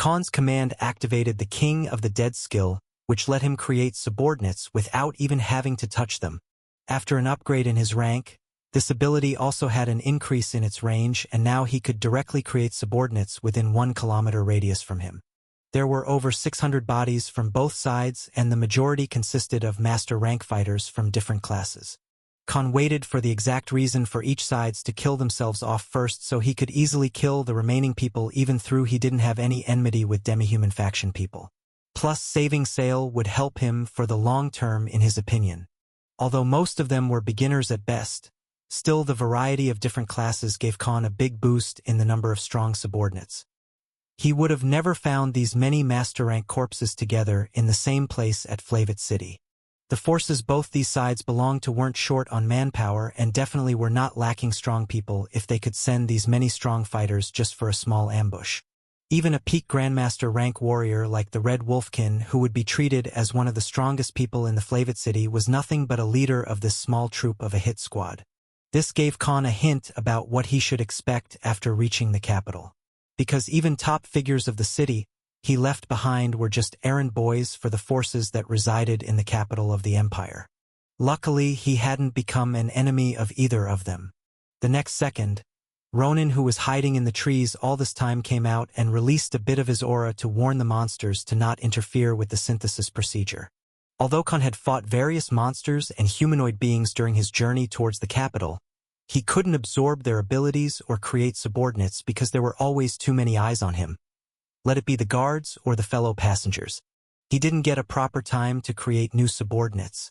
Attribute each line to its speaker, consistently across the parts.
Speaker 1: Khan's command activated the King of the Dead skill, which let him create subordinates without even having to touch them. After an upgrade in his rank, this ability also had an increase in its range, and now he could directly create subordinates within 1 kilometer radius from him. There were over 600 bodies from both sides, and the majority consisted of master rank fighters from different classes. Khan waited for the exact reason for each sides to kill themselves off first so he could easily kill the remaining people even though he didn't have any enmity with demi-human faction people. Plus, saving Sale would help him for the long term in his opinion. Although most of them were beginners at best, still the variety of different classes gave Khan a big boost in the number of strong subordinates. He would have never found these many master rank corpses together in the same place at Flavit City. The forces both these sides belonged to weren't short on manpower and definitely were not lacking strong people if they could send these many strong fighters just for a small ambush. Even a peak Grandmaster rank warrior like the Red Wolfkin, who would be treated as one of the strongest people in the Flavit City, was nothing but a leader of this small troop of a hit squad. This gave Khan a hint about what he should expect after reaching the capital. Because even top figures of the city he left behind were just errand boys for the forces that resided in the capital of the empire. Luckily, he hadn't become an enemy of either of them. The next second, Ronin, who was hiding in the trees all this time, came out and released a bit of his aura to warn the monsters to not interfere with the synthesis procedure. Although Khan had fought various monsters and humanoid beings during his journey towards the capital, he couldn't absorb their abilities or create subordinates because there were always too many eyes on him. Let it be the guards or the fellow passengers. He didn't get a proper time to create new subordinates.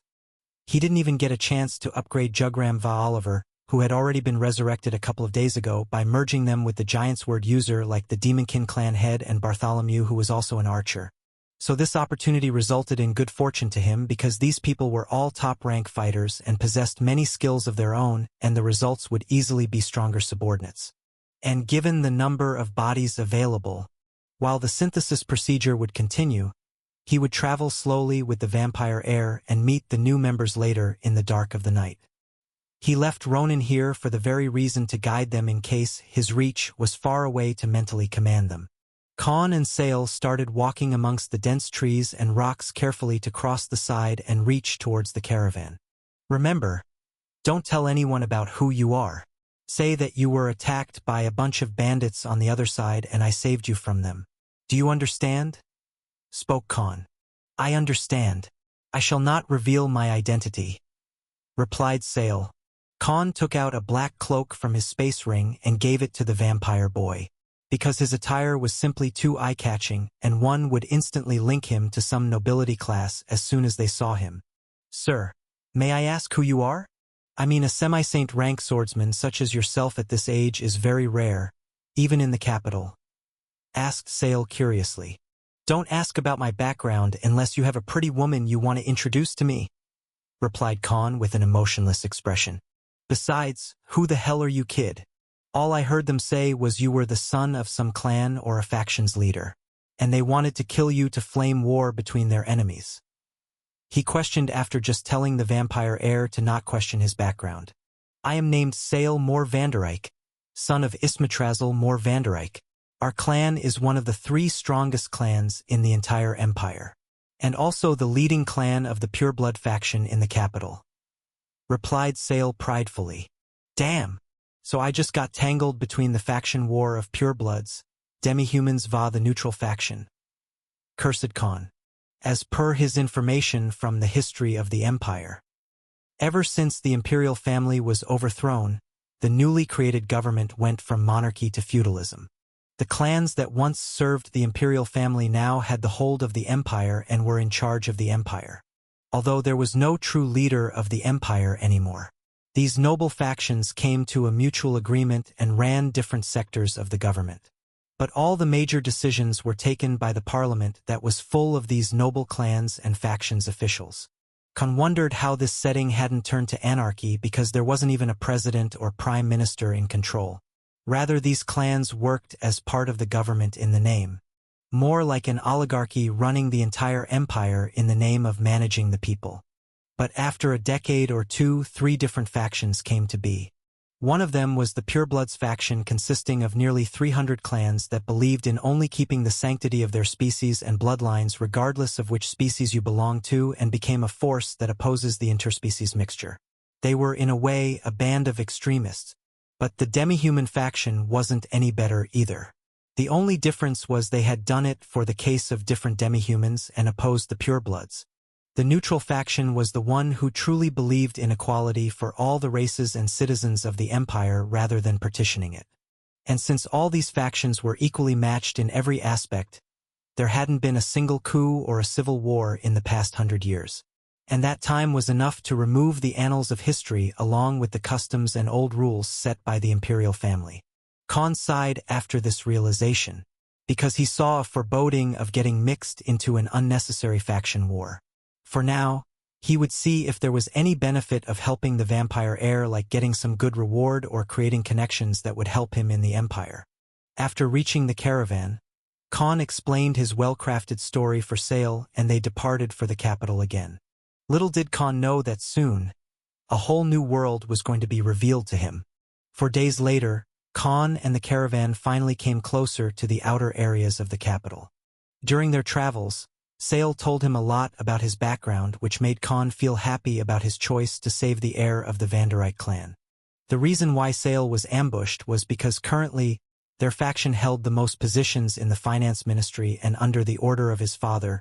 Speaker 1: He didn't even get a chance to upgrade Jugram Va Oliver, who had already been resurrected a couple of days ago, by merging them with the Giant's Word user like the Demonkin clan head and Bartholomew, who was also an archer. So this opportunity resulted in good fortune to him because these people were all top-rank fighters and possessed many skills of their own, and the results would easily be stronger subordinates. And given the number of bodies available, while the synthesis procedure would continue, he would travel slowly with the vampire heir and meet the new members later in the dark of the night. He left Ronin here for the very reason to guide them in case his reach was far away to mentally command them. Khan and Sale started walking amongst the dense trees and rocks carefully to cross the side and reach towards the caravan. Remember, don't tell anyone about who you are. Say that you were attacked by a bunch of bandits on the other side and I saved you from them. Do you understand? Spoke Khan. I understand. I shall not reveal my identity, replied Sale. Khan took out a black cloak from his space ring and gave it to the vampire boy, because his attire was simply too eye-catching and one would instantly link him to some nobility class as soon as they saw him. Sir, may I ask who you are? I mean, a semi-saint rank swordsman such as yourself at this age is very rare, even in the capital, asked Sale curiously. Don't ask about my background unless you have a pretty woman you want to introduce to me, replied Khan with an emotionless expression. Besides, who the hell are you, kid? All I heard them say was you were the son of some clan or a faction's leader, and they wanted to kill you to flame war between their enemies. He questioned after just telling the vampire heir to not question his background. I am named Sale Moore Vandereyck, son of Ismatrazel Moore Vandereyck. Our clan is one of the 3 strongest clans in the entire empire, and also the leading clan of the pureblood faction in the capital, replied Sale pridefully. Damn, so I just got tangled between the faction war of purebloods, demi-humans va the neutral faction, cursed Khan. As per his information from the history of the empire, ever since the imperial family was overthrown, the newly created government went from monarchy to feudalism. The clans that once served the imperial family now had the hold of the empire and were in charge of the empire. Although there was no true leader of the empire anymore, these noble factions came to a mutual agreement and ran different sectors of the government. But all the major decisions were taken by the parliament that was full of these noble clans and factions officials. Khan wondered how this setting hadn't turned to anarchy because there wasn't even a president or prime minister in control. Rather, these clans worked as part of the government in the name, more like an oligarchy running the entire empire in the name of managing the people. But after a decade or two, 3 different factions came to be. One of them was the Purebloods faction, consisting of nearly 300 clans that believed in only keeping the sanctity of their species and bloodlines regardless of which species you belong to, and became a force that opposes the interspecies mixture. They were, in a way, a band of extremists. But the demi-human faction wasn't any better either. The only difference was they had done it for the case of different demi-humans and opposed the purebloods. The neutral faction was the one who truly believed in equality for all the races and citizens of the empire rather than partitioning it. And since all these factions were equally matched in every aspect, there hadn't been a single coup or a civil war in the past 100 years. And that time was enough to remove the annals of history along with the customs and old rules set by the imperial family. Khan sighed after this realization, because he saw a foreboding of getting mixed into an unnecessary faction war. For now, he would see if there was any benefit of helping the vampire heir, like getting some good reward or creating connections that would help him in the empire. After reaching the caravan, Khan explained his well-crafted story for Sale, and they departed for the capital again. Little did Khan know that soon, a whole new world was going to be revealed to him. For days later, Khan and the caravan finally came closer to the outer areas of the capital. During their travels, Sale told him a lot about his background, which made Khan feel happy about his choice to save the heir of the Vanderite clan. The reason why Sale was ambushed was because currently their faction held the most positions in the finance ministry, and under the order of his father,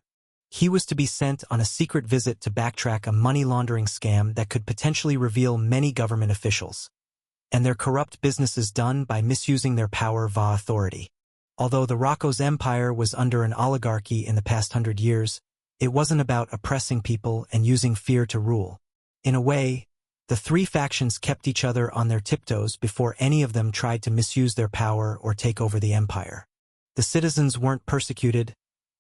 Speaker 1: he was to be sent on a secret visit to backtrack a money laundering scam that could potentially reveal many government officials and their corrupt businesses done by misusing their power via authority. Although the Rocco's empire was under an oligarchy in the past 100 years, it wasn't about oppressing people and using fear to rule. In a way, the three factions kept each other on their tiptoes before any of them tried to misuse their power or take over the empire. The citizens weren't persecuted,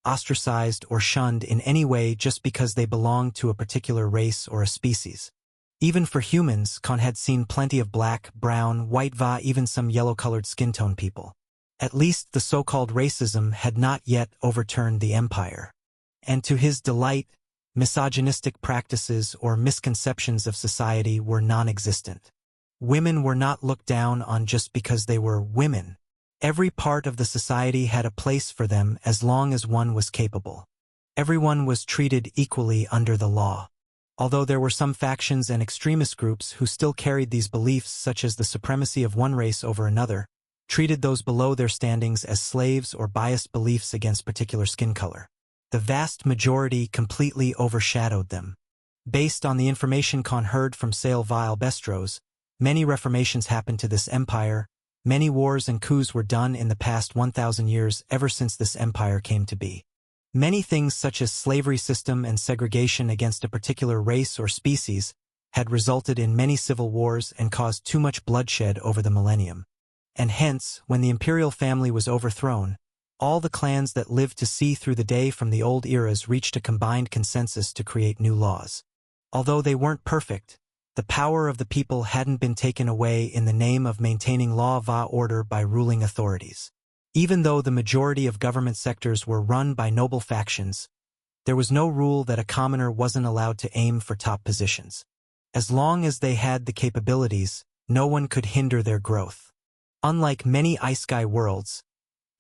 Speaker 1: ostracized, or shunned in any way just because they belonged to a particular race or a species. Even for humans, Khan had seen plenty of black, brown, white, even some yellow-colored skin tone people. At least the so-called racism had not yet overturned the empire. And to his delight, misogynistic practices or misconceptions of society were non-existent. Women were not looked down on just because they were women. Every part of the society had a place for them as long as one was capable. Everyone was treated equally under the law. Although there were some factions and extremist groups who still carried these beliefs, such as the supremacy of one race over another, treated those below their standings as slaves, or biased beliefs against particular skin color. The vast majority completely overshadowed them. Based on the information Khan heard from Sale via Albestros, many reformations happened to this empire. Many wars and coups were done in the past 1,000 years ever since this empire came to be. Many things such as slavery system and segregation against a particular race or species had resulted in many civil wars and caused too much bloodshed over the millennium. And hence, when the imperial family was overthrown, all the clans that lived to see through the day from the old eras reached a combined consensus to create new laws. Although they weren't perfect, the power of the people hadn't been taken away in the name of maintaining law via order by ruling authorities. Even though the majority of government sectors were run by noble factions, there was no rule that a commoner wasn't allowed to aim for top positions. As long as they had the capabilities, no one could hinder their growth. Unlike many Ice-Sky worlds,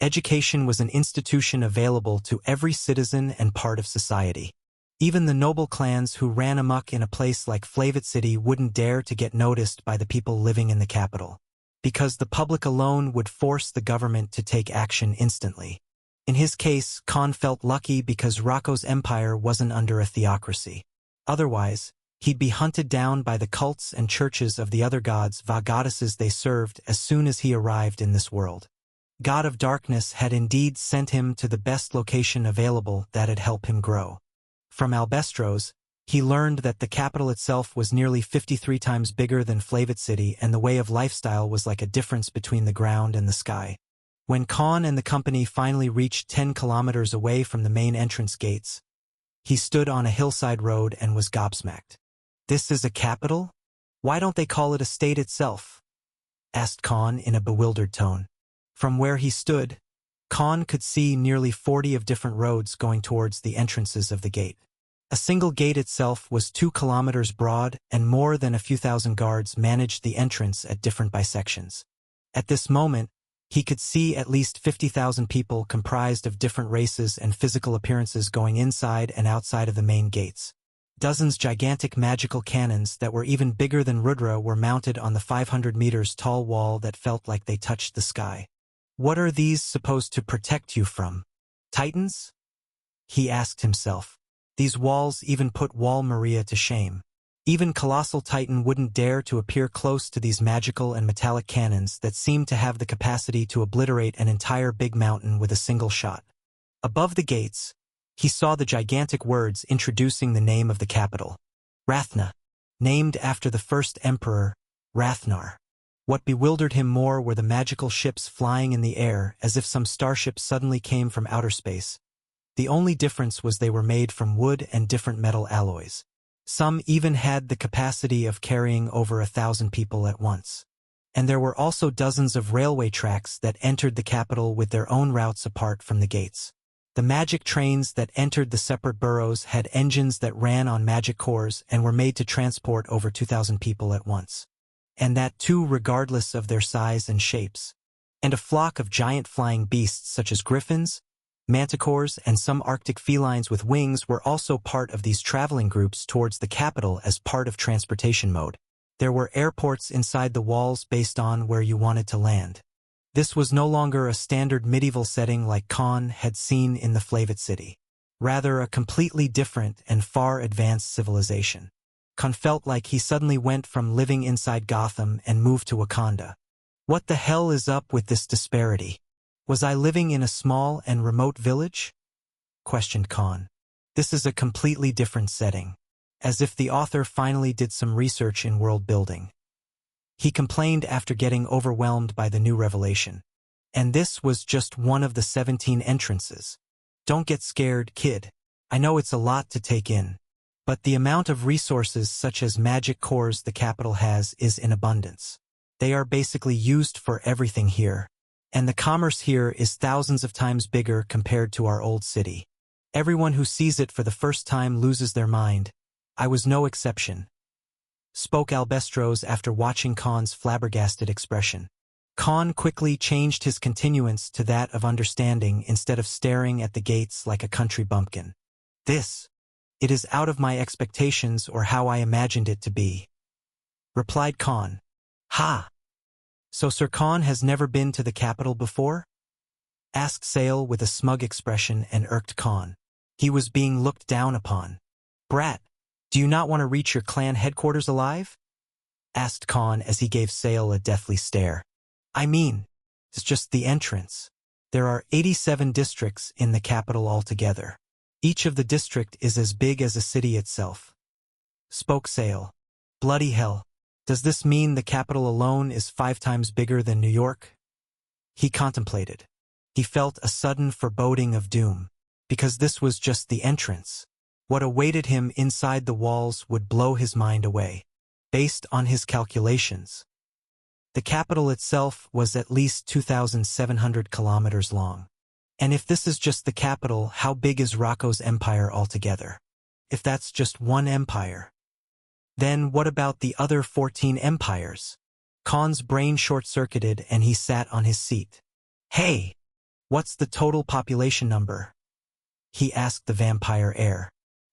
Speaker 1: education was an institution available to every citizen and part of society. Even the noble clans who ran amok in a place like Flavit City wouldn't dare to get noticed by the people living in the capital, because the public alone would force the government to take action instantly. In his case, Khan felt lucky because Rocco's empire wasn't under a theocracy. Otherwise, he'd be hunted down by the cults and churches of the other gods, goddesses they served as soon as he arrived in this world. God of Darkness had indeed sent him to the best location available that'd help him grow. From Albestros, he learned that the capital itself was nearly 53 times bigger than Flavit City, and the way of lifestyle was like a difference between the ground and the sky. When Khan and the company finally reached 10 kilometers away from the main entrance gates, he stood on a hillside road and was gobsmacked. "This is a capital? Why don't they call it a state itself?" asked Khan in a bewildered tone. From where he stood, Khan could see nearly 40 of different roads going towards the entrances of the gate. A single gate itself was 2 kilometers broad, and more than a few thousand guards managed the entrance at different bisections. At this moment, he could see at least 50,000 people comprised of different races and physical appearances going inside and outside of the main gates. Dozens gigantic magical cannons that were even bigger than Rudra were mounted on the 500 meters tall wall that felt like they touched the sky. What are these supposed to protect you from? Titans? He asked himself. These walls even put Wall Maria to shame. Even Colossal Titan wouldn't dare to appear close to these magical and metallic cannons that seemed to have the capacity to obliterate an entire big mountain with a single shot. Above the gates, he saw the gigantic words introducing the name of the capital. Rathna, named after the first emperor, Rathnar. What bewildered him more were the magical ships flying in the air as if some starship suddenly came from outer space. The only difference was they were made from wood and different metal alloys. Some even had the capacity of carrying over 1,000 people at once. And there were also dozens of railway tracks that entered the capital with their own routes apart from the gates. The magic trains that entered the separate boroughs had engines that ran on magic cores and were made to transport over 2,000 people at once. And that too regardless of their size and shapes. And a flock of giant flying beasts such as griffins, manticores, and some Arctic felines with wings were also part of these traveling groups towards the capital as part of transportation mode. There were airports inside the walls based on where you wanted to land. This was no longer a standard medieval setting like Khan had seen in the Flavit City. Rather a completely different and far advanced civilization. Khan felt like he suddenly went from living inside Gotham and moved to Wakanda. What the hell is up with this disparity? Was I living in a small and remote village? Questioned Khan. This is a completely different setting. As if the author finally did some research in world building. He complained after getting overwhelmed by the new revelation. And this was just one of the 17 entrances. Don't get scared, kid. I know it's a lot to take in. But the amount of resources such as magic cores the capital has is in abundance. They are basically used for everything here. And the commerce here is thousands of times bigger compared to our old city. Everyone who sees it for the first time loses their mind. I was no exception. Spoke Albestros after watching Khan's flabbergasted expression. Khan quickly changed his continuance to that of understanding instead of staring at the gates like a country bumpkin. It is out of my expectations or how I imagined it to be. Replied Khan. Ha! So Sir Khan has never been to the capital before? Asked Sale with a smug expression and irked Khan. He was being looked down upon. Brat, do you not want to reach your clan headquarters alive? Asked Khan as he gave Sale a deathly stare. I mean, it's just the entrance. There are 87 districts in the capital altogether. Each of the district is as big as a city itself. Spoke Sale. Bloody hell. Does this mean the capital alone is 5 times bigger than New York? He contemplated. He felt a sudden foreboding of doom, because this was just the entrance. What awaited him inside the walls would blow his mind away. Based on his calculations, the capital itself was at least 2,700 kilometers long. And if this is just the capital, how big is Rocco's empire altogether? If that's just one empire, then what about the other 14 empires? Khan's brain short-circuited and he sat on his seat. Hey, what's the total population number? He asked the vampire heir.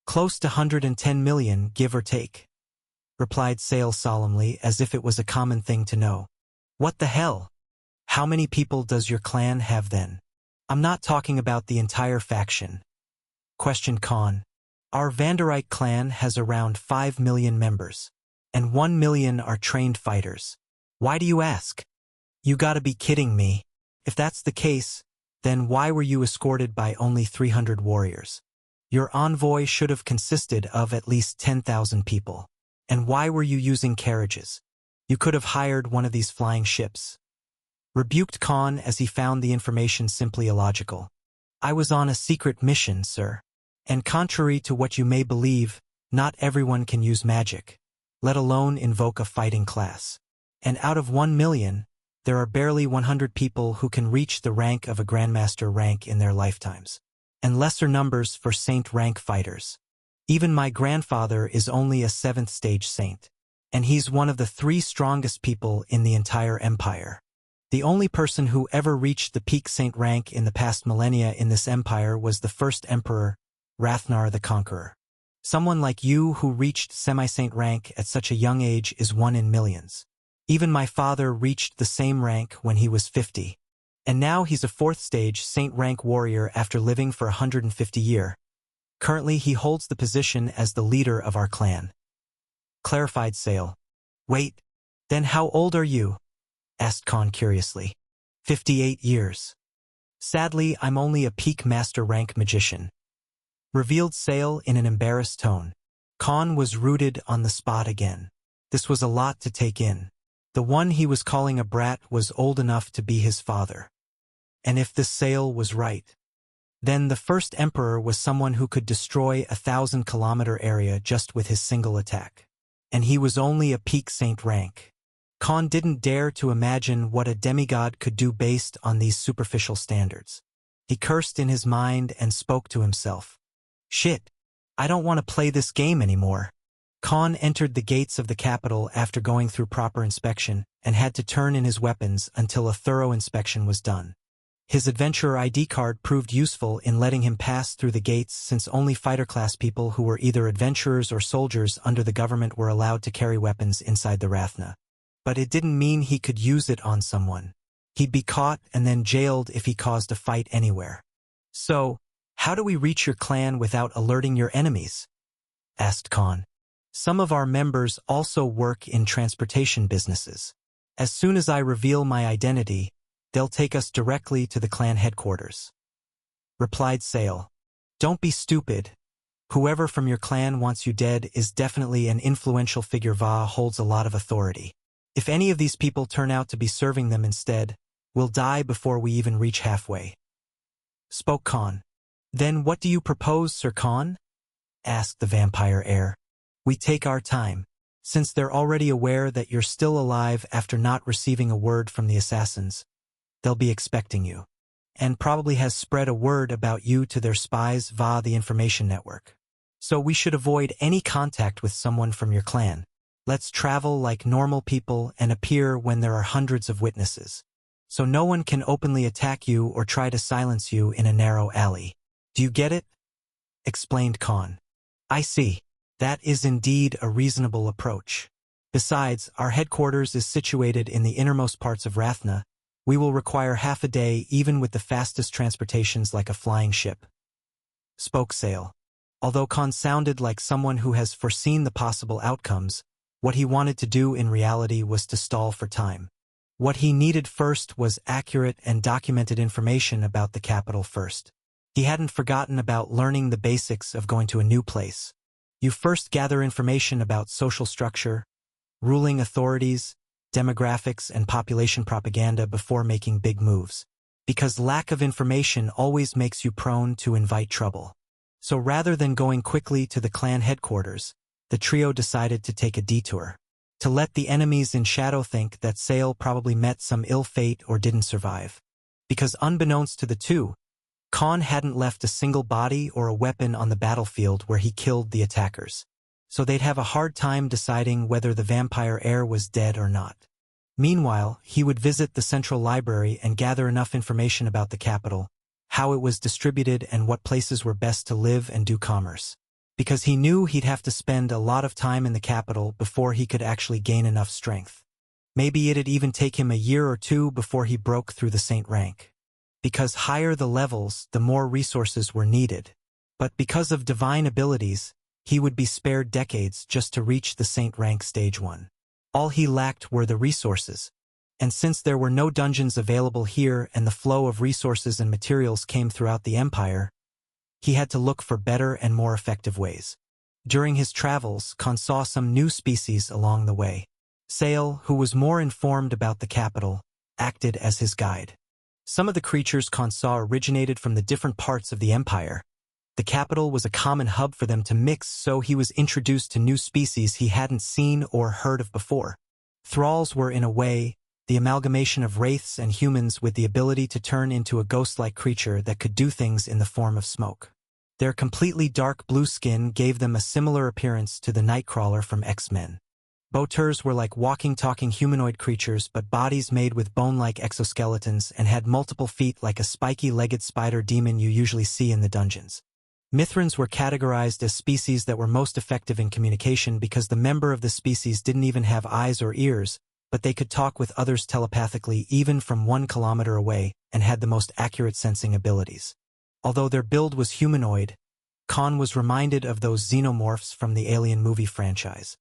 Speaker 1: Close to 110 million, give or take. Replied Sale solemnly as if it was a common thing to know. What the hell? How many people does your clan have then? I'm not talking about the entire faction. Questioned Khan. Our Vanderite clan has around 5 million members, and 1 million are trained fighters. Why do you ask? You gotta be kidding me. If that's the case, then why were you escorted by only 300 warriors? Your envoy should have consisted of at least 10,000 people. And why were you using carriages? You could have hired one of these flying ships. Rebuked Khan as he found the information simply illogical. I was on a secret mission, sir. And contrary to what you may believe, not everyone can use magic, let alone invoke a fighting class. And out of 1 million, there are barely 100 people who can reach the rank of a Grandmaster rank in their lifetimes, and lesser numbers for Saint rank fighters. Even my grandfather is only a 7th stage saint. And he's one of the 3 strongest people in the entire empire. The only person who ever reached the peak saint rank in the past millennia in this empire was the first emperor, Rathnar the Conqueror. Someone like you who reached semi-saint rank at such a young age is one in millions. Even my father reached the same rank when he was 50. And now he's a 4th stage saint rank warrior after living for 150 years. Currently he holds the position as the leader of our clan. Clarified Sale. Wait, then how old are you? Asked Khan curiously. 58 years. Sadly, I'm only a peak master rank magician. Revealed Sale in an embarrassed tone. Khan was rooted on the spot again. This was a lot to take in. The one he was calling a brat was old enough to be his father. And if this Sale was right, then the first emperor was someone who could destroy a 1,000-kilometer area just with his single attack. And he was only a peak saint rank. Khan didn't dare to imagine what a demigod could do based on these superficial standards. He cursed in his mind and spoke to himself. Shit, I don't want to play this game anymore. Khan entered the gates of the capital after going through proper inspection and had to turn in his weapons until a thorough inspection was done. His adventurer ID card proved useful in letting him pass through the gates since only fighter-class people who were either adventurers or soldiers under the government were allowed to carry weapons inside the Rathna. But it didn't mean he could use it on someone. He'd be caught and then jailed if he caused a fight anywhere. So, how do we reach your clan without alerting your enemies? Asked Khan. Some of our members also work in transportation businesses. As soon as I reveal my identity, they'll take us directly to the clan headquarters. Replied Sale. Don't be stupid. Whoever from your clan wants you dead is definitely an influential figure. Va holds a lot of authority. If any of these people turn out to be serving them instead, we'll die before we even reach halfway. Spoke Khan. Then what do you propose, Sir Khan? Asked the vampire heir. We take our time. Since they're already aware that you're still alive after not receiving a word from the assassins, they'll be expecting you. And probably has spread a word about you to their spies via the information network. So we should avoid any contact with someone from your clan. Let's travel like normal people and appear when there are hundreds of witnesses. So no one can openly attack you or try to silence you in a narrow alley. Do you get it? Explained Khan. I see. That is indeed a reasonable approach. Besides, our headquarters is situated in the innermost parts of Rathna. We will require half a day even with the fastest transportations like a flying ship. Spoke Sale. Although Khan sounded like someone who has foreseen the possible outcomes, what he wanted to do in reality was to stall for time. What he needed first was accurate and documented information about the capital first. He hadn't forgotten about learning the basics of going to a new place. You first gather information about social structure, ruling authorities, demographics, and population propaganda before making big moves. Because lack of information always makes you prone to invite trouble. So rather than going quickly to the clan headquarters, the trio decided to take a detour. To let the enemies in shadow think that Sale probably met some ill fate or didn't survive. Because unbeknownst to the two, Khan hadn't left a single body or a weapon on the battlefield where he killed the attackers. So they'd have a hard time deciding whether the vampire heir was dead or not. Meanwhile, he would visit the central library and gather enough information about the capital, how it was distributed and what places were best to live and do commerce. Because he knew he'd have to spend a lot of time in the capital before he could actually gain enough strength. Maybe it'd even take him a year or two before he broke through the saint rank. Because higher the levels, the more resources were needed. But because of divine abilities, he would be spared decades just to reach the saint rank stage 1. All he lacked were the resources. And since there were no dungeons available here and the flow of resources and materials came throughout the empire, he had to look for better and more effective ways. During his travels, Khan saw some new species along the way. Sale, who was more informed about the capital, acted as his guide. Some of the creatures Khan saw originated from the different parts of the empire. The capital was a common hub for them to mix, so he was introduced to new species he hadn't seen or heard of before. Thralls were, in a way, the amalgamation of wraiths and humans with the ability to turn into a ghost-like creature that could do things in the form of smoke. Their completely dark blue skin gave them a similar appearance to the Nightcrawler from X-Men. Vautours were like walking, talking humanoid creatures, but bodies made with bone-like exoskeletons and had multiple feet like a spiky-legged spider demon you usually see in the dungeons. Mithrans were categorized as species that were most effective in communication because the member of the species didn't even have eyes or ears, but they could talk with others telepathically even from 1 kilometer away and had the most accurate sensing abilities. Although their build was humanoid, Khan was reminded of those xenomorphs from the Alien movie franchise.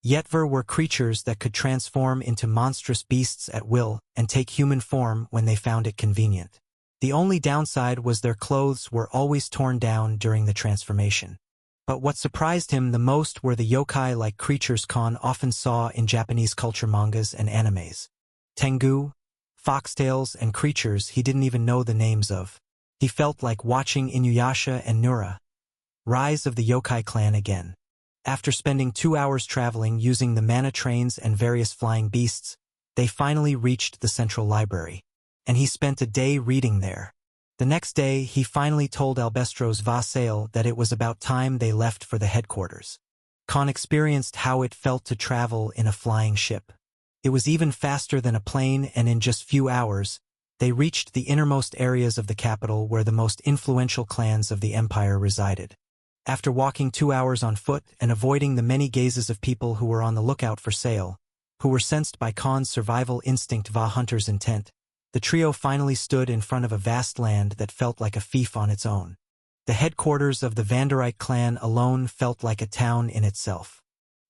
Speaker 1: Yetver were creatures that could transform into monstrous beasts at will and take human form when they found it convenient. The only downside was their clothes were always torn down during the transformation. But what surprised him the most were the yokai-like creatures Khan often saw in Japanese culture mangas and animes. Tengu, foxtails, and creatures he didn't even know the names of. He felt like watching Inuyasha and Nura, Rise of the Yokai Clan again. After spending 2 hours traveling using the mana trains and various flying beasts, they finally reached the central library. And he spent a day reading there. The next day, he finally told Albestros Vassail that it was about time they left for the headquarters. Khan experienced how it felt to travel in a flying ship. It was even faster than a plane, and in just few hours, they reached the innermost areas of the capital where the most influential clans of the empire resided. After walking 2 hours on foot and avoiding the many gazes of people who were on the lookout for Sail, who were sensed by Khan's survival instinct hunter's intent, the trio finally stood in front of a vast land that felt like a fief on its own. The headquarters of the Vanderite clan alone felt like a town in itself.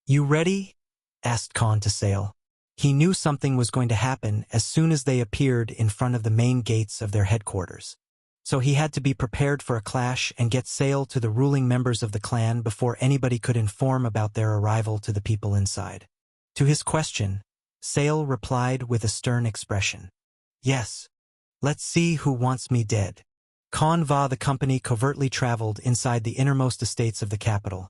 Speaker 1: "You ready?" asked Khan to Sail. He knew something was going to happen as soon as they appeared in front of the main gates of their headquarters. So he had to be prepared for a clash and get Sail to the ruling members of the clan before anybody could inform about their arrival to the people inside. To his question, Sail replied with a stern expression. "Yes. Let's see who wants me dead." Khan the company covertly traveled inside the innermost estates of the capital,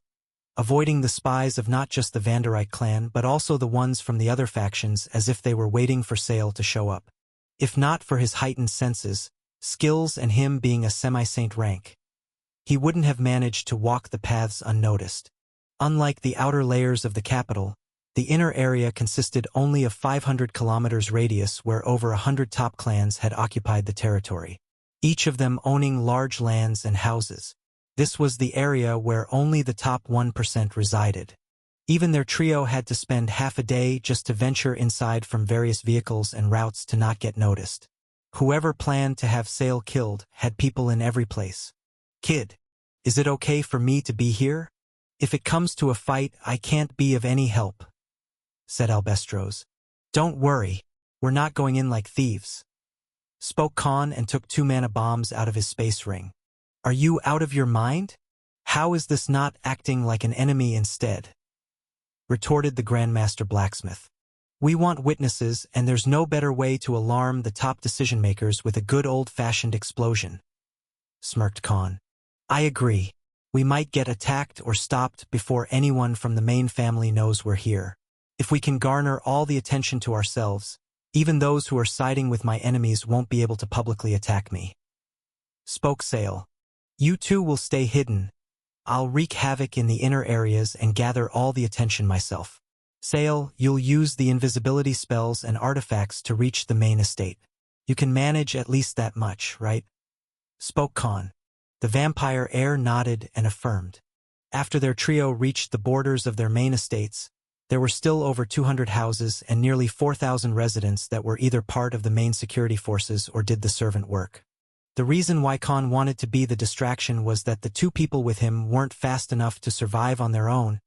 Speaker 1: avoiding the spies of not just the Vanderite clan but also the ones from the other factions as if they were waiting for Sail to show up. If not for his heightened senses, skills, and him being a semi-saint rank, he wouldn't have managed to walk the paths unnoticed. Unlike the outer layers of the capital, the inner area consisted only of 500 kilometers radius where over 100 top clans had occupied the territory, each of them owning large lands and houses. This was the area where only the top 1% resided. Even their trio had to spend half a day just to venture inside from various vehicles and routes to not get noticed. Whoever planned to have Sail killed had people in every place. "Kid, is it okay for me to be here? If it comes to a fight, I can't be of any help," said Albestros. "Don't worry, we're not going in like thieves," spoke Khan and took 2 mana bombs out of his space ring. "Are you out of your mind? How is this not acting like an enemy instead?" retorted the Grandmaster Blacksmith. "We want witnesses, and there's no better way to alarm the top decision-makers with a good old-fashioned explosion," smirked Khan. "I agree. We might get attacked or stopped before anyone from the main family knows we're here. If we can garner all the attention to ourselves, even those who are siding with my enemies won't be able to publicly attack me," spoke Sail. "You two will stay hidden. I'll wreak havoc in the inner areas and gather all the attention myself. Sail, you'll use the invisibility spells and artifacts to reach the main estate. You can manage at least that much, right?" spoke Khan. The vampire heir nodded and affirmed. After their trio reached the borders of their main estates, there were still over 200 houses and nearly 4,000 residents that were either part of the main security forces or did the servant work. The reason why Khan wanted to be the distraction was that the 2 people with him weren't fast enough to survive on their own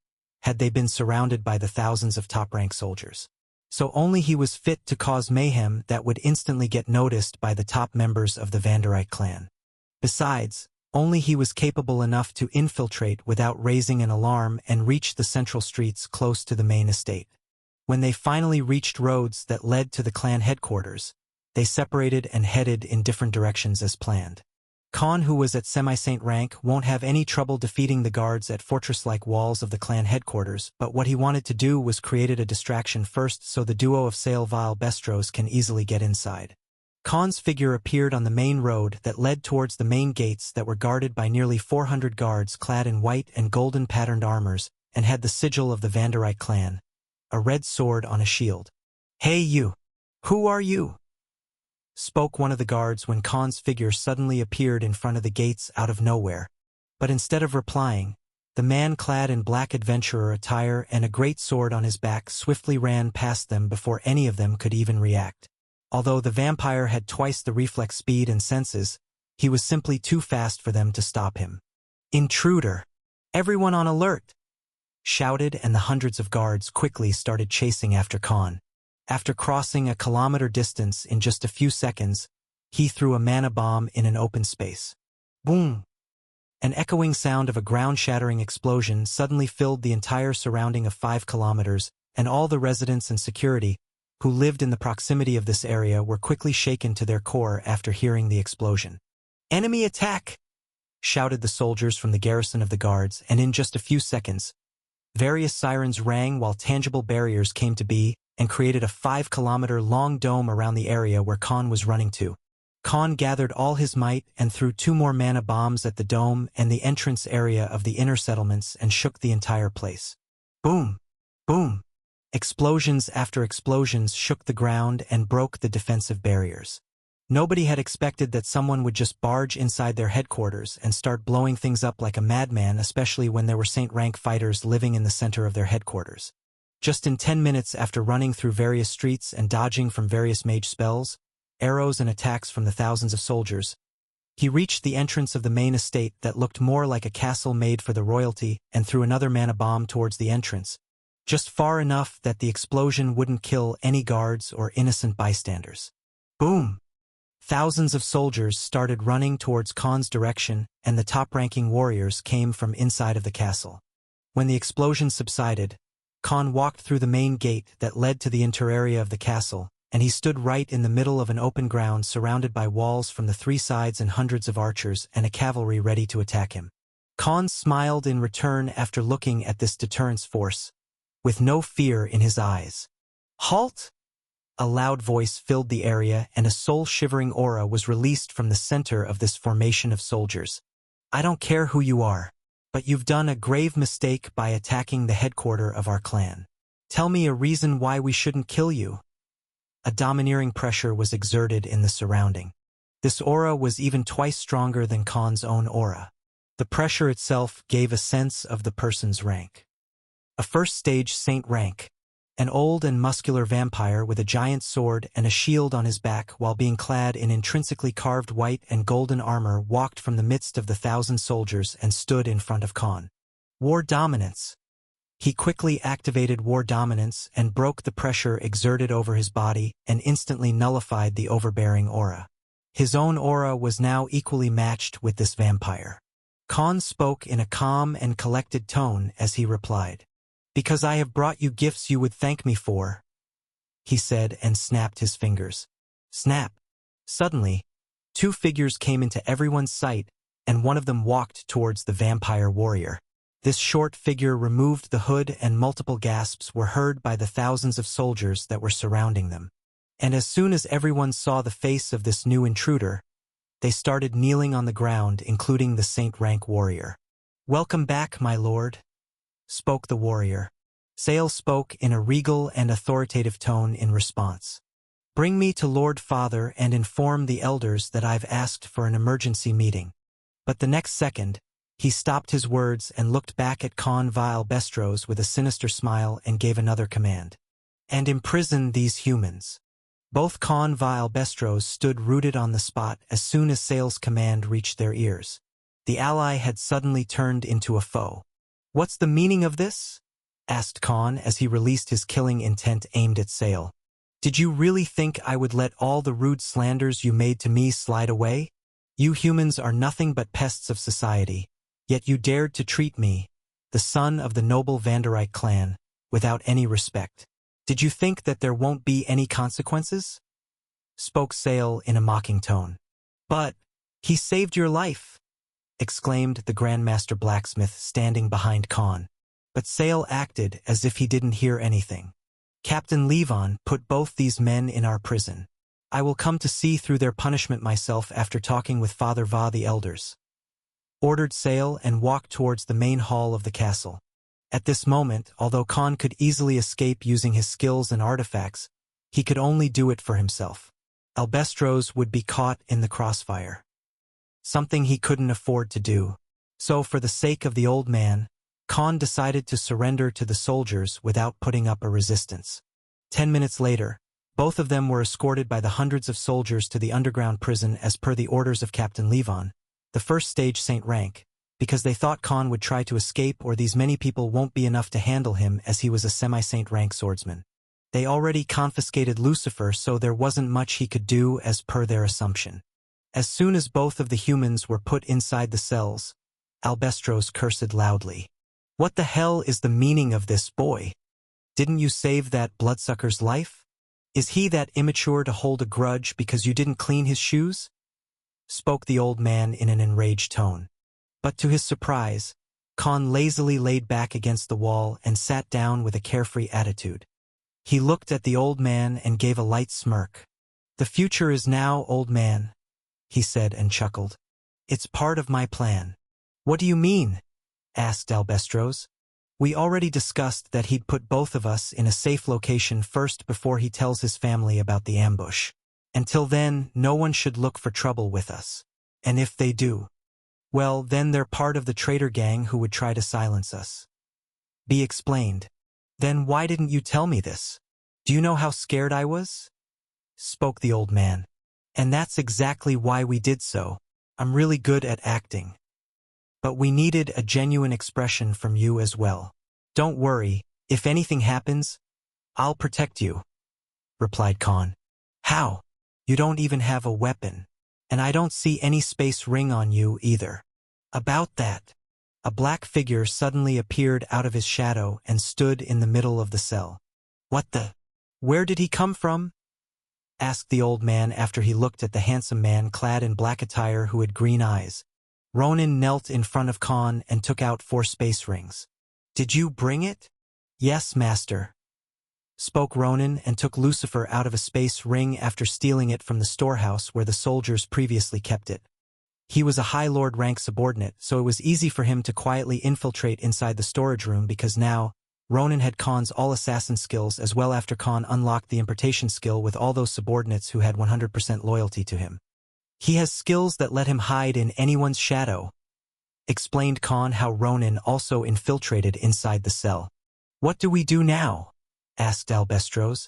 Speaker 1: had they been surrounded by the thousands of top-rank soldiers. So only he was fit to cause mayhem that would instantly get noticed by the top members of the Vanderite clan. Besides, only he was capable enough to infiltrate without raising an alarm and reach the central streets close to the main estate. When they finally reached roads that led to the clan headquarters, they separated and headed in different directions as planned. Khan, who was at semi-saint rank, won't have any trouble defeating the guards at fortress-like walls of the clan headquarters, but what he wanted to do was create a distraction first so the duo of Sail Albestros can easily get inside. Khan's figure appeared on the main road that led towards the main gates that were guarded by nearly 400 guards clad in white and golden patterned armors and had the sigil of the Vanderite clan, a red sword on a shield. "Hey you! Who are you?" spoke one of the guards when Khan's figure suddenly appeared in front of the gates out of nowhere. But instead of replying, the man clad in black adventurer attire and a great sword on his back swiftly ran past them before any of them could even react. Although the vampire had twice the reflex speed and senses, he was simply too fast for them to stop him. "Intruder! Everyone on alert!" shouted, and the hundreds of guards quickly started chasing after Khan. After crossing a kilometer distance in just a few seconds, he threw a mana bomb in an open space. Boom! An echoing sound of a ground-shattering explosion suddenly filled the entire surrounding of 5 kilometers, and all the residents and security who lived in the proximity of this area were quickly shaken to their core after hearing the explosion. "Enemy attack!" shouted the soldiers from the garrison of the guards, and in just a few seconds, various sirens rang while tangible barriers came to be and created a 5-kilometer-long dome around the area where Khan was running to. Khan gathered all his might and threw 2 more mana bombs at the dome and the entrance area of the inner settlements and shook the entire place. Boom! Boom! Explosions after explosions shook the ground and broke the defensive barriers. Nobody had expected that someone would just barge inside their headquarters and start blowing things up like a madman, especially when there were Saint-rank fighters living in the center of their headquarters. Just in 10 minutes after running through various streets and dodging from various mage spells, arrows and attacks from the thousands of soldiers, he reached the entrance of the main estate that looked more like a castle made for the royalty and threw another mana bomb towards the entrance, just far enough that the explosion wouldn't kill any guards or innocent bystanders. Boom! Thousands of soldiers started running towards Khan's direction, and the top-ranking warriors came from inside of the castle. When the explosion subsided, Khan walked through the main gate that led to the inner area of the castle, and he stood right in the middle of an open ground surrounded by walls from the 3 sides and hundreds of archers and a cavalry ready to attack him. Khan smiled in return after looking at this deterrence force, with no fear in his eyes. "Halt!" A loud voice filled the area, and a soul-shivering aura was released from the center of this formation of soldiers. "I don't care who you are, but you've done a grave mistake by attacking the headquarters of our clan. Tell me a reason why we shouldn't kill you." A domineering pressure was exerted in the surrounding. This aura was even twice stronger than Khan's own aura. The pressure itself gave a sense of the person's rank. A first-stage saint rank, an old and muscular vampire with a giant sword and a shield on his back while being clad in intrinsically carved white and golden armor walked from the midst of the 1,000 soldiers and stood in front of Khan. War dominance. He quickly activated war dominance and broke the pressure exerted over his body and instantly nullified the overbearing aura. His own aura was now equally matched with this vampire. Khan spoke in a calm and collected tone as he replied, "Because I have brought you gifts you would thank me for," he said and snapped his fingers. Snap! Suddenly, 2 figures came into everyone's sight, and one of them walked towards the vampire warrior. This short figure removed the hood, and multiple gasps were heard by the thousands of soldiers that were surrounding them. And as soon as everyone saw the face of this new intruder, they started kneeling on the ground, including the saint-rank warrior. "Welcome back, my lord," spoke the warrior. Sale spoke in a regal and authoritative tone in response. "Bring me to Lord Father and inform the elders that I've asked for an emergency meeting." But the next second, he stopped his words and looked back at Khan Vile Bestros with a sinister smile and gave another command. "And imprison these humans." Both Khan Vile Bestros stood rooted on the spot as soon as Sale's command reached their ears. The ally had suddenly turned into a foe. "What's the meaning of this?" asked Khan as he released his killing intent aimed at Sale. "Did you really think I would let all the rude slanders you made to me slide away? You humans are nothing but pests of society, yet you dared to treat me, the son of the noble Vanderite clan, without any respect. Did you think that there won't be any consequences?" spoke Sale in a mocking tone. "But he saved your life," exclaimed the Grandmaster Blacksmith standing behind Khan. But Sale acted as if he didn't hear anything. "Captain Levon put both these men in our prison. I will come to see through their punishment myself after talking with Father Va the elders. Ordered sail and walked towards the main hall of the castle. At this moment, although Khan could easily escape using his skills and artifacts, he could only do it for himself. Albestros would be caught in the crossfire. Something he couldn't afford to do. So for the sake of the old man, Khan decided to surrender to the soldiers without putting up a resistance. 10 minutes later, both of them were escorted by the hundreds of soldiers to the underground prison as per the orders of Captain Levon, the first stage Saint rank, because they thought Khan would try to escape or these many people won't be enough to handle him as he was a semi-saint rank swordsman. They already confiscated Lucifer, so there wasn't much he could do as per their assumption. As soon as both of the humans were put inside the cells, Albestros cursed loudly. What the hell is the meaning of this, boy? Didn't you save that bloodsucker's life? Is he that immature to hold a grudge because you didn't clean his shoes? Spoke the old man in an enraged tone. But to his surprise, Khan lazily laid back against the wall and sat down with a carefree attitude. He looked at the old man and gave a light smirk. The future is now, old man, he said and chuckled. It's part of my plan. What do you mean? Asked Albestros. We already discussed that he'd put both of us in a safe location first before he tells his family about the ambush. Until then, no one should look for trouble with us. And if they do, well, then they're part of the traitor gang who would try to silence us. Be explained. Then why didn't you tell me this? Do you know how scared I was? Spoke the old man. And that's exactly why we did so. I'm really good at acting. But we needed a genuine expression from you as well. Don't worry, if anything happens, I'll protect you, replied Khan. How? You don't even have a weapon. And I don't see any space ring on you either. About that. A black figure suddenly appeared out of his shadow and stood in the middle of the cell. What the? Where did he come from? Asked the old man after he looked at the handsome man clad in black attire who had green eyes. Ronan knelt in front of Khan and took out 4 space rings. Did you bring it? Yes, master. Spoke Ronan and took Lucifer out of a space ring after stealing it from the storehouse where the soldiers previously kept it. He was a High Lord rank subordinate, so it was easy for him to quietly infiltrate inside the storage room because now, Ronan had Khan's all-assassin skills as well after Khan unlocked the importation skill with all those subordinates who had 100% loyalty to him. He has skills that let him hide in anyone's shadow. Explained Khan how Ronan also infiltrated inside the cell. What do we do now? Asked Albestros.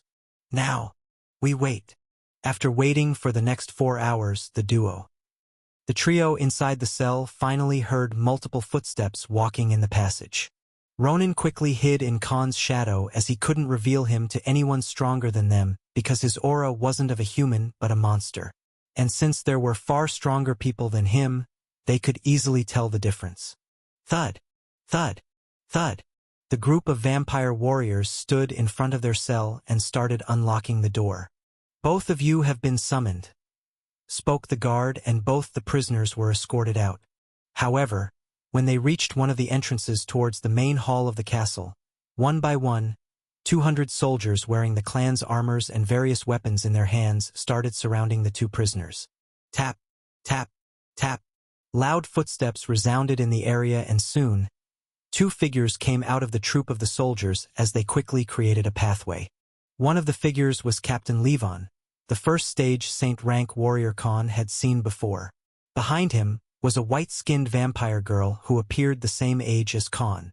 Speaker 1: Now, we wait. After waiting for the next 4 hours, the trio inside the cell finally heard multiple footsteps walking in the passage. Ronan quickly hid in Khan's shadow as he couldn't reveal him to anyone stronger than them because his aura wasn't of a human but a monster. And since there were far stronger people than him, they could easily tell the difference. Thud, thud, thud. The group of vampire warriors stood in front of their cell and started unlocking the door. Both of you have been summoned, spoke the guard, and both the prisoners were escorted out. However, when they reached one of the entrances towards the main hall of the castle, one by one, 200 soldiers wearing the clan's armors and various weapons in their hands started surrounding the 2 prisoners. Tap, tap, tap. Loud footsteps resounded in the area and soon, 2 figures came out of the troop of the soldiers as they quickly created a pathway. One of the figures was Captain Levon, the first stage Saint rank warrior Khan had seen before. Behind him was a white-skinned vampire girl who appeared the same age as Khan.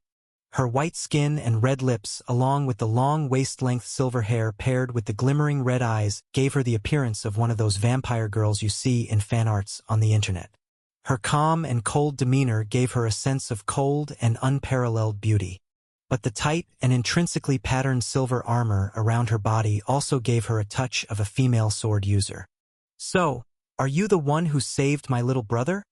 Speaker 1: Her white skin and red lips along with the long waist-length silver hair paired with the glimmering red eyes gave her the appearance of one of those vampire girls you see in fan arts on the internet. Her calm and cold demeanor gave her a sense of cold and unparalleled beauty. But the tight and intrinsically patterned silver armor around her body also gave her a touch of a female sword user. So, are you the one who saved my little brother?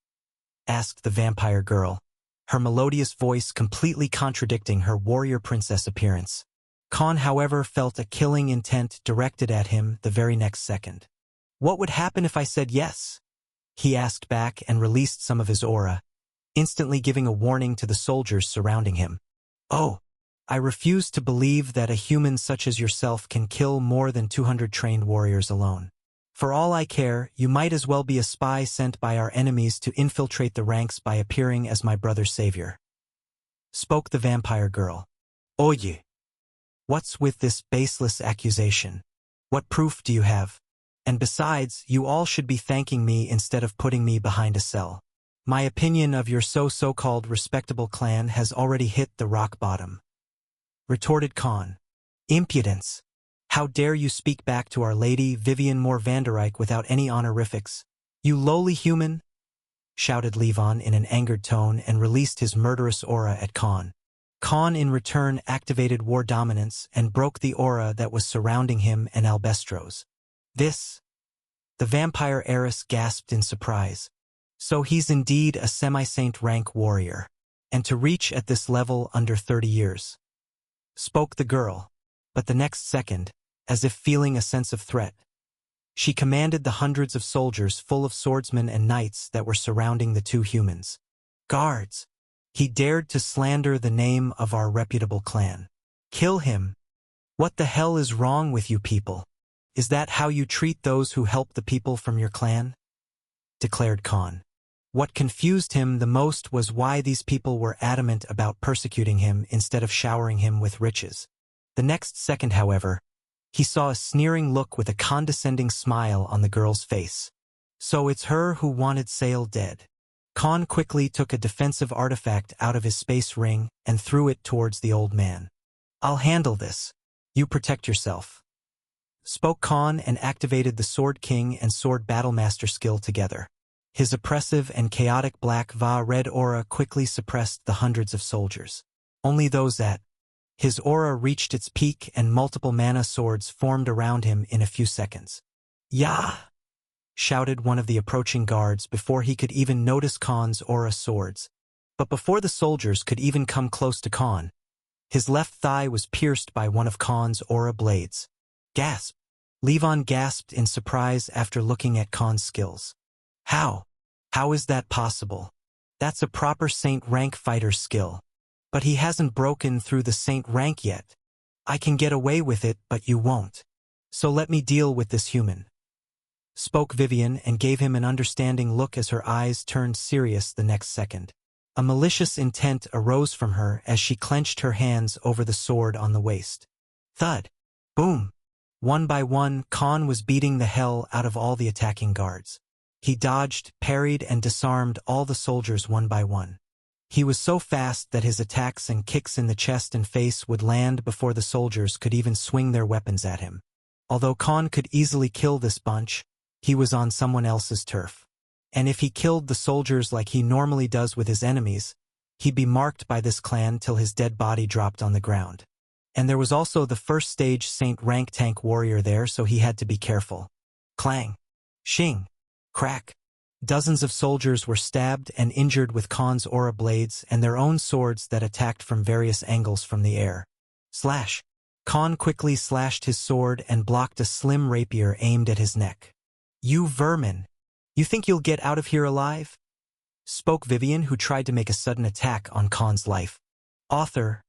Speaker 1: Asked the vampire girl, her melodious voice completely contradicting her warrior princess appearance. Khan, however, felt a killing intent directed at him the very next second. What would happen if I said yes? He asked back and released some of his aura, instantly giving a warning to the soldiers surrounding him. Oh, I refuse to believe that a human such as yourself can kill more than 200 trained warriors alone. For all I care, you might as well be a spy sent by our enemies to infiltrate the ranks by appearing as my brother's savior. Spoke the vampire girl. Oye. What's with this baseless accusation? What proof do you have? And besides, you all should be thanking me instead of putting me behind a cell. My opinion of your so-called respectable clan has already hit the rock bottom. Retorted Khan. Impudence! How dare you speak back to our lady Vivian Moore Vandereyck without any honorifics? You lowly human! Shouted Levon in an angered tone and released his murderous aura at Khan. Khan in return activated war dominance and broke the aura that was surrounding him and Albestros. This? The vampire heiress gasped in surprise. So he's indeed a semi-saint rank warrior, and to reach at this level under 30 years. Spoke the girl, but the next second, as if feeling a sense of threat, she commanded the hundreds of soldiers full of swordsmen and knights that were surrounding the two humans. Guards! He dared to slander the name of our reputable clan. Kill him! What the hell is wrong with you people? Is that how you treat those who help the people from your clan? Declared Khan. What confused him the most was why these people were adamant about persecuting him instead of showering him with riches. The next second, however, he saw a sneering look with a condescending smile on the girl's face. So it's her who wanted Sale dead. Khan quickly took a defensive artifact out of his space ring and threw it towards the old man. I'll handle this. You protect yourself. Spoke Khan and activated the Sword King and Sword Battlemaster skill together. His oppressive and chaotic black red aura quickly suppressed the hundreds of soldiers. Only those that his aura reached its peak and multiple mana swords formed around him in a few seconds. Yah! Shouted one of the approaching guards before he could even notice Khan's aura swords. But before the soldiers could even come close to Khan, his left thigh was pierced by one of Khan's aura blades. Gasp! Levon gasped in surprise after looking at Khan's skills. How? How is that possible? That's a proper Saint rank fighter skill. But he hasn't broken through the Saint rank yet. I can get away with it, but you won't. So let me deal with this human. Spoke Vivian and gave him an understanding look as her eyes turned serious the next second. A malicious intent arose from her as she clenched her hands over the sword on the waist. Thud! Boom! One by one, Khan was beating the hell out of all the attacking guards. He dodged, parried, and disarmed all the soldiers one by one. He was so fast that his attacks and kicks in the chest and face would land before the soldiers could even swing their weapons at him. Although Khan could easily kill this bunch, he was on someone else's turf. And if he killed the soldiers like he normally does with his enemies, he'd be marked by this clan till his dead body dropped on the ground. And there was also the first stage Saint rank tank warrior there, so he had to be careful. Clang! Shing! Crack! Dozens of soldiers were stabbed and injured with Khan's aura blades and their own swords that attacked from various angles from the air. Slash! Khan quickly slashed his sword and blocked a slim rapier aimed at his neck. You vermin! You think you'll get out of here alive? Spoke Vivian, who tried to make a sudden attack on Khan's life. Author.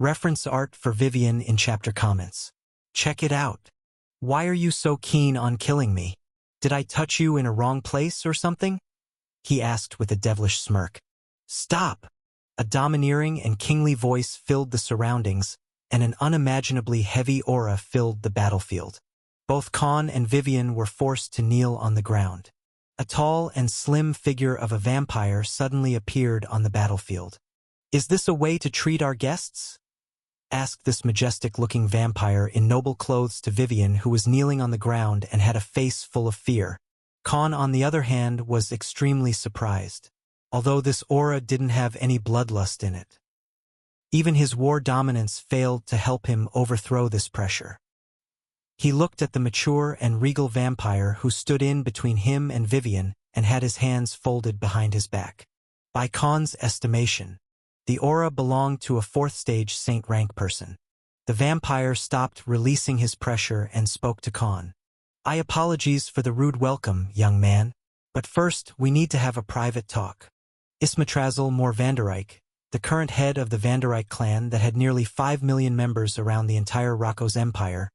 Speaker 1: Reference art for Vivian in chapter comments. Check it out. Why are you so keen on killing me? Did I touch you in a wrong place or something? He asked with a devilish smirk. Stop! A domineering and kingly voice filled the surroundings, and an unimaginably heavy aura filled the battlefield. Both Khan and Vivian were forced to kneel on the ground. A tall and slim figure of a vampire suddenly appeared on the battlefield. Is this a way to treat our guests? Asked this majestic-looking vampire in noble clothes to Vivian, who was kneeling on the ground and had a face full of fear. Khan, on the other hand, was extremely surprised, although this aura didn't have any bloodlust in it. Even his war dominance failed to help him overthrow this pressure. He looked at the mature and regal vampire who stood in between him and Vivian and had his hands folded behind his back. By Khan's estimation, the aura belonged to a fourth-stage Saint rank person. The vampire stopped releasing his pressure and spoke to Khan. I apologize for the rude welcome, young man, but first we need to have a private talk. Ismatrazel Moore Vandereyck, the current head of the Vandereyck clan that had nearly 5 million members around the entire Rocco's empire,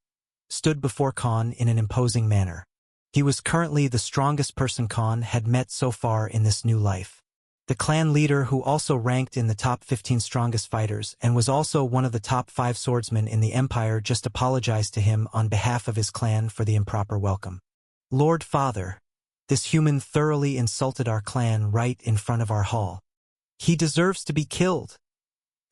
Speaker 1: stood before Khan in an imposing manner. He was currently the strongest person Khan had met so far in this new life. The clan leader, who also ranked in the top 15 strongest fighters and was also one of the top 5 swordsmen in the empire, just apologized to him on behalf of his clan for the improper welcome. "Lord Father, this human thoroughly insulted our clan right in front of our hall. He deserves to be killed,"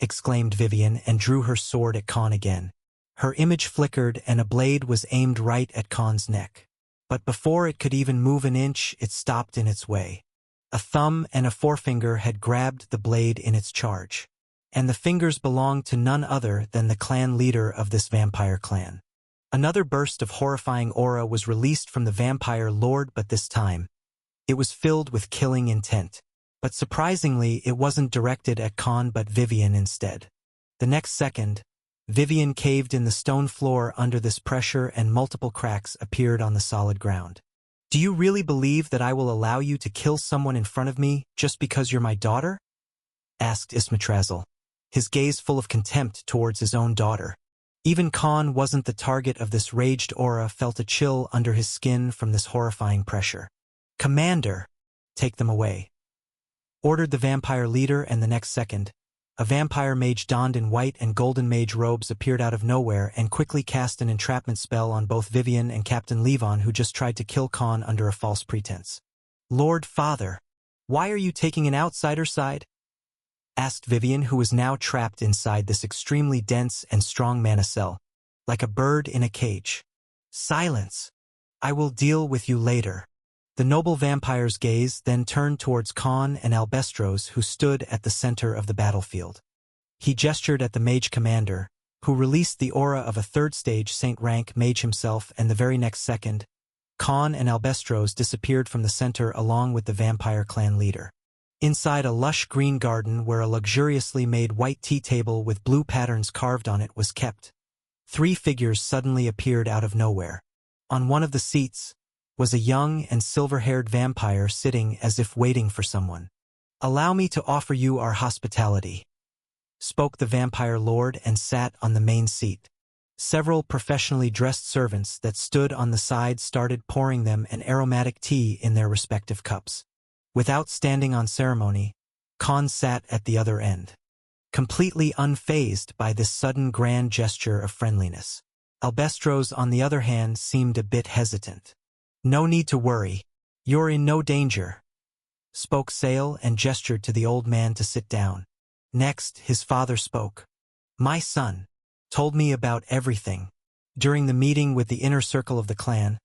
Speaker 1: exclaimed Vivian and drew her sword at Khan again. Her image flickered and a blade was aimed right at Khan's neck. But before it could even move an inch, it stopped in its way. A thumb and a forefinger had grabbed the blade in its charge. And the fingers belonged to none other than the clan leader of this vampire clan. Another burst of horrifying aura was released from the vampire lord, but this time, it was filled with killing intent. But surprisingly, it wasn't directed at Khan but Vivian instead. The next second, Vivian caved in the stone floor under this pressure and multiple cracks appeared on the solid ground. "Do you really believe that I will allow you to kill someone in front of me just because you're my daughter?" asked Ismatrazal, his gaze full of contempt towards his own daughter. Even Khan wasn't the target of this raged aura, felt a chill under his skin from this horrifying pressure. "Commander, take them away," ordered the vampire leader, and the next second, a vampire mage donned in white and golden mage robes appeared out of nowhere and quickly cast an entrapment spell on both Vivian and Captain Levon, who just tried to kill Khan under a false pretense. "Lord Father, why are you taking an outsider's side?" asked Vivian, who was now trapped inside this extremely dense and strong mana cell, like a bird in a cage. "Silence! I will deal with you later." The noble vampire's gaze then turned towards Khan and Albestros, who stood at the center of the battlefield. He gestured at the mage commander, who released the aura of a third-stage Saint rank mage himself, and the very next second, Khan and Albestros disappeared from the center along with the vampire clan leader. Inside a lush green garden where a luxuriously made white tea table with blue patterns carved on it was kept, 3 figures suddenly appeared out of nowhere. On one of the seats was a young and silver-haired vampire sitting as if waiting for someone. "Allow me to offer you our hospitality," spoke the vampire lord, and sat on the main seat. Several professionally dressed servants that stood on the side started pouring them an aromatic tea in their respective cups. Without standing on ceremony, Khan sat at the other end, completely unfazed by this sudden grand gesture of friendliness. Albestros, on the other hand, seemed a bit hesitant. "No need to worry. You're in no danger," spoke Sale and gestured to the old man to sit down. Next, his father spoke. "My son told me about everything. During the meeting with the inner circle of the clan,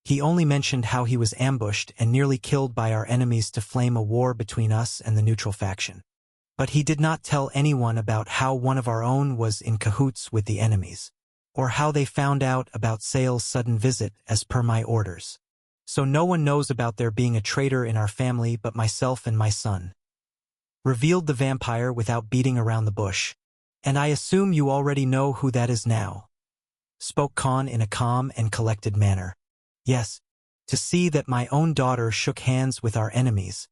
Speaker 1: he only mentioned how he was ambushed and nearly killed by our enemies to flame a war between us and the neutral faction. But he did not tell anyone about how one of our own was in cahoots with the enemies, or how they found out about Sale's sudden visit as per my orders. So no one knows about there being a traitor in our family but myself and my son," revealed the vampire without beating around the bush. "And I assume you already know who that is now," spoke Khan in a calm and collected manner. "Yes, to see that my own daughter shook hands with our enemies,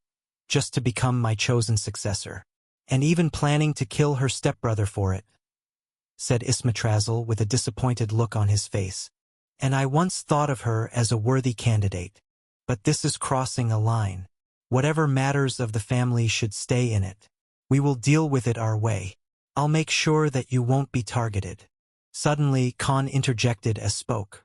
Speaker 1: just to become my chosen successor, and even planning to kill her stepbrother for it," said Ismatrazal with a disappointed look on his face. "And I once thought of her as a worthy candidate. But this is crossing a line. Whatever matters of the family should stay in it. We will deal with it our way. I'll make sure that you won't be targeted." Suddenly, Khan interjected as spoke.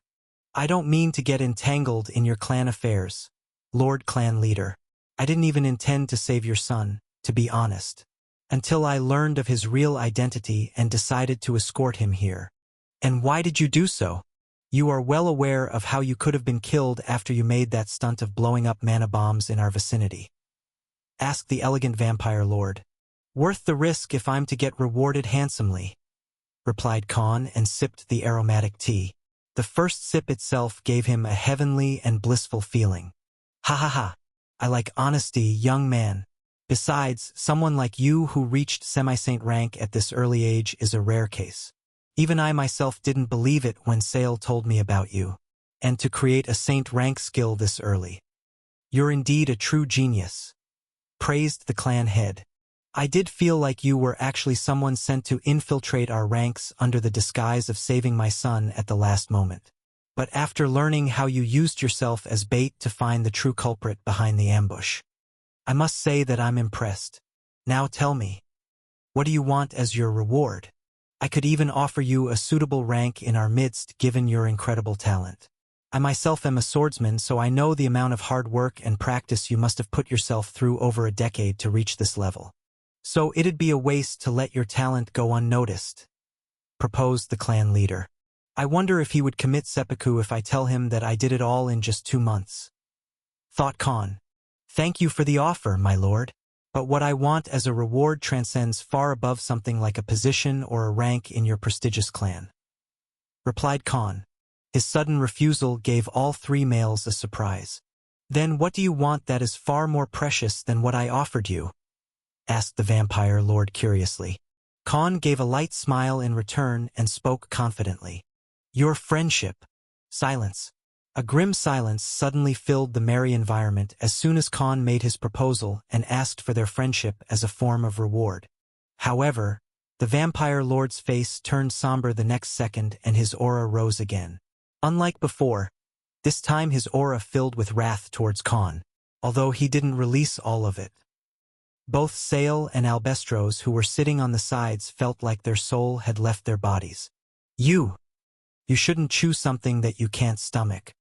Speaker 1: "I don't mean to get entangled in your clan affairs, Lord Clan Leader. I didn't even intend to save your son, to be honest, until I learned of his real identity and decided to escort him here." "And why did you do so? You are well aware of how you could have been killed after you made that stunt of blowing up mana bombs in our vicinity," asked the elegant vampire lord. "Worth the risk if I'm to get rewarded handsomely," replied Khan and sipped the aromatic tea. The first sip itself gave him a heavenly and blissful feeling. "Ha ha ha. I like honesty, young man. Besides, someone like you who reached semi-saint rank at this early age is a rare case. Even I myself didn't believe it when Sale told me about you. And to create a saint rank skill this early. You're indeed a true genius," praised the clan head. "I did feel like you were actually someone sent to infiltrate our ranks under the disguise of saving my son at the last moment." but after learning how you used yourself as bait to find the true culprit behind the ambush. I must say that I'm impressed. Now tell me, what do you want as your reward? I could even offer you a suitable rank in our midst given your incredible talent. I myself am a swordsman, so I know the amount of hard work and practice you must have put yourself through over a decade to reach this level. So it'd be a waste to let your talent go unnoticed, proposed the clan leader. I wonder if he would commit seppuku if I tell him that I did it all in just 2 months. Thought Khan. Thank you for the offer, my lord. But what I want as a reward transcends far above something like a position or a rank in your prestigious clan, replied Khan. His sudden refusal gave all 3 males a surprise. Then what do you want that is far more precious than what I offered you? Asked the vampire lord curiously. Khan gave a light smile in return and spoke confidently. Your friendship. Silence. A grim silence suddenly filled the merry environment as soon as Khan made his proposal and asked for their friendship as a form of reward. However, the vampire lord's face turned somber the next second and his aura rose again. Unlike before, this time his aura filled with wrath towards Khan, although he didn't release all of it. Both Sale and Albestros, who were sitting on the sides, felt like their soul had left their bodies. You shouldn't choose something that you can't stomach.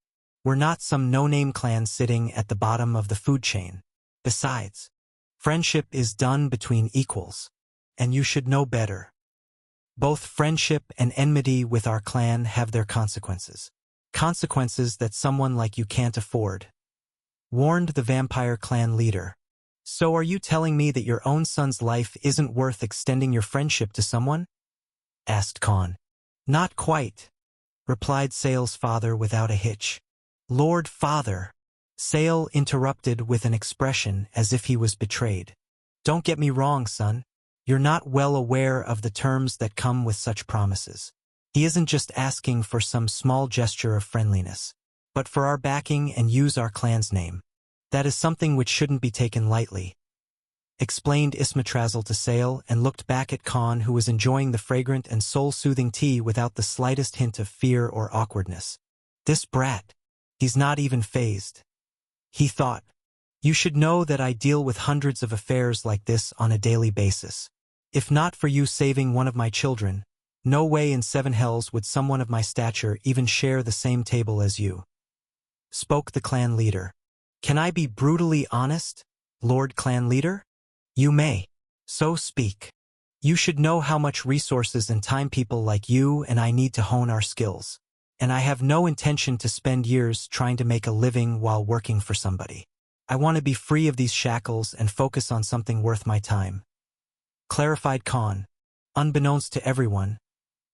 Speaker 1: We're not some no-name clan sitting at the bottom of the food chain. Besides, friendship is done between equals, and you should know better. Both friendship and enmity with our clan have their consequences. Consequences that someone like you can't afford, warned the vampire clan leader. So are you telling me that your own son's life isn't worth extending your friendship to someone? Asked Khan. Not quite, replied Sale's father without a hitch. Lord Father, Sale interrupted with an expression as if he was betrayed. Don't get me wrong, son. You're not well aware of the terms that come with such promises. He isn't just asking for some small gesture of friendliness, but for our backing and use our clan's name. That is something which shouldn't be taken lightly, explained Ismatrazil to Sale and looked back at Khan, who was enjoying the fragrant and soul-soothing tea without the slightest hint of fear or awkwardness. This brat. He's not even fazed. He thought, you should know that I deal with hundreds of affairs like this on a daily basis. If not for you saving one of my children, no way in 7 hells would someone of my stature even share the same table as you. Spoke the clan leader. Can I be brutally honest, Lord Clan Leader? You may. So speak. You should know how much resources and time people like you and I need to hone our skills. And I have no intention to spend years trying to make a living while working for somebody. I want to be free of these shackles and focus on something worth my time. Clarified Khan. Unbeknownst to everyone,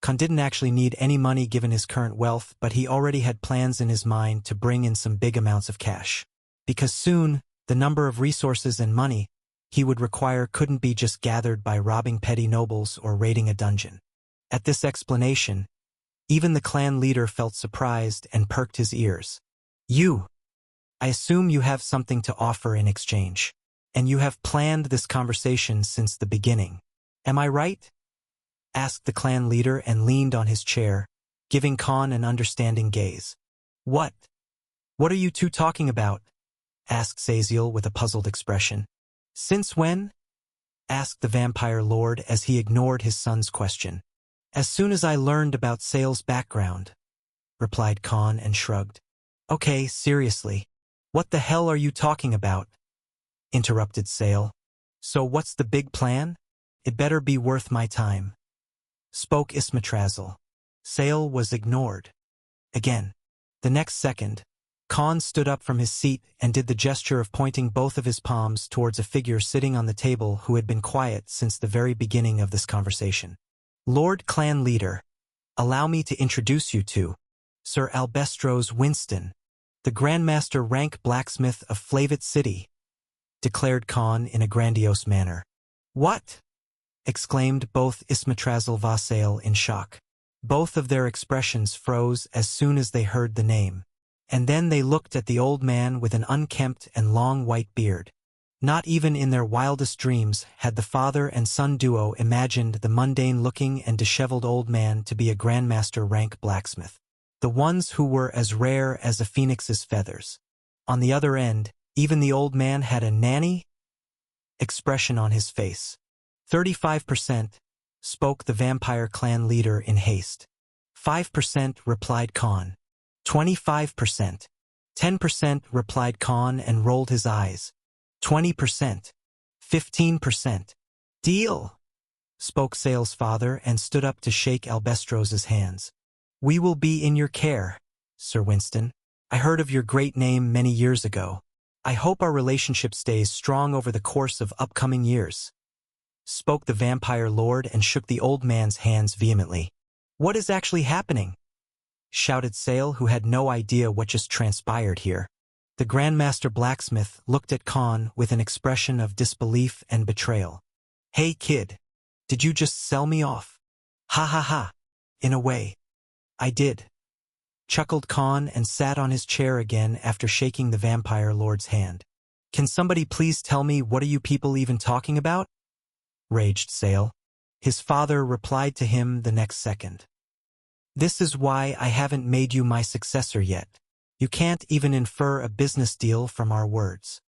Speaker 1: Khan didn't actually need any money given his current wealth, but he already had plans in his mind to bring in some big amounts of cash. Because soon, the number of resources and money he would require couldn't be just gathered by robbing petty nobles or raiding a dungeon. At this explanation, even the clan leader felt surprised and perked his ears. I assume you have something to offer in exchange. And you have planned this conversation since the beginning. Am I right? Asked the clan leader and leaned on his chair, giving Khan an understanding gaze. What? What are you two talking about? Asked Saziel with a puzzled expression. Since when? Asked the vampire lord as he ignored his son's question. As soon as I learned about Sale's background, replied Khan and shrugged. Okay, seriously. What the hell are you talking about? Interrupted Sale. So what's the big plan? It better be worth my time. Spoke Ismatrazil. Sale was ignored. Again. The next second, Khan stood up from his seat and did the gesture of pointing both of his palms towards a figure sitting on the table who had been quiet since the very beginning of this conversation. Lord Clan Leader, allow me to introduce you to Sir Albestros Winston, the Grandmaster rank blacksmith of Flavit City, declared Khan in a grandiose manner. What? Exclaimed both Ismatrazil Vassail in shock. Both of their expressions froze as soon as they heard the name. And then they looked at the old man with an unkempt and long white beard. Not even in their wildest dreams had the father and son duo imagined the mundane-looking and disheveled old man to be a Grandmaster rank blacksmith. the ones who were as rare as a phoenix's feathers. On the other end, even the old man had a nanny expression on his face. 35%, spoke the vampire clan leader in haste. 5%, replied Khan. 25%. 10%, replied Khan and rolled his eyes. 20%. 15%. Deal, spoke Sale's father and stood up to shake Albestros's hands. We will be in your care, Sir Winston. I heard of your great name many years ago. I hope our relationship stays strong over the course of upcoming years, spoke the vampire lord and shook the old man's hands vehemently. What is actually happening? Shouted Sale, who had no idea what just transpired here. The Grandmaster Blacksmith looked at Khan with an expression of disbelief and betrayal. Hey kid, did you just sell me off? Ha ha ha. In a way, I did, chuckled Khan and sat on his chair again after shaking the vampire lord's hand. Can somebody please tell me what are you people even talking about? Raged Sale. His father replied to him the next second. This is why I haven't made you my successor yet. You can't even infer a business deal from our words.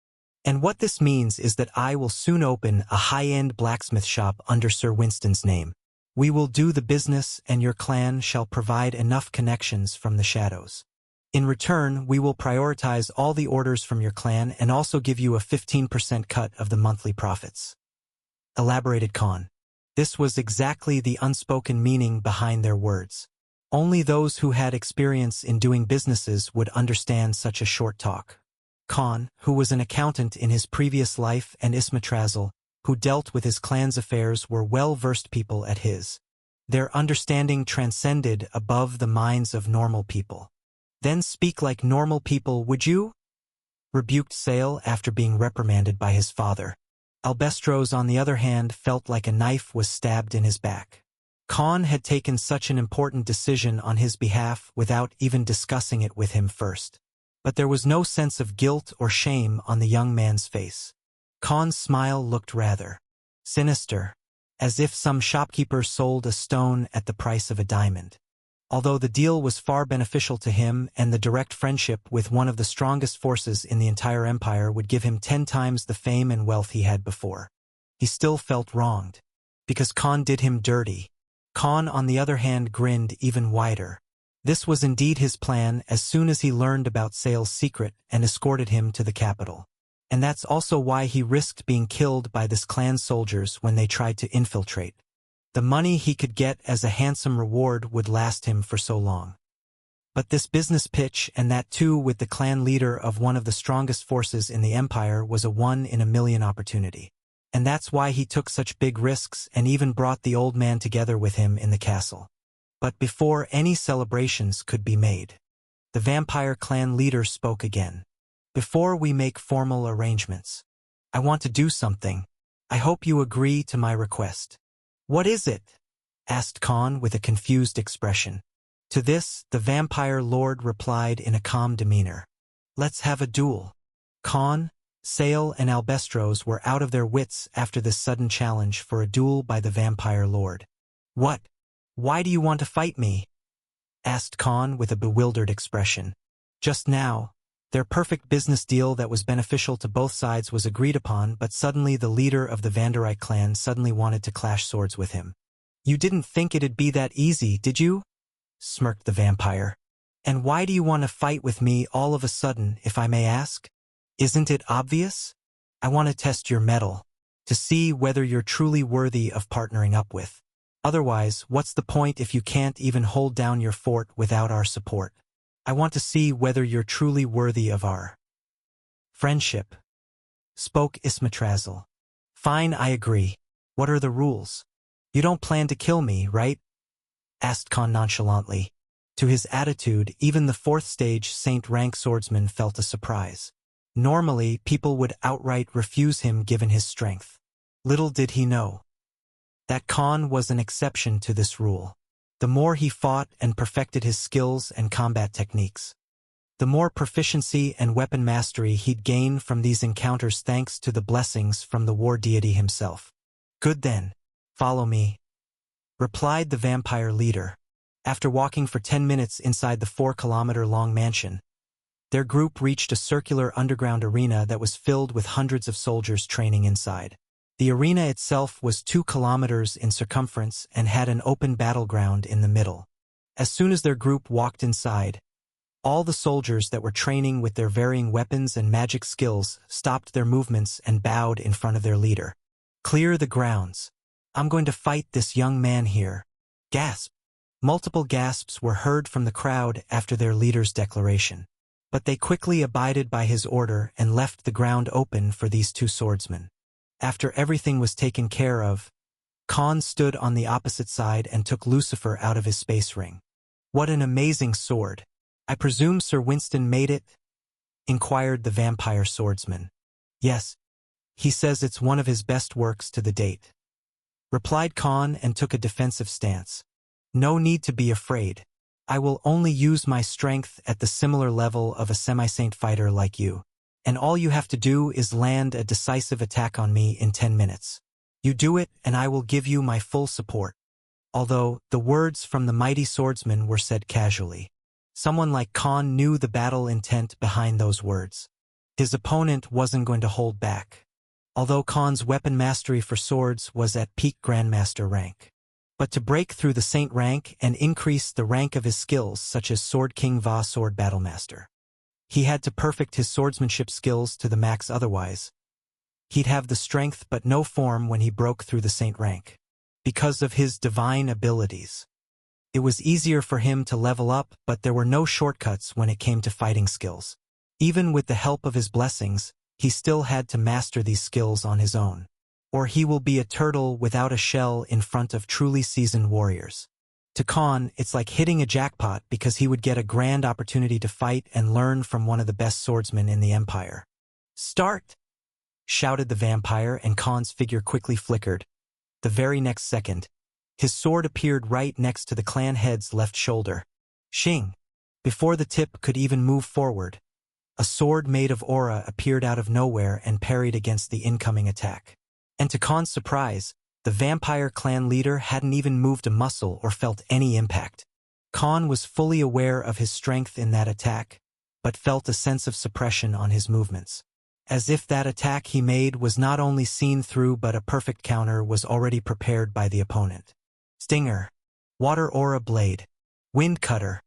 Speaker 1: And what this means is that I will soon open a high-end blacksmith shop under Sir Winston's name. We will do the business and your clan shall provide enough connections from the shadows. In return, we will prioritize all the orders from your clan and also give you a 15% cut of the monthly profits. Elaborated Khan. This was exactly the unspoken meaning behind their words. Only those who had experience in doing businesses would understand such a short talk. Khan, who was an accountant in his previous life, and Ismatrazil, who dealt with his clan's affairs, were well-versed people at his. Their understanding transcended above the minds of normal people. Then speak like normal people, would you? Rebuked Sale after being reprimanded by his father. Albestros, on the other hand, felt like a knife was stabbed in his back. Khan had taken such an important decision on his behalf without even discussing it with him first. But there was no sense of guilt or shame on the young man's face. Khan's smile looked rather sinister, as if some shopkeeper sold a stone at the price of a diamond. Although the deal was far beneficial to him and the direct friendship with one of the strongest forces in the entire empire would give him 10 times the fame and wealth he had before, he still felt wronged, because Khan did him dirty. Khan, on the other hand, grinned even wider. This was indeed his plan as soon as he learned about Sale's secret and escorted him to the capital. And that's also why he risked being killed by this clan's soldiers when they tried to infiltrate. The money he could get as a handsome reward would last him for so long. But this business pitch, and that too with the clan leader of one of the strongest forces in the empire, was a one-in-a-million opportunity. And that's why he took such big risks and even brought the old man together with him in the castle. But before any celebrations could be made, the vampire clan leader spoke again. Before we make formal arrangements, I want to do something. I hope you agree to my request. What is it? Asked Khan with a confused expression. To this, the vampire lord replied in a calm demeanor. Let's have a duel. Khan, Sale, and Albestros were out of their wits after this sudden challenge for a duel by the vampire lord. What? Why do you want to fight me? Asked Khan with a bewildered expression. Just now, their perfect business deal that was beneficial to both sides was agreed upon, but suddenly the leader of the Vanderite clan suddenly wanted to clash swords with him. You didn't think it'd be that easy, did you? Smirked the vampire. And why do you want to fight with me all of a sudden, if I may ask? Isn't it obvious? I want to test your mettle, to see whether you're truly worthy of partnering up with. Otherwise, what's the point if you can't even hold down your fort without our support? I want to see whether you're truly worthy of our friendship, spoke Ismatrazil. Fine, I agree. What are the rules? You don't plan to kill me, right? Asked Khan nonchalantly. To his attitude, even the 4th stage Saint rank swordsman felt a surprise. Normally, people would outright refuse him given his strength. Little did he know that Khan was an exception to this rule. The more he fought and perfected his skills and combat techniques, the more proficiency and weapon mastery he'd gain from these encounters thanks to the blessings from the war deity himself. Good then, follow me, replied the vampire leader. After walking for 10 minutes inside the 4-kilometer-long mansion, their group reached a circular underground arena that was filled with hundreds of soldiers training inside. The arena itself was 2 kilometers in circumference and had an open battleground in the middle. As soon as their group walked inside, all the soldiers that were training with their varying weapons and magic skills stopped their movements and bowed in front of their leader. "Clear the grounds. I'm going to fight this young man here." Gasp! Multiple gasps were heard from the crowd after their leader's declaration. But they quickly abided by his order and left the ground open for these 2 swordsmen. After everything was taken care of, Khan stood on the opposite side and took Lucifer out of his space ring. "What an amazing sword. I presume Sir Winston made it?" inquired the vampire swordsman. "Yes. He says it's one of his best works to the date," replied Khan and took a defensive stance. "No need to be afraid. I will only use my strength at the similar level of a semi-saint fighter like you, and all you have to do is land a decisive attack on me in 10 minutes. You do it and I will give you my full support." Although the words from the mighty swordsman were said casually, someone like Khan knew the battle intent behind those words. His opponent wasn't going to hold back, although Khan's weapon mastery for swords was at peak Grandmaster rank. But to break through the Saint rank and increase the rank of his skills such as Sword King Va Sword Battlemaster, he had to perfect his swordsmanship skills to the max, otherwise he'd have the strength but no form when he broke through the Saint rank. Because of his divine abilities, it was easier for him to level up, but there were no shortcuts when it came to fighting skills. Even with the help of his blessings, he still had to master these skills on his own, or he will be a turtle without a shell in front of truly seasoned warriors. To Khan, it's like hitting a jackpot because he would get a grand opportunity to fight and learn from one of the best swordsmen in the Empire. "Start!" shouted the vampire, and Khan's figure quickly flickered. The very next second, his sword appeared right next to the clan head's left shoulder. Shing! Before the tip could even move forward, a sword made of aura appeared out of nowhere and parried against the incoming attack. And to Khan's surprise, the vampire clan leader hadn't even moved a muscle or felt any impact. Khan was fully aware of his strength in that attack, but felt a sense of suppression on his movements. As if that attack he made was not only seen through but a perfect counter was already prepared by the opponent. Stinger, Water Aura Blade, Wind Cutter.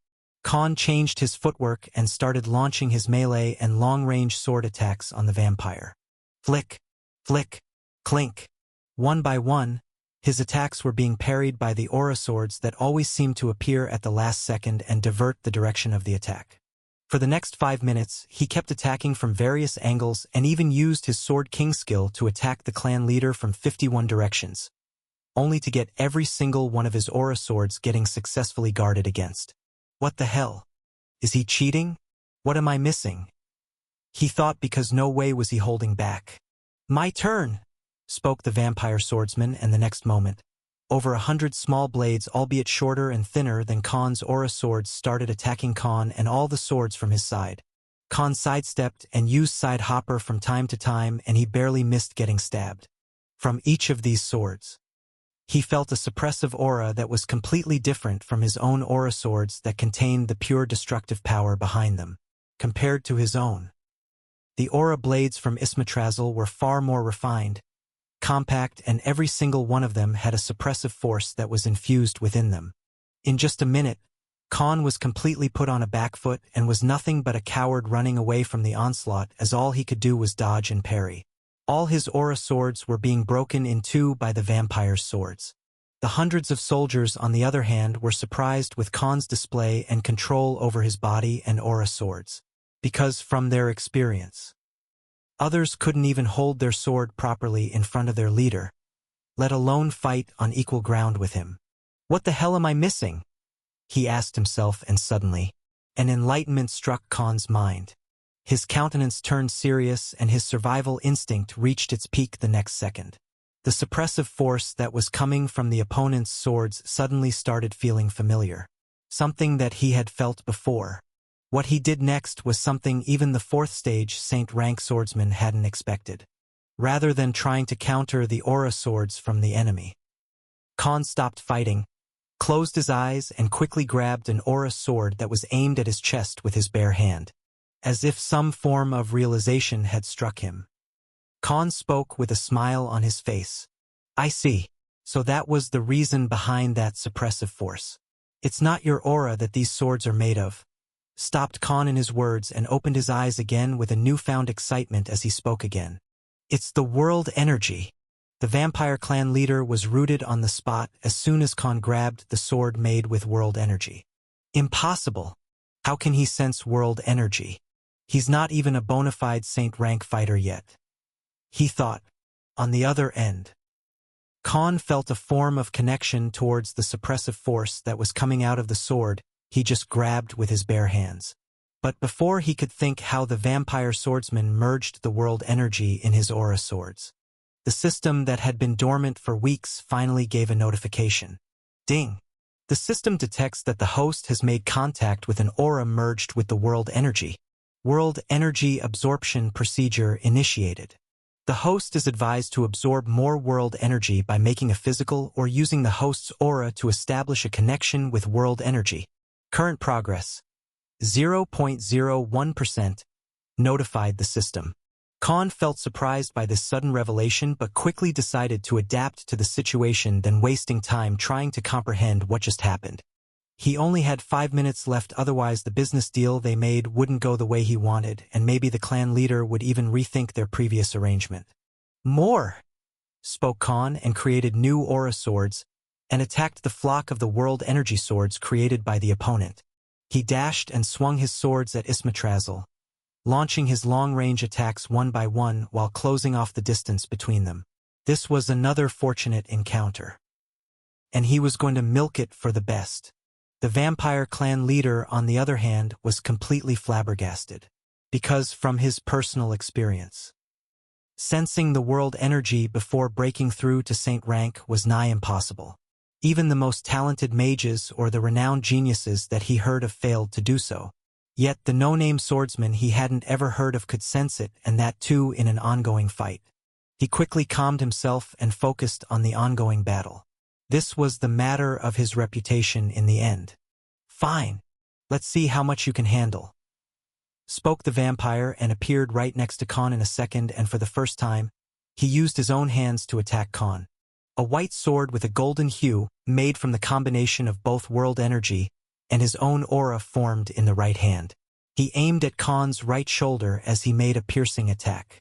Speaker 1: Khan changed his footwork and started launching his melee and long-range sword attacks on the vampire. Flick, flick, clink. One by one, his attacks were being parried by the aura swords that always seemed to appear at the last second and divert the direction of the attack. For the next 5 minutes, he kept attacking from various angles and even used his Sword King skill to attack the clan leader from 51 directions, only to get every single one of his aura swords getting successfully guarded against. What the hell? Is he cheating? What am I missing? He thought, because no way was he holding back. "My turn," spoke the vampire swordsman, and the next moment, over 100 small blades, albeit shorter and thinner than Khan's aura swords, started attacking Khan and all the swords from his side. Khan sidestepped and used side hopper from time to time, and he barely missed getting stabbed. From each of these swords, he felt a suppressive aura that was completely different from his own aura swords that contained the pure destructive power behind them, compared to his own. The aura blades from Ismatrazil were far more refined, compact, and every single one of them had a suppressive force that was infused within them. In just a minute, Khan was completely put on a back foot and was nothing but a coward running away from the onslaught, as all he could do was dodge and parry. All his aura swords were being broken in two by the vampire's swords. The hundreds of soldiers, on the other hand, were surprised with Khan's display and control over his body and aura swords, because from their experience, others couldn't even hold their sword properly in front of their leader, let alone fight on equal ground with him. "What the hell am I missing?" he asked himself, and suddenly, an enlightenment struck Khan's mind. His countenance turned serious and his survival instinct reached its peak the next second. The suppressive force that was coming from the opponent's swords suddenly started feeling familiar, something that he had felt before. What he did next was something even the 4th stage Saint rank swordsman hadn't expected. Rather than trying to counter the aura swords from the enemy, Khan stopped fighting, closed his eyes and quickly grabbed an aura sword that was aimed at his chest with his bare hand. As if some form of realization had struck him, Khan spoke with a smile on his face. I see. So that was the reason behind that suppressive force. It's not your aura that these swords are made of. Stopped Khan in his words and opened his eyes again with a newfound excitement as he spoke again. It's the world energy. The vampire clan leader was rooted on the spot as soon as Khan grabbed the sword made with world energy. Impossible. How can he sense world energy? He's not even a bona fide saint rank fighter yet. He thought. On the other end, Khan felt a form of connection towards the suppressive force that was coming out of the sword he just grabbed with his bare hands. But before he could think how the vampire swordsman merged the world energy in his aura swords, the system that had been dormant for weeks finally gave a notification. Ding! The system detects that the host has made contact with an aura merged with the world energy. World energy absorption procedure initiated. The host is advised to absorb more world energy by making a physical or using the host's aura to establish a connection with world energy. Current progress. 0.01%. Notified the system. Khan felt surprised by this sudden revelation but quickly decided to adapt to the situation than wasting time trying to comprehend what just happened. He only had 5 minutes left, otherwise the business deal they made wouldn't go the way he wanted, and maybe the clan leader would even rethink their previous arrangement. More! Spoke Khan and created new aura swords and attacked the flock of the world energy swords created by the opponent. He dashed and swung his swords at Ismatrazil, launching his long-range attacks one by one while closing off the distance between them. This was another fortunate encounter, and he was going to milk it for the best. The vampire clan leader, on the other hand, was completely flabbergasted, because from his personal experience, sensing the world energy before breaking through to saint rank was nigh impossible. Even the most talented mages or the renowned geniuses that he heard of failed to do so. Yet the no-name swordsman he hadn't ever heard of could sense it, and that too in an ongoing fight. He quickly calmed himself and focused on the ongoing battle. This was the matter of his reputation in the end. Fine. Let's see how much you can handle. Spoke the vampire and appeared right next to Khan in a second, and for the first time, he used his own hands to attack Khan. A white sword with a golden hue, made from the combination of both world energy and his own aura, formed in the right hand. He aimed at Khan's right shoulder as he made a piercing attack.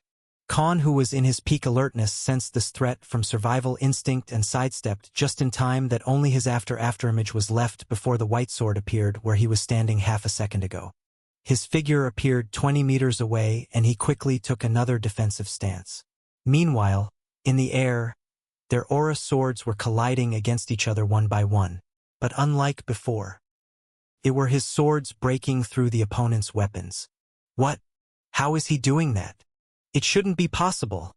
Speaker 1: Khan, who was in his peak alertness, sensed this threat from survival instinct and sidestepped just in time that only his afterimage was left before the white sword appeared where he was standing half a second ago. His figure appeared 20 meters away, and he quickly took another defensive stance. Meanwhile, in the air, their aura swords were colliding against each other one by one, but unlike before, it were his swords breaking through the opponent's weapons. What? How is he doing that? It shouldn't be possible,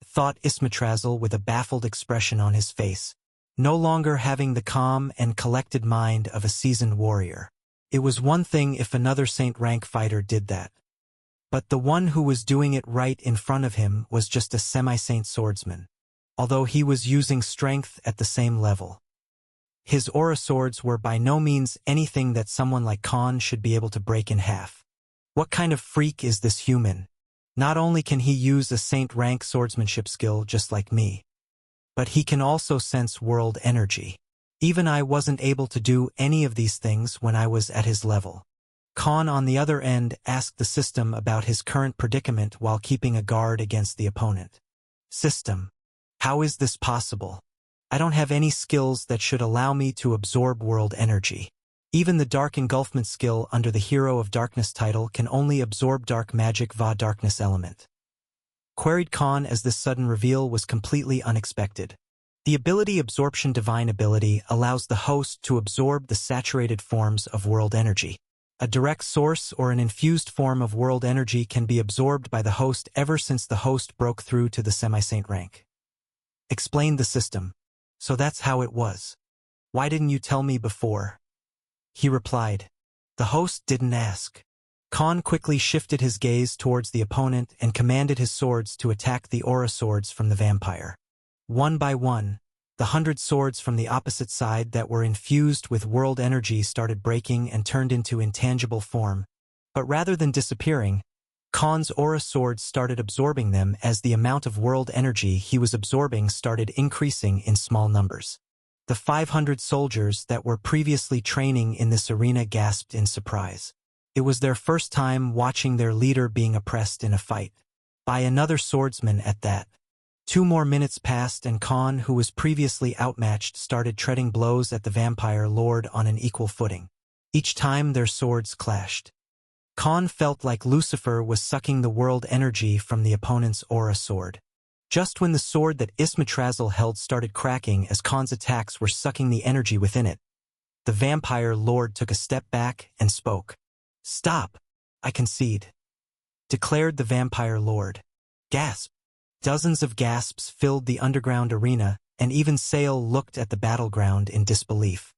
Speaker 1: thought Ismatrazil with a baffled expression on his face, no longer having the calm and collected mind of a seasoned warrior. It was one thing if another saint rank fighter did that, but the one who was doing it right in front of him was just a semi-saint swordsman, although he was using strength at the same level. His aura swords were by no means anything that someone like Khan should be able to break in half. What kind of freak is this human? Not only can he use a saint rank swordsmanship skill just like me, but he can also sense world energy. Even I wasn't able to do any of these things when I was at his level. Khan, on the other end, asked the system about his current predicament while keeping a guard against the opponent. System, how is this possible? I don't have any skills that should allow me to absorb world energy. Even the Dark Engulfment skill under the Hero of Darkness title can only absorb dark magic va darkness element. Queried Khan as this sudden reveal was completely unexpected. The ability Absorption Divine Ability allows the host to absorb the saturated forms of world energy. A direct source or an infused form of world energy can be absorbed by the host ever since the host broke through to the semi-saint rank. Explained the system. So that's how it was. Why didn't you tell me before? He replied. The host didn't ask. Khan quickly shifted his gaze towards the opponent and commanded his swords to attack the aura swords from the vampire. One by one, The 100 swords from the opposite side that were infused with world energy started breaking and turned into intangible form. But rather than disappearing, Khan's aura swords started absorbing them as the amount of world energy he was absorbing started increasing in small numbers. The 500 soldiers that were previously training in this arena gasped in surprise. It was their first time watching their leader being oppressed in a fight. By another swordsman at that. 2 more minutes passed and Khan, who was previously outmatched, started treading blows at the vampire lord on an equal footing. Each time their swords clashed, Khan felt like Lucifer was sucking the world energy from the opponent's aura sword. Just when the sword that Ismatrazil held started cracking as Khan's attacks were sucking the energy within it, the vampire lord took a step back and spoke. "Stop, I concede," declared the vampire lord. Gasp! Dozens of gasps filled the underground arena, and even Sale looked at the battleground in disbelief.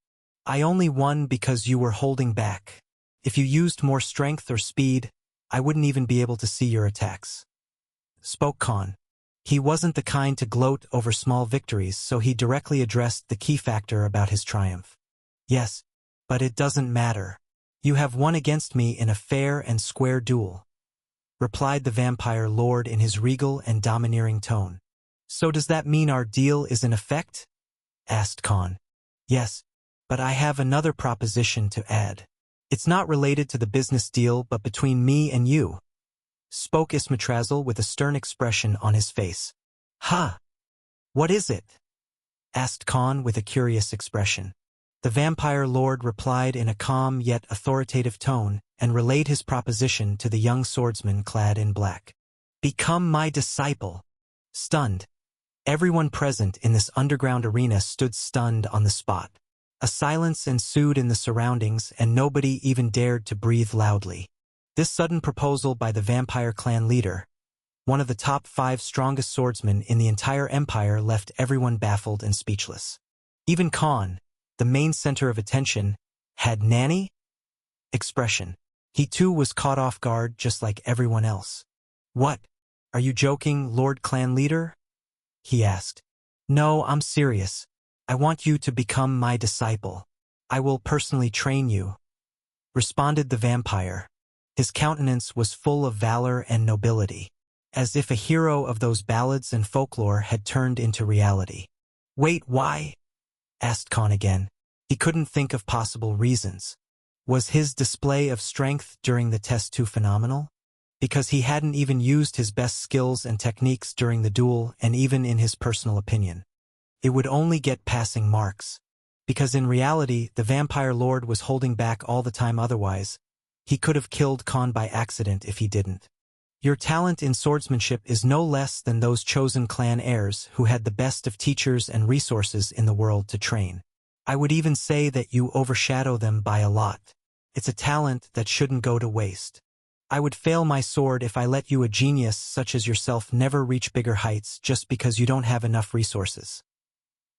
Speaker 1: "I only won because you were holding back. If you used more strength or speed, I wouldn't even be able to see your attacks," spoke Khan. He wasn't the kind to gloat over small victories, so he directly addressed the key factor about his triumph. "Yes, but it doesn't matter. You have won against me in a fair and square duel," replied the vampire lord in his regal and domineering tone. "So does that mean our deal is in effect?" asked Khan. "Yes, but I have another proposition to add. It's not related to the business deal but between me and you," spoke Ismatrazil with a stern expression on his face. "Ha! What is it?" asked Khan with a curious expression. The vampire lord replied in a calm yet authoritative tone and relayed his proposition to the young swordsman clad in black. "Become my disciple." Stunned. Everyone present in this underground arena stood stunned on the spot. A silence ensued in the surroundings and nobody even dared to breathe loudly. This sudden proposal by the vampire clan leader, one of the top 5 strongest swordsmen in the entire empire, left everyone baffled and speechless. Even Khan, the main center of attention, had nanny expression. He too was caught off guard just like everyone else. "What? Are you joking, Lord Clan Leader?" he asked. "No, I'm serious. I want you to become my disciple. I will personally train you," responded the vampire. His countenance was full of valor and nobility, as if a hero of those ballads and folklore had turned into reality. "Wait, why?" asked Khan again. He couldn't think of possible reasons. Was his display of strength during the test too phenomenal? Because he hadn't even used his best skills and techniques during the duel, and even in his personal opinion, it would only get passing marks. Because in reality, the vampire lord was holding back all the time. Otherwise, he could have killed Khan by accident if he didn't. "Your talent in swordsmanship is no less than those chosen clan heirs who had the best of teachers and resources in the world to train. I would even say that you overshadow them by a lot. It's a talent that shouldn't go to waste. I would fail my sword if I let you, a genius such as yourself, never reach bigger heights just because you don't have enough resources,"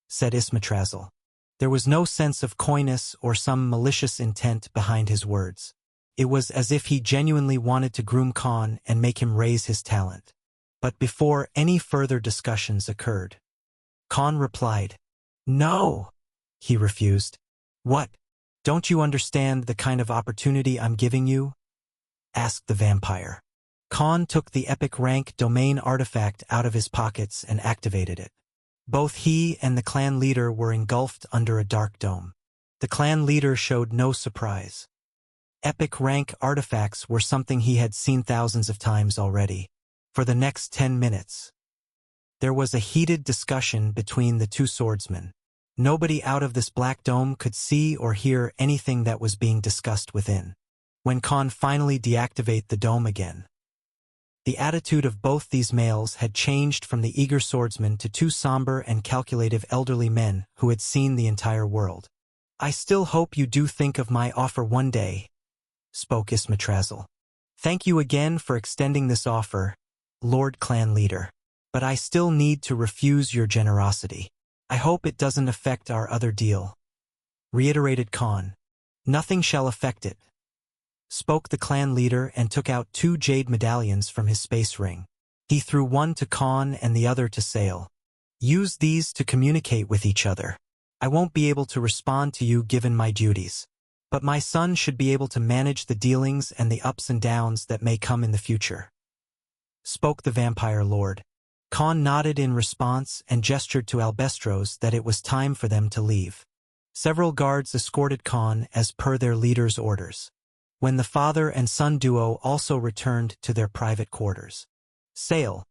Speaker 1: said Ismatrazil. There was no sense of coyness or some malicious intent behind his words. It was as if he genuinely wanted to groom Khan and make him raise his talent. But before any further discussions occurred, Khan replied, "No," he refused. "What? Don't you understand the kind of opportunity I'm giving you?" asked the vampire. Khan took the epic rank domain artifact out of his pockets and activated it. Both he and the clan leader were engulfed under a dark dome. The clan leader showed no surprise. Epic rank artifacts were something he had seen thousands of times already. For the next 10 minutes, there was a heated discussion between the two swordsmen. Nobody out of this black dome could see or hear anything that was being discussed within. When Khan finally deactivated the dome again, the attitude of both these males had changed from the eager swordsmen to 2 somber and calculative elderly men who had seen the entire world. "I still hope you do think of my offer one day," spoke Ismatrazil. "Thank you again for extending this offer, Lord Clan Leader. But I still need to refuse your generosity. I hope it doesn't affect our other deal," reiterated Khan. "Nothing shall affect it," spoke the clan leader and took out 2 jade medallions from his space ring. He threw one to Khan and the other to Sale. Use these to communicate with each other. I won't be able to respond to you given my duties. But my son should be able to manage the dealings and the ups and downs that may come in the future. Spoke the vampire lord. Khan nodded in response and gestured to Albestros that it was time for them to leave. Several guards escorted Khan as per their leader's orders. When the father and son duo also returned to their private quarters, Sale,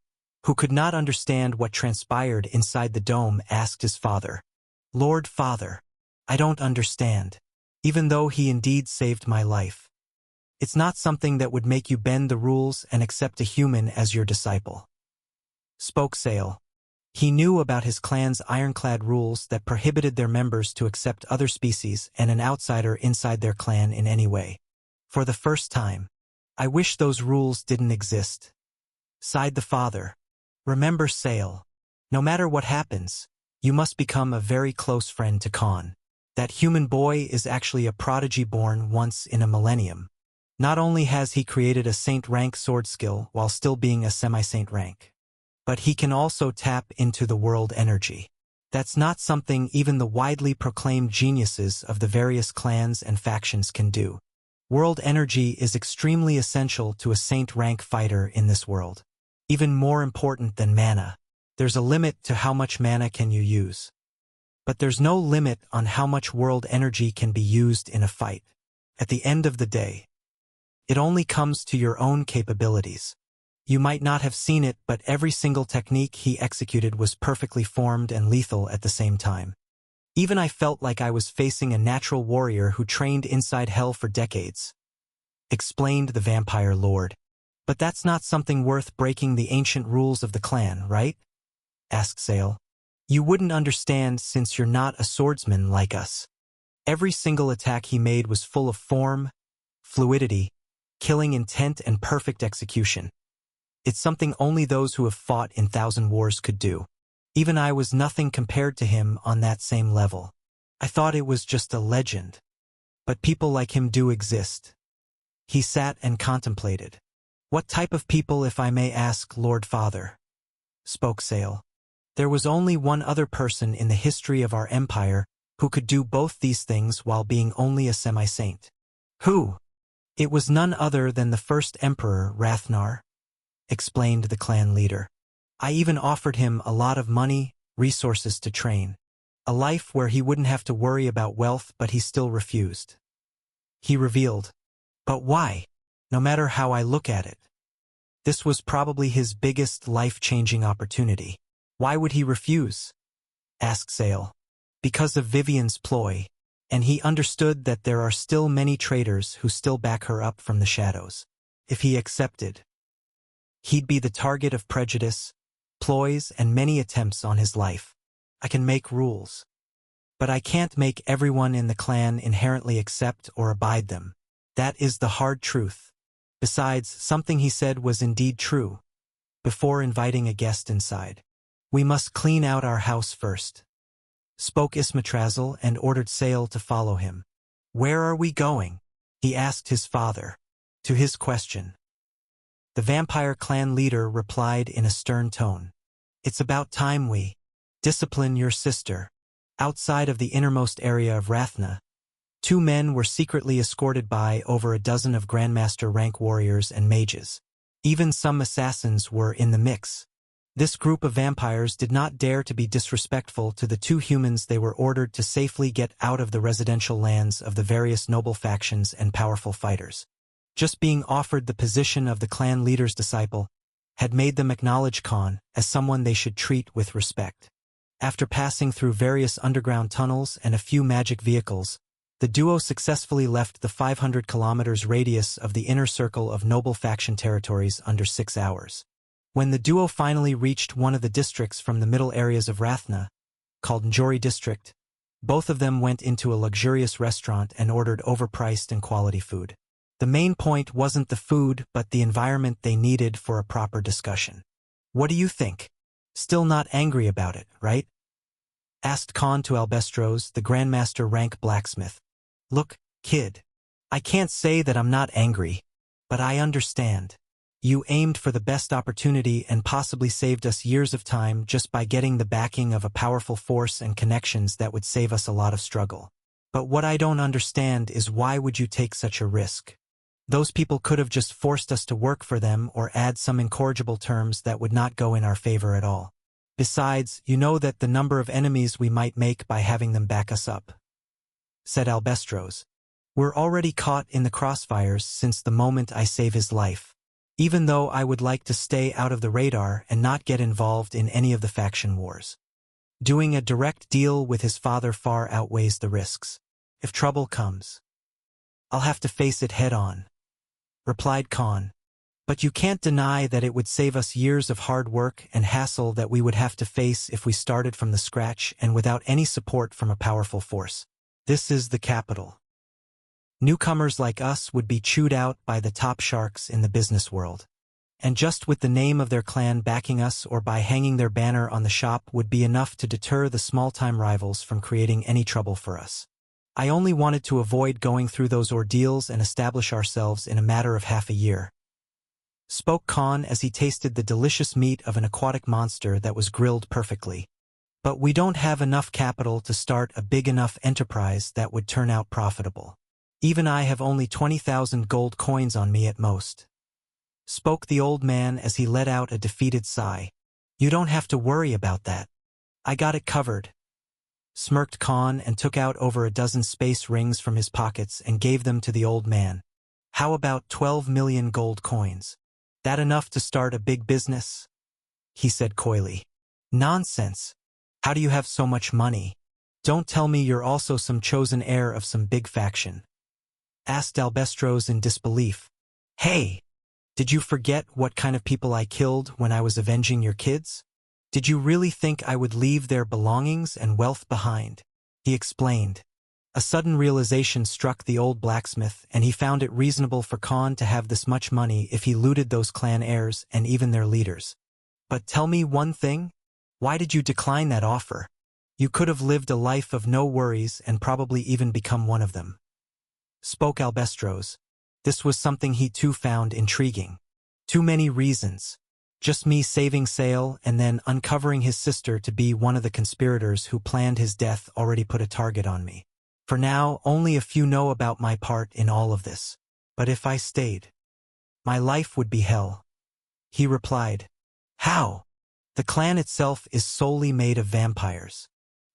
Speaker 1: who could not understand what transpired inside the dome, asked his father, "Lord Father, I don't understand. Even though he indeed saved my life, it's not something that would make you bend the rules and accept a human as your disciple." Spoke Sale. He knew about his clan's ironclad rules that prohibited their members to accept other species and an outsider inside their clan in any way. For the first time, I wish those rules didn't exist. Sighed the father. Remember, Sale, no matter what happens, you must become a very close friend to Khan. That human boy is actually a prodigy born once in a millennium. Not only has he created a saint rank sword skill while still being a semi-saint rank, but he can also tap into the world energy. That's not something even the widely proclaimed geniuses of the various clans and factions can do. World energy is extremely essential to a saint rank fighter in this world. Even more important than mana. There's a limit to how much mana can you use. But there's no limit on how much world energy can be used in a fight. At the end of the day, it only comes to your own capabilities. You might not have seen it, but every single technique he executed was perfectly formed and lethal at the same time. Even I felt like I was facing a natural warrior who trained inside hell for decades. Explained the vampire lord. But that's not something worth breaking the ancient rules of the clan, right? Asked Sale. You wouldn't understand since you're not a swordsman like us. Every single attack he made was full of form, fluidity, killing intent and perfect execution. It's something only those who have fought in 1,000 wars could do. Even I was nothing compared to him on that same level. I thought it was just a legend. But people like him do exist. He sat and contemplated. What type of people, if I may ask, Lord Father? Spoke Sale. There was only one other person in the history of our empire who could do both these things while being only a semi-saint. Who? It was none other than the first emperor, Rathnar, explained the clan leader. I even offered him a lot of money, resources to train. A life where he wouldn't have to worry about wealth, but he still refused. He revealed. But why? No matter how I look at it. This was probably his biggest life-changing opportunity. Why would he refuse? Asked Sale. Because of Vivian's ploy, and he understood that there are still many traitors who still back her up from the shadows. If he accepted, he'd be the target of prejudice, ploys, and many attempts on his life. I can make rules, but I can't make everyone in the clan inherently accept or abide them. That is the hard truth. Besides, something he said was indeed true. Before inviting a guest inside, we must clean out our house first. Spoke Ismatrazel and ordered Sale to follow him. Where are we going? He asked his father. To his question, the vampire clan leader replied in a stern tone. It's about time we discipline your sister. Outside of the innermost area of Rathna, 2 men were secretly escorted by over a dozen of Grandmaster rank warriors and mages. Even some assassins were in the mix. This group of vampires did not dare to be disrespectful to the 2 humans they were ordered to safely get out of the residential lands of the various noble factions and powerful fighters. Just being offered the position of the clan leader's disciple had made them acknowledge Khan as someone they should treat with respect. After passing through various underground tunnels and a few magic vehicles, the duo successfully left the 500 kilometers radius of the inner circle of noble faction territories under 6 hours. When the duo finally reached one of the districts from the middle areas of Rathna, called Njori District, both of them went into a luxurious restaurant and ordered overpriced and quality food. The main point wasn't the food, but the environment they needed for a proper discussion. What do you think? Still not angry about it, right? Asked Khan to Albestros, the Grandmaster rank blacksmith. Look, kid, I can't say that I'm not angry, but I understand. You aimed for the best opportunity and possibly saved us years of time just by getting the backing of a powerful force and connections that would save us a lot of struggle. But what I don't understand is why would you take such a risk? Those people could have just forced us to work for them or add some incorrigible terms that would not go in our favor at all. Besides, you know that the number of enemies we might make by having them back us up," said Albestros. "We're already caught in the crossfires since the moment I save his life. Even though I would like to stay out of the radar and not get involved in any of the faction wars. Doing a direct deal with his father far outweighs the risks. If trouble comes, I'll have to face it head on," replied Khan. "But you can't deny that it would save us years of hard work and hassle that we would have to face if we started from the scratch and without any support from a powerful force. This is the capital. Newcomers like us would be chewed out by the top sharks in the business world. And just with the name of their clan backing us or by hanging their banner on the shop would be enough to deter the small-time rivals from creating any trouble for us. I only wanted to avoid going through those ordeals and establish ourselves in a matter of half a year," spoke Khan as he tasted the delicious meat of an aquatic monster that was grilled perfectly. "But we don't have enough capital to start a big enough enterprise that would turn out profitable. Even I have only 20,000 gold coins on me at most," spoke the old man as he let out a defeated sigh. "You don't have to worry about that. I got it covered," smirked Khan and took out over a dozen space rings from his pockets and gave them to the old man. "How about 12 million gold coins? That enough to start a big business?" he said coyly. "Nonsense. How do you have so much money? Don't tell me you're also some chosen heir of some big faction," asked Albestros in disbelief. "Hey, did you forget what kind of people I killed when I was avenging your kids? Did you really think I would leave their belongings and wealth behind?" he explained. A sudden realization struck the old blacksmith, and he found it reasonable for Khan to have this much money if he looted those clan heirs and even their leaders. "But tell me one thing, why did you decline that offer? You could have lived a life of no worries and probably even become one of them," spoke Albestros. This was something he too found intriguing. "Too many reasons. Just me saving Sale and then uncovering his sister to be one of the conspirators who planned his death already put a target on me. For now, only a few know about my part in all of this. But if I stayed, my life would be hell," he replied. "How? The clan itself is solely made of vampires.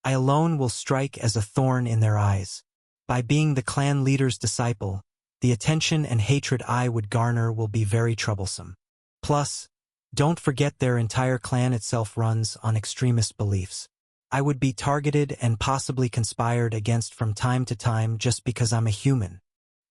Speaker 1: I alone will strike as a thorn in their eyes. By being the clan leader's disciple, the attention and hatred I would garner will be very troublesome. Plus, don't forget their entire clan itself runs on extremist beliefs. I would be targeted and possibly conspired against from time to time just because I'm a human.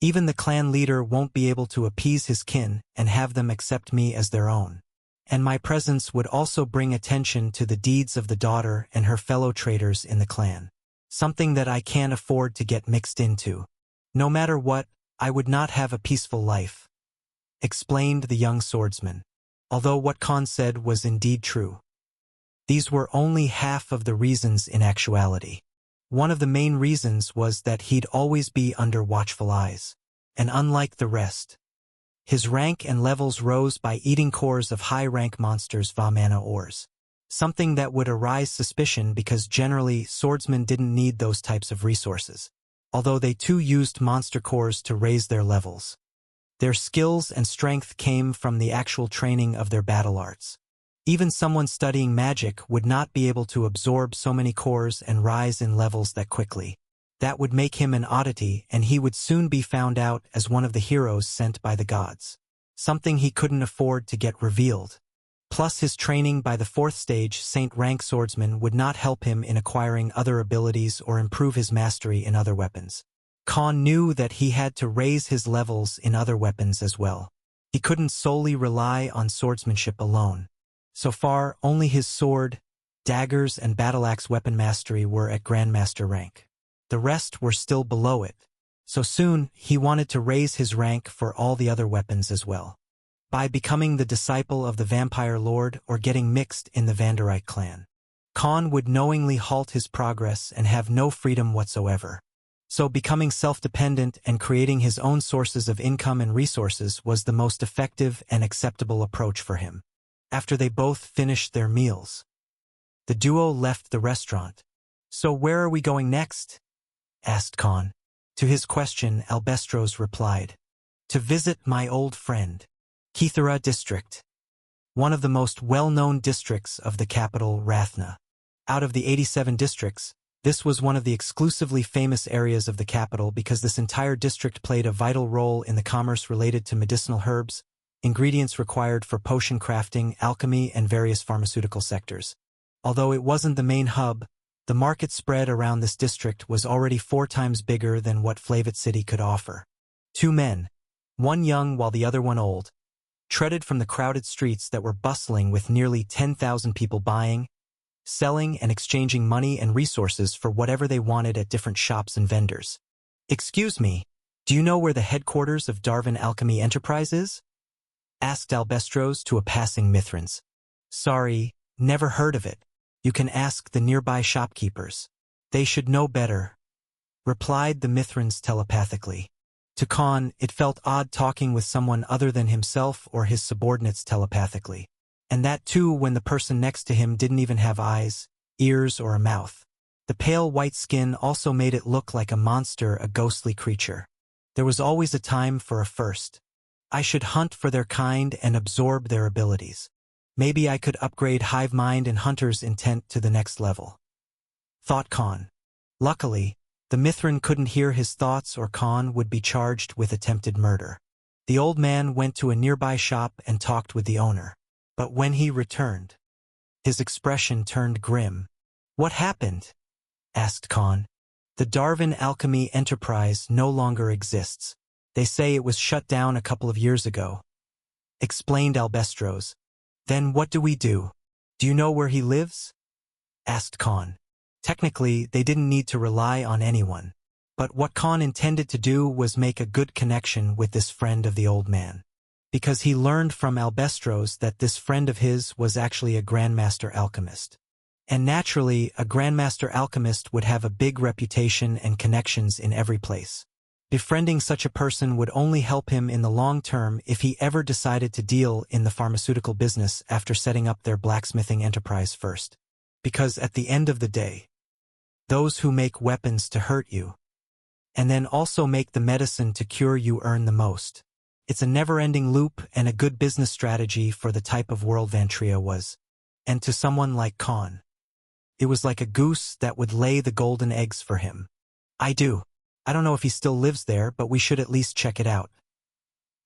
Speaker 1: Even the clan leader won't be able to appease his kin and have them accept me as their own. And my presence would also bring attention to the deeds of the daughter and her fellow traitors in the clan. Something that I can't afford to get mixed into. No matter what, I would not have a peaceful life," explained the young swordsman. Although what Khan said was indeed true. These were only half of the reasons in actuality. One of the main reasons was that he'd always be under watchful eyes. And unlike the rest, his rank and levels rose by eating cores of high-rank monsters' Vamana ores. Something that would arise suspicion because generally swordsmen didn't need those types of resources, although they too used monster cores to raise their levels. Their skills and strength came from the actual training of their battle arts. Even someone studying magic would not be able to absorb so many cores and rise in levels that quickly. That would make him an oddity, and he would soon be found out as one of the heroes sent by the gods. Something he couldn't afford to get revealed. Plus his training by the 4th stage Saint rank swordsman would not help him in acquiring other abilities or improve his mastery in other weapons. Khan knew that he had to raise his levels in other weapons as well. He couldn't solely rely on swordsmanship alone. So far, only his sword, daggers, and battle-axe weapon mastery were at Grandmaster rank. The rest were still below it. So soon, he wanted to raise his rank for all the other weapons as well. By becoming the disciple of the Vampire Lord or getting mixed in the Vanderite clan. Khan would knowingly halt his progress and have no freedom whatsoever. So becoming self-dependent and creating his own sources of income and resources was the most effective and acceptable approach for him. After they both finished their meals, the duo left the restaurant. "So where are we going next?" asked Khan. To his question, Albestros replied, "To visit my old friend, Kithara district, one of the most well-known districts of the capital, Rathna. Out of the 87 districts, this was one of the exclusively famous areas of the capital because this entire district played a vital role in the commerce related to medicinal herbs, ingredients required for potion crafting, alchemy, and various pharmaceutical sectors. Although it wasn't the main hub, the market spread around this district was already 4 times bigger than what Flavit City could offer. 2 men, one young while the other one old, treaded from the crowded streets that were bustling with nearly 10,000 people buying, selling, and exchanging money and resources for whatever they wanted at different shops and vendors. "Excuse me, do you know where the headquarters of Darwin Alchemy Enterprise is?" asked Albestros to a passing Mithrans. "Sorry, never heard of it. You can ask the nearby shopkeepers. They should know better," replied the Mithrans telepathically. To Khan, it felt odd talking with someone other than himself or his subordinates telepathically. And that too when the person next to him didn't even have eyes, ears, or a mouth. The pale white skin also made it look like a monster, a ghostly creature. There was always a time for a first. I should hunt for their kind and absorb their abilities. Maybe I could upgrade hive mind and hunter's intent to the next level, thought Khan. Luckily, the Mithran couldn't hear his thoughts or Khan would be charged with attempted murder. The old man went to a nearby shop and talked with the owner. But when he returned, his expression turned grim. "What happened?" asked Khan. "The Darwin Alchemy Enterprise no longer exists. They say it was shut down a couple of years ago," explained Albestros. "Then what do we do? Do you know where he lives?" asked Khan. Technically, they didn't need to rely on anyone. But what Khan intended to do was make a good connection with this friend of the old man. Because he learned from Albestros that this friend of his was actually a Grandmaster Alchemist. And naturally, a Grandmaster Alchemist would have a big reputation and connections in every place. Befriending such a person would only help him in the long term if he ever decided to deal in the pharmaceutical business after setting up their blacksmithing enterprise first. Because at the end of the day, those who make weapons to hurt you, and then also make the medicine to cure you earn the most. It's a never-ending loop and a good business strategy for the type of world Vantria was. And to someone like Khan, it was like a goose that would lay the golden eggs for him. I don't know if he still lives there, but we should at least check it out,"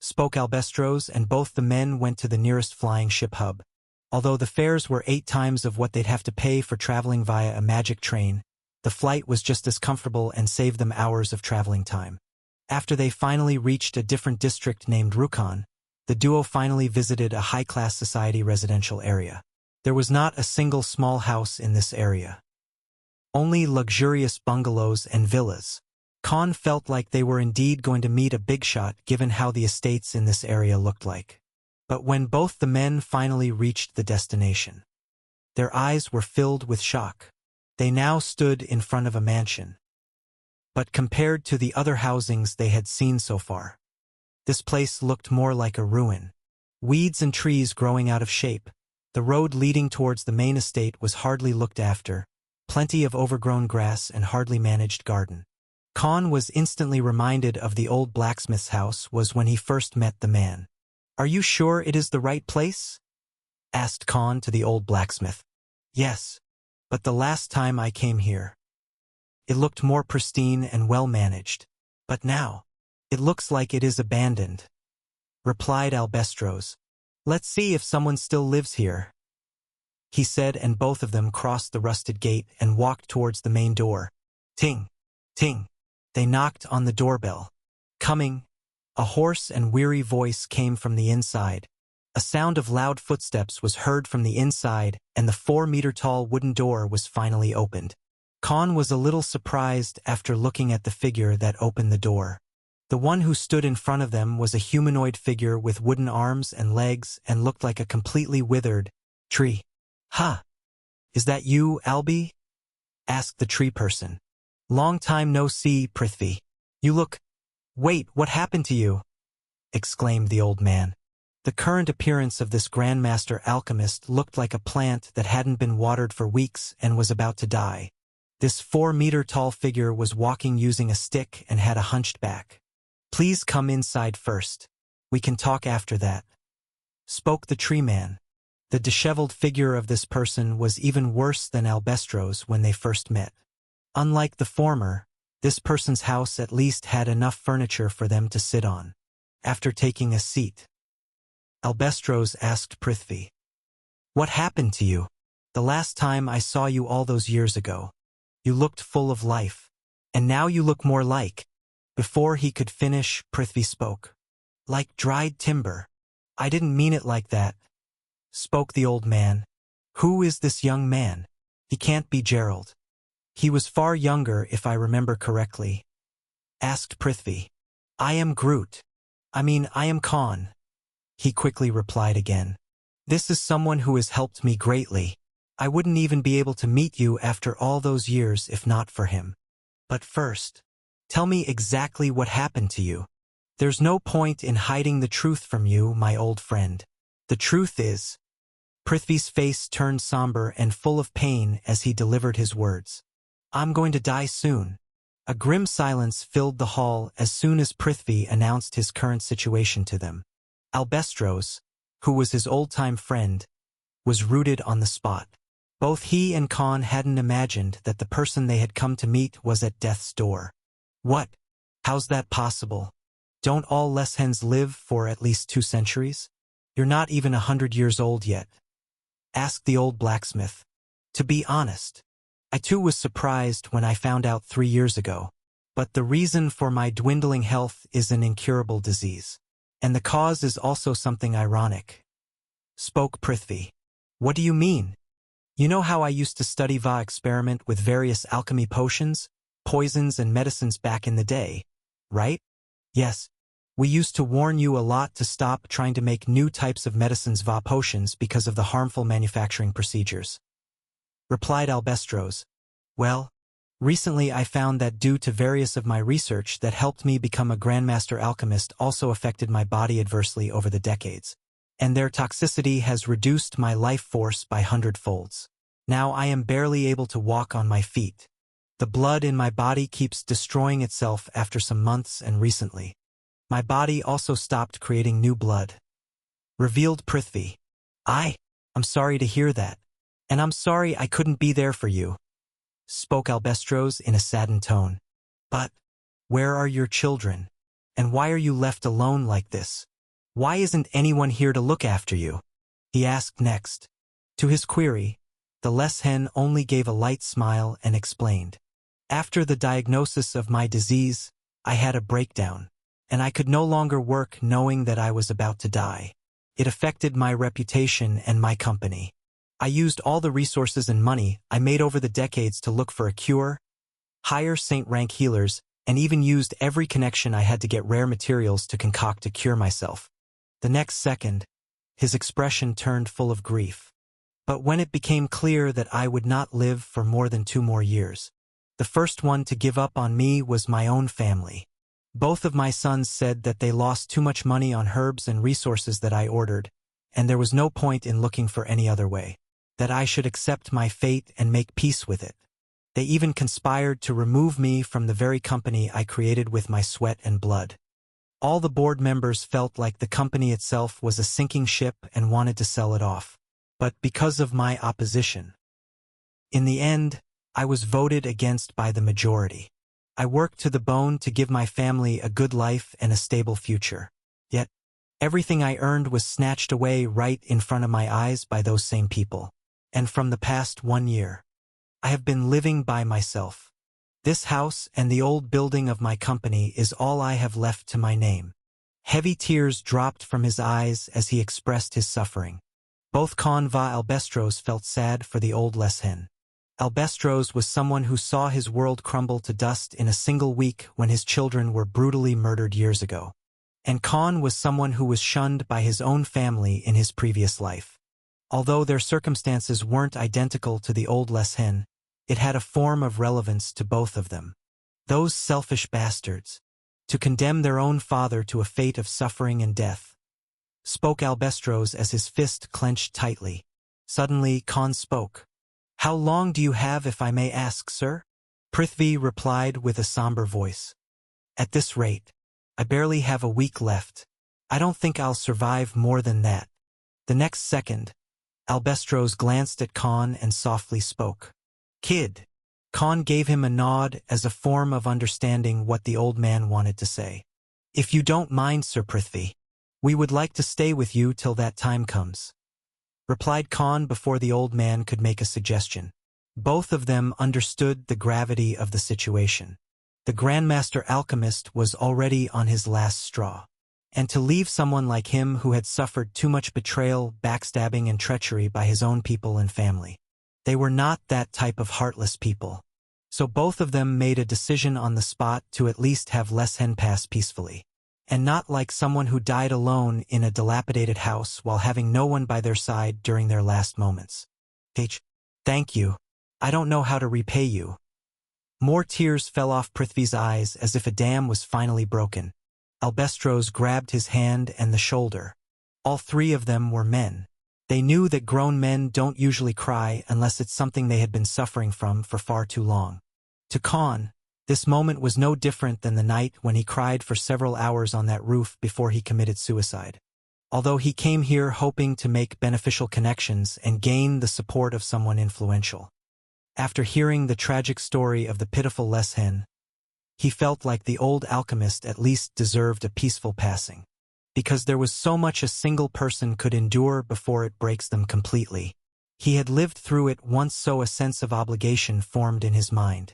Speaker 1: spoke Albestros, and both the men went to the nearest flying ship hub. Although the fares were 8 times of what they'd have to pay for traveling via a magic train, the flight was just as comfortable and saved them hours of traveling time. After they finally reached a different district named Rukon, the duo finally visited a high-class society residential area. There was not a single small house in this area. Only luxurious bungalows and villas. Khan felt like they were indeed going to meet a big shot given how the estates in this area looked like. But when both the men finally reached the destination, their eyes were filled with shock. They now stood in front of a mansion. But compared to the other housings they had seen so far, this place looked more like a ruin. Weeds and trees growing out of shape. The road leading towards the main estate was hardly looked after, plenty of overgrown grass and hardly managed garden. Khan was instantly reminded of the old blacksmith's house was when he first met the man. "Are you sure it is the right place?" asked Khan to the old blacksmith. "Yes, but the last time I came here, it looked more pristine and well-managed. But now, it looks like it is abandoned," replied Albestros. "Let's see if someone still lives here," he said, and both of them crossed the rusted gate and walked towards the main door. Ting! Ting! They knocked on the doorbell. "Coming!" A hoarse and weary voice came from the inside. A sound of loud footsteps was heard from the inside, and the 4-meter-tall wooden door was finally opened. Khan was a little surprised after looking at the figure that opened the door. The one who stood in front of them was a humanoid figure with wooden arms and legs and looked like a completely withered tree. "Ha! Is that you, Albie?" asked the tree person. Long time no see, Prithvi. You look— Wait, what happened to you? Exclaimed the old man. The current appearance of this Grandmaster alchemist looked like a plant that hadn't been watered for weeks and was about to die. This 4-meter-tall figure was walking using a stick and had a hunched back. Please come inside first. We can talk after that, spoke the tree man. The disheveled figure of this person was even worse than Albestro's when they first met. Unlike the former, this person's house at least had enough furniture for them to sit on. After taking a seat, Albestro's asked Prithvi, "What happened to you? The last time I saw you all those years ago, you looked full of life, and now you look more like—" Before he could finish, Prithvi spoke, "Like dried timber. I didn't mean it like that," spoke the old man. "Who is this young man? He can't be Gerald. He was far younger if I remember correctly," asked Prithvi. "I am Groot. I am Khan," he quickly replied again. "This is someone who has helped me greatly. I wouldn't even be able to meet you after all those years if not for him. But first, tell me exactly what happened to you. There's no point in hiding the truth from you, my old friend. The truth is—" Prithvi's face turned somber and full of pain as he delivered his words. "I'm going to die soon." A grim silence filled the hall as soon as Prithvi announced his current situation to them. Albestro's, who was his old-time friend, was rooted on the spot. Both he and Khan hadn't imagined that the person they had come to meet was at death's door. "What? How's that possible? Don't all Leshens live for at least 2 centuries? You're not even 100 years old yet," asked the old blacksmith. "To be honest, I too was surprised when I found out 3 years ago. But the reason for my dwindling health is an incurable disease. And the cause is also something ironic," spoke Prithvi. "What do you mean? You know how I used to study va experiment with various alchemy potions, poisons and medicines back in the day, right? Yes. We used to warn you a lot to stop trying to make new types of medicines va potions because of the harmful manufacturing procedures," replied Albestro's. "Well, recently I found that due to various of my research that helped me become a Grandmaster alchemist also affected my body adversely over the decades, and their toxicity has reduced my life force by 100-folds. Now I am barely able to walk on my feet. The blood in my body keeps destroying itself after some months, and recently, my body also stopped creating new blood," revealed Prithvi. I'm sorry to hear that, and I'm sorry I couldn't be there for you," spoke Albestro's in a saddened tone. "But where are your children? And why are you left alone like this? Why isn't anyone here to look after you?" he asked next. To his query, the Leshen only gave a light smile and explained, "After the diagnosis of my disease, I had a breakdown, and I could no longer work knowing that I was about to die. It affected my reputation and my company. I used all the resources and money I made over the decades to look for a cure, hire saint-rank healers, and even used every connection I had to get rare materials to concoct a cure myself." The next second, his expression turned full of grief. "But when it became clear that I would not live for more than 2 more years, the first one to give up on me was my own family. Both of my sons said that they lost too much money on herbs and resources that I ordered, and there was no point in looking for any other way, that I should accept my fate and make peace with it. They even conspired to remove me from the very company I created with my sweat and blood. All the board members felt like the company itself was a sinking ship and wanted to sell it off. But because of my opposition, in the end, I was voted against by the majority. I worked to the bone to give my family a good life and a stable future. Yet, everything I earned was snatched away right in front of my eyes by those same people. And from the past 1 year, I have been living by myself. This house and the old building of my company is all I have left to my name." Heavy tears dropped from his eyes as he expressed his suffering. Both Khan va Albestro's felt sad for the old Leshen. Albestro's was someone who saw his world crumble to dust in a single week when his children were brutally murdered years ago. And Khan was someone who was shunned by his own family in his previous life. Although their circumstances weren't identical to the old Leshen, it had a form of relevance to both of them. Those selfish bastards. To condemn their own father to a fate of suffering and death. Spoke Albestros as his fist clenched tightly. Suddenly, Khan spoke. How long do you have, if I may ask, sir? Prithvi replied with a somber voice. At this rate, I barely have a week left. I don't think I'll survive more than that. The next second, Albestros glanced at Khan and softly spoke. Kid. Khan gave him a nod as a form of understanding what the old man wanted to say. If you don't mind, Sir Prithvi, we would like to stay with you till that time comes. Replied Khan before the old man could make a suggestion. Both of them understood the gravity of the situation. The Grandmaster Alchemist was already on his last straw. And to leave someone like him who had suffered too much betrayal, backstabbing and treachery by his own people and family. They were not that type of heartless people. So both of them made a decision on the spot to at least have Leshen pass peacefully. And not like someone who died alone in a dilapidated house while having no one by their side during their last moments. Thank you. I don't know how to repay you. More tears fell off Prithvi's eyes as if a dam was finally broken. Albestros grabbed his hand and the shoulder. All three of them were men. They knew that grown men don't usually cry unless it's something they had been suffering from for far too long. To Khan, this moment was no different than the night when he cried for several hours on that roof before he committed suicide. Although he came here hoping to make beneficial connections and gain the support of someone influential. After hearing the tragic story of the pitiful Leshen, he felt like the old alchemist at least deserved a peaceful passing. Because there was so much a single person could endure before it breaks them completely. He had lived through it once, so a sense of obligation formed in his mind.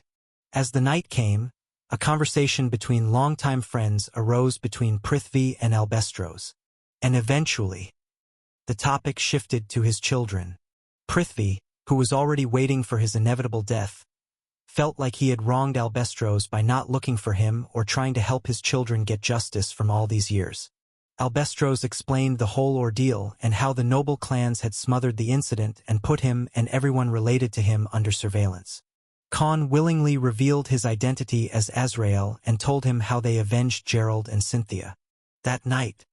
Speaker 1: As the night came, a conversation between longtime friends arose between Prithvi and Albestros. And eventually, the topic shifted to his children. Prithvi, who was already waiting for his inevitable death, felt like he had wronged Albestros by not looking for him or trying to help his children get justice from all these years. Albestros explained the whole ordeal and how the noble clans had smothered the incident and put him and everyone related to him under surveillance. Khan willingly revealed his identity as Azrael and told him how they avenged Gerald and Cynthia. That night,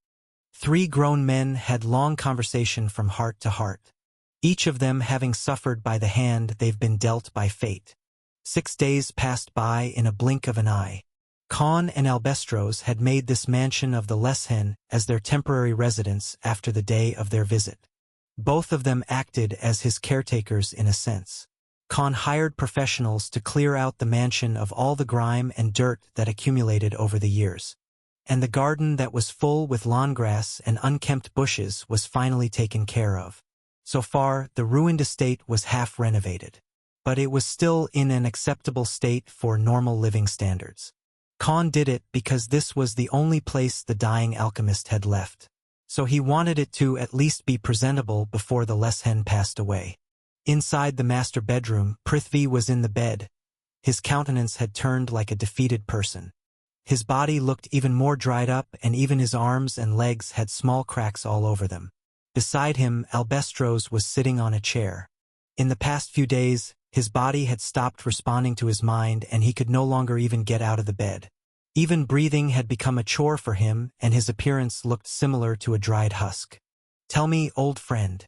Speaker 1: three grown men had long conversation from heart to heart, each of them having suffered by the hand they've been dealt by fate. 6 days passed by in a blink of an eye. Khan and Albestros had made this mansion of the Leshen as their temporary residence after the day of their visit. Both of them acted as his caretakers in a sense. Khan hired professionals to clear out the mansion of all the grime and dirt that accumulated over the years. And the garden that was full with lawn grass and unkempt bushes was finally taken care of. So far, the ruined estate was half renovated. But it was still in an acceptable state for normal living standards. Khan did it because this was the only place the dying alchemist had left. So he wanted it to at least be presentable before the Leshen passed away. Inside the master bedroom, Prithvi was in the bed. His countenance had turned like a defeated person. His body looked even more dried up, and even his arms and legs had small cracks all over them. Beside him, Albestros was sitting on a chair. In the past few days, his body had stopped responding to his mind and he could no longer even get out of the bed. Even breathing had become a chore for him and his appearance looked similar to a dried husk. Tell me, old friend,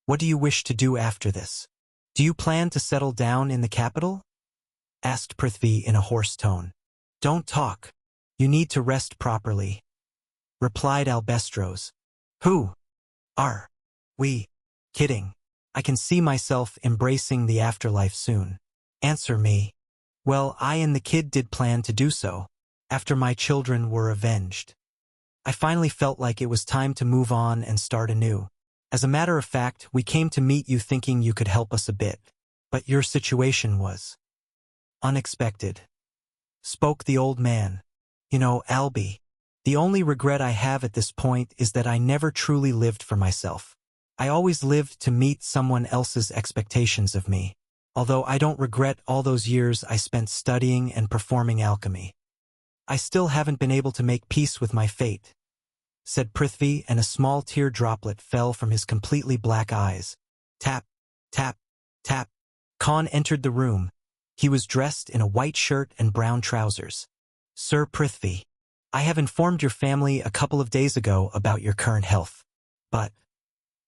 Speaker 1: what do you wish to do after this? Do you plan to settle down in the capital? Asked Prithvi in a hoarse tone. Don't talk. You need to rest properly. Replied Albestros. Who are we kidding? I can see myself embracing the afterlife soon. Answer me. Well, I and the kid did plan to do so, after my children were avenged. I finally felt like it was time to move on and start anew. As a matter of fact, we came to meet you thinking you could help us a bit. But your situation was unexpected. Spoke the old man. You know, Albie, the only regret I have at this point is that I never truly lived for myself. I always lived to meet someone else's expectations of me, although I don't regret all those years I spent studying and performing alchemy. I still haven't been able to make peace with my fate, said Prithvi, and a small tear droplet fell from his completely black eyes. Tap, tap, tap. Khan entered the room. He was dressed in a white shirt and brown trousers. "Sir Prithvi, I have informed your family a couple of days ago about your current health." But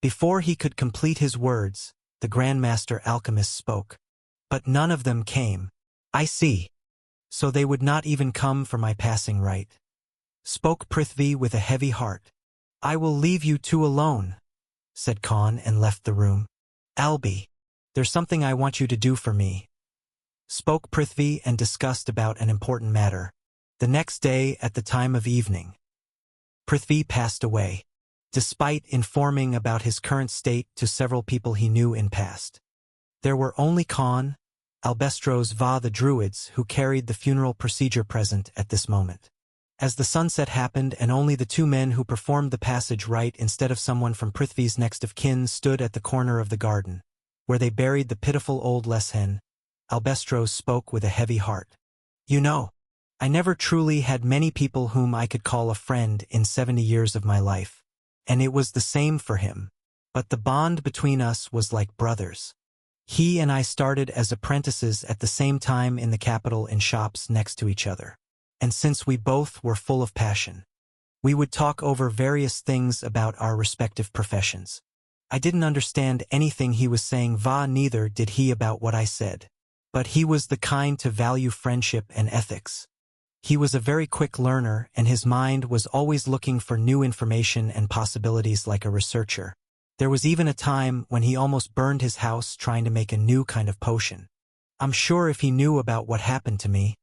Speaker 1: before he could complete his words, the Grandmaster Alchemist spoke. "But none of them came. I see. So they would not even come for my passing rite," spoke Prithvi with a heavy heart. "I will leave you two alone," said Khan and left the room. "Albi, there's something I want you to do for me," spoke Prithvi and discussed about an important matter. The next day at the time of evening, Prithvi passed away, despite informing about his current state to several people he knew in past. There were only Khan, Albestros Va the Druids who carried the funeral procedure present at this moment. As the sunset happened and only the two men who performed the passage rite instead of someone from Prithvi's next of kin stood at the corner of the garden, where they buried the pitiful old Leshen, Albestros spoke with a heavy heart. "You know, I never truly had many people whom I could call a friend in 70 years of my life, and it was the same for him, but the bond between us was like brothers. He and I started as apprentices at the same time in the capital in shops next to each other. And since we both were full of passion, we would talk over various things about our respective professions. I didn't understand anything he was saying, neither did he about what I said. But he was the kind to value friendship and ethics. He was a very quick learner, and his mind was always looking for new information and possibilities like a researcher. There was even a time when he almost burned his house trying to make a new kind of potion. I'm sure if he knew about what happened to me,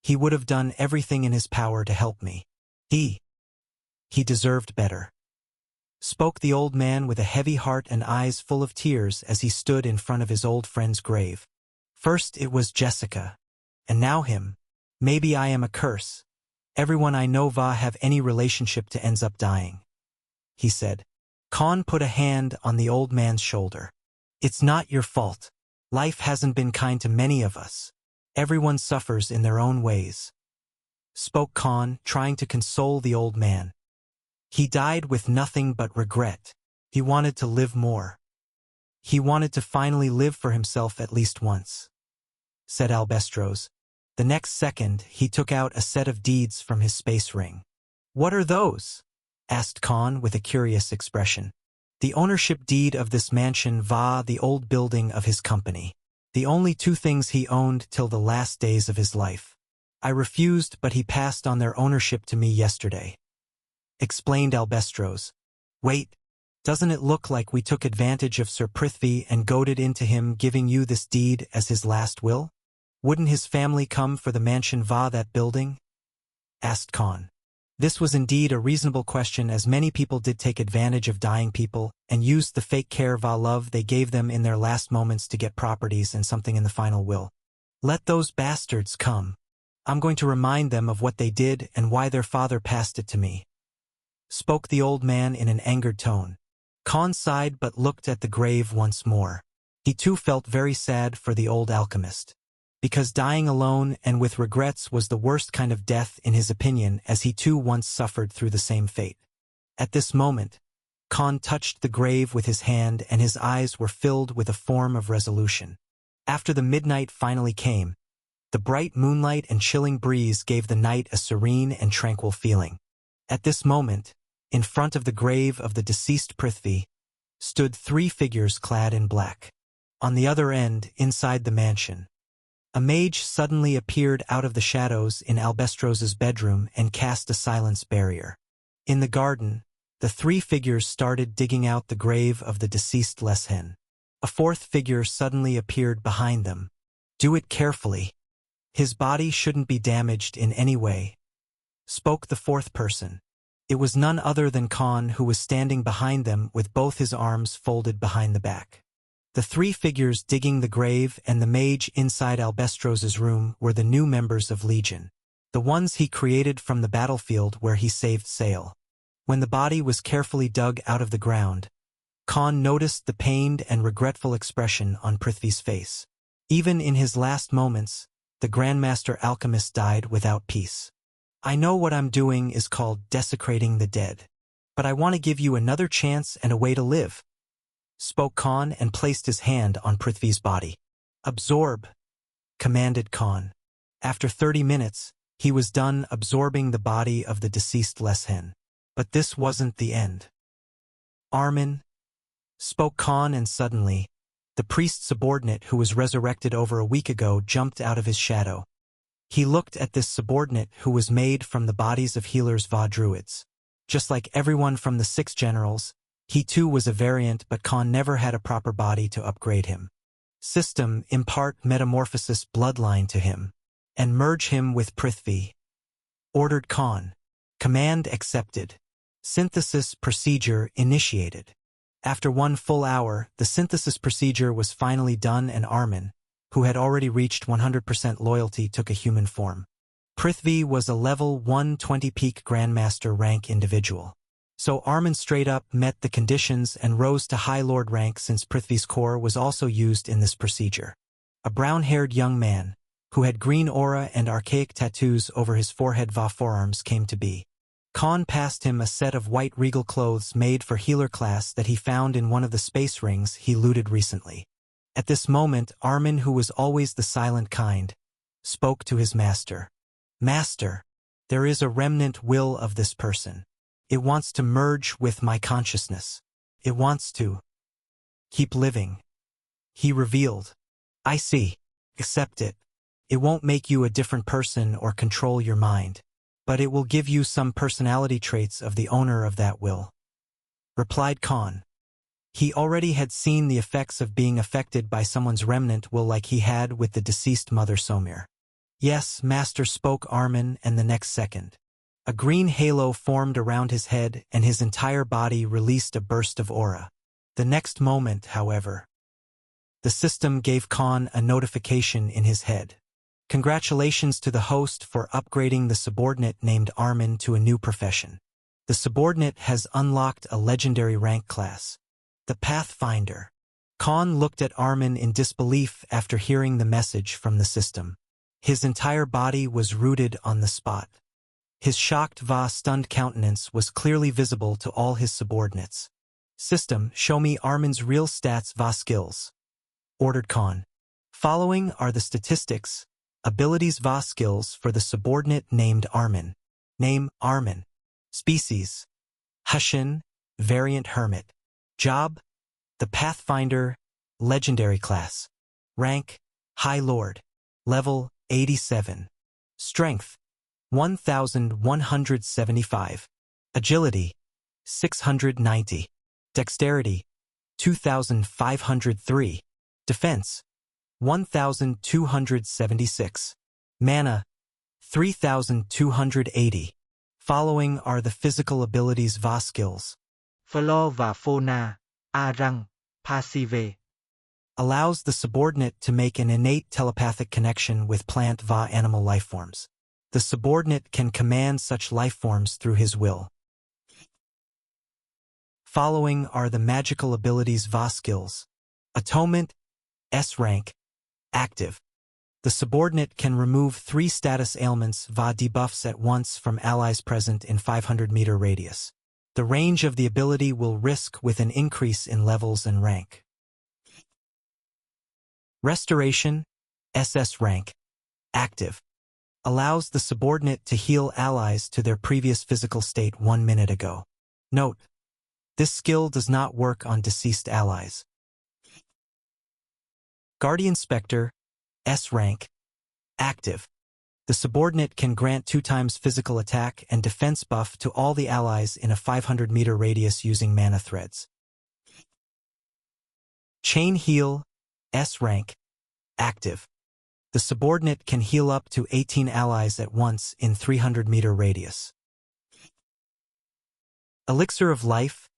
Speaker 1: he would have done everything in his power to help me. He deserved better," spoke the old man with a heavy heart and eyes full of tears as he stood in front of his old friend's grave. "First it was Jessica, and now him. Maybe I am a curse. Everyone I know have any relationship to ends up dying," he said. Khan put a hand on the old man's shoulder. "It's not your fault. Life hasn't been kind to many of us. Everyone suffers in their own ways," spoke Khan, trying to console the old man. "He died with nothing but regret. He wanted to live more. He wanted to finally live for himself at least once," said Albestros. The next second, he took out a set of deeds from his space ring. "What are those?" asked Khan with a curious expression. "The ownership deed of this mansion, the old building of his company. The only two things he owned till the last days of his life. I refused, but he passed on their ownership to me yesterday," explained Albestros. "Wait, doesn't it look like we took advantage of Sir Prithvi and goaded into him giving you this deed as his last will? Wouldn't his family come for the mansion that building?" asked Khan. This was indeed a reasonable question, as many people did take advantage of dying people and used the fake care love they gave them in their last moments to get properties and something in the final will. "Let those bastards come. I'm going to remind them of what they did and why their father passed it to me," spoke the old man in an angered tone. Khan sighed but looked at the grave once more. He too felt very sad for the old alchemist, because dying alone and with regrets was the worst kind of death in his opinion, as he too once suffered through the same fate. At this moment, Khan touched the grave with his hand and his eyes were filled with a form of resolution. After the midnight finally came, the bright moonlight and chilling breeze gave the night a serene and tranquil feeling. At this moment, in front of the grave of the deceased Prithvi, stood three figures clad in black. On the other end, inside the mansion, a mage suddenly appeared out of the shadows in Albestros's bedroom and cast a silence barrier. In the garden, the three figures started digging out the grave of the deceased Leshen. A fourth figure suddenly appeared behind them. "Do it carefully. His body shouldn't be damaged in any way," spoke the fourth person. It was none other than Khan, who was standing behind them with both his arms folded behind the back. The three figures digging the grave and the mage inside Albestros's room were the new members of Legion, the ones he created from the battlefield where he saved Sale. When the body was carefully dug out of the ground, Khan noticed the pained and regretful expression on Prithvi's face. Even in his last moments, the Grandmaster Alchemist died without peace. "I know what I'm doing is called desecrating the dead, but I want to give you another chance and a way to live," spoke Khan and placed his hand on Prithvi's body. "Absorb commanded Khan. After 30 minutes, he was done absorbing the body of the deceased Leshen. But this wasn't the end. Armin, spoke Khan, and suddenly, the priest's subordinate who was resurrected over a week ago jumped out of his shadow. He looked at this subordinate who was made from the bodies of healers Va druids. Just like everyone from the 6 generals, he too was a variant, but Khan never had a proper body to upgrade him. System, impart metamorphosis bloodline to him, and merge him with Prithvi. Ordered Khan. Command accepted. Synthesis procedure initiated. After 1 full hour, the synthesis procedure was finally done, and Armin, who had already reached 100% loyalty, took a human form. Prithvi was a level 120 peak Grandmaster rank individual. So Armin straight up met the conditions and rose to High Lord rank, since Prithvi's core was also used in this procedure. A brown-haired young man, who had green aura and archaic tattoos over his forehead Va forearms, came to be. Khan passed him a set of white regal clothes made for healer class that he found in one of the space rings he looted recently. At this moment, Armin, who was always the silent kind, spoke to his master. Master, there is a remnant will of this person. It wants to merge with my consciousness. It wants to keep living. He revealed. I see. Accept it. It won't make you a different person or control your mind, but it will give you some personality traits of the owner of that will. Replied Khan. He already had seen the effects of being affected by someone's remnant will, like he had with the deceased mother Somir. Yes, master, spoke Armin, and the next second, a green halo formed around his head and his entire body released a burst of aura. The next moment, however, the system gave Khan a notification in his head. Congratulations to the host for upgrading the subordinate named Armin to a new profession. The subordinate has unlocked a legendary rank class, the Pathfinder. Khan looked at Armin in disbelief after hearing the message from the system. His entire body was rooted on the spot. His shocked Va stunned countenance was clearly visible to all his subordinates. System, show me Armin's real stats Va skills. Ordered Khan. Following are the statistics, abilities Va skills for the subordinate named Armin. Name, Armin. Species, Hushin, variant Hermit. Job, the Pathfinder, legendary class. Rank, High Lord. Level, 87. Strength, 1,175. Agility, 690. Dexterity, 2,503. Defense, 1,276. Mana, 3,280. Following are the physical abilities Va skills.
Speaker 2: Flo và Fauna, Arang, Passive.
Speaker 1: Allows the subordinate to make an innate telepathic connection with plant Va animal lifeforms. The subordinate can command such lifeforms through his will. Following are the magical abilities Va skills. Atonement, S rank, active. The subordinate can remove 3 status ailments Va debuffs at once from allies present in 500-meter radius. The range of the ability will risk with an increase in levels and rank. Restoration, SS rank, active. Allows the subordinate to heal allies to their previous physical state 1 minute ago. Note, this skill does not work on deceased allies. Guardian Spectre, S rank, active. The subordinate can grant 2 times physical attack and defense buff to all the allies in a 500-meter radius using mana threads. Chain Heal, S rank, active. The subordinate can heal up to 18 allies at once in 300-meter radius. Elixir of Life,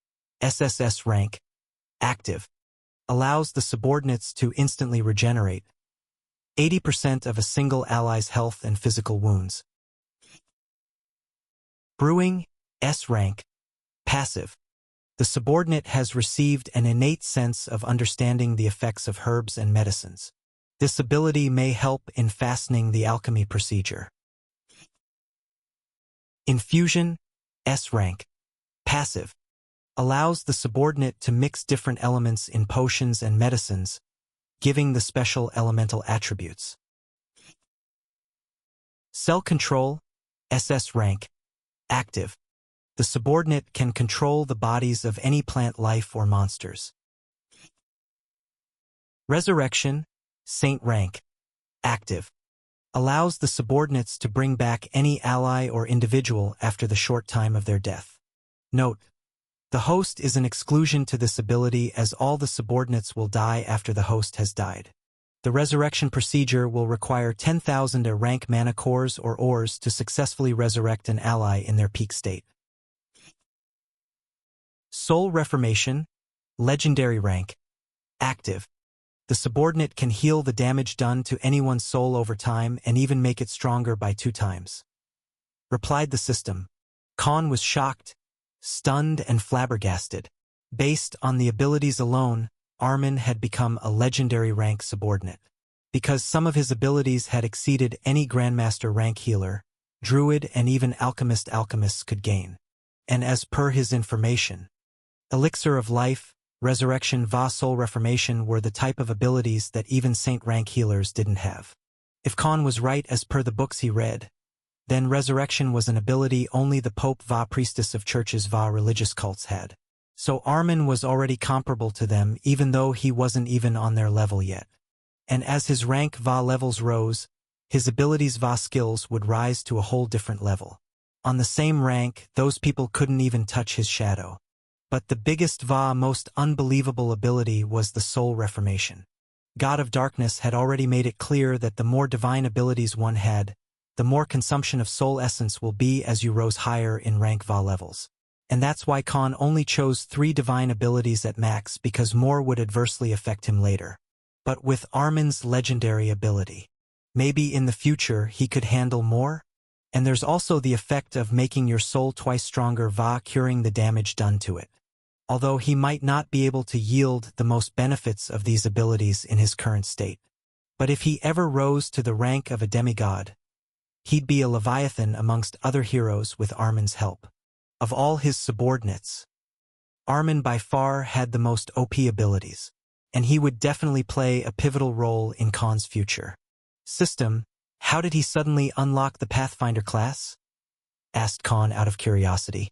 Speaker 1: SSS rank, active. Allows the subordinates to instantly regenerate 80% of a single ally's health and physical wounds. Brewing, S rank, passive. The subordinate has received an innate sense of understanding the effects of herbs and medicines. This ability may help in fastening the alchemy procedure. Infusion, S rank, passive. Allows the subordinate to mix different elements in potions and medicines, giving the special elemental attributes. Cell control, SS rank, active. The subordinate can control the bodies of any plant life or monsters. Resurrection, Saint rank, active. Allows the subordinates to bring back any ally or individual after the short time of their death. Note: the host is an exclusion to this ability, as all the subordinates will die after the host has died. The resurrection procedure will require 10,000 rank mana cores or ores to successfully resurrect an ally in their peak state. Soul Reformation, legendary rank, active. The subordinate can heal the damage done to anyone's soul over time and even make it stronger by 2 times. Replied the system. Khan was shocked, stunned, and flabbergasted. Based on the abilities alone, Armin had become a legendary rank subordinate. Because some of his abilities had exceeded any Grandmaster rank healer, Druid, and even alchemists could gain. And as per his information, Elixir of Life, Resurrection, Soul Reformation were the type of abilities that even Saint rank healers didn't have. If Khan was right as per the books he read, then Resurrection was an ability only the Pope priestess of churches religious cults had. So Armin was already comparable to them, even though he wasn't even on their level yet. And as his rank levels rose, his abilities skills would rise to a whole different level. On the same rank, those people couldn't even touch his shadow. But the biggest most unbelievable ability was the Soul Reformation. God of Darkness had already made it clear that the more divine abilities one had, the more consumption of soul essence will be as you rose higher in rank levels. And that's why Khan only chose 3 divine abilities at max, because more would adversely affect him later. But with Armin's legendary ability, maybe in the future he could handle more? And there's also the effect of making your soul twice stronger curing the damage done to it. Although he might not be able to yield the most benefits of these abilities in his current state. But if he ever rose to the rank of a demigod, he'd be a Leviathan amongst other heroes with Armin's help. Of all his subordinates, Armin by far had the most OP abilities, and he would definitely play a pivotal role in Khan's future. System, how did he suddenly unlock the Pathfinder class? Asked Khan out of curiosity.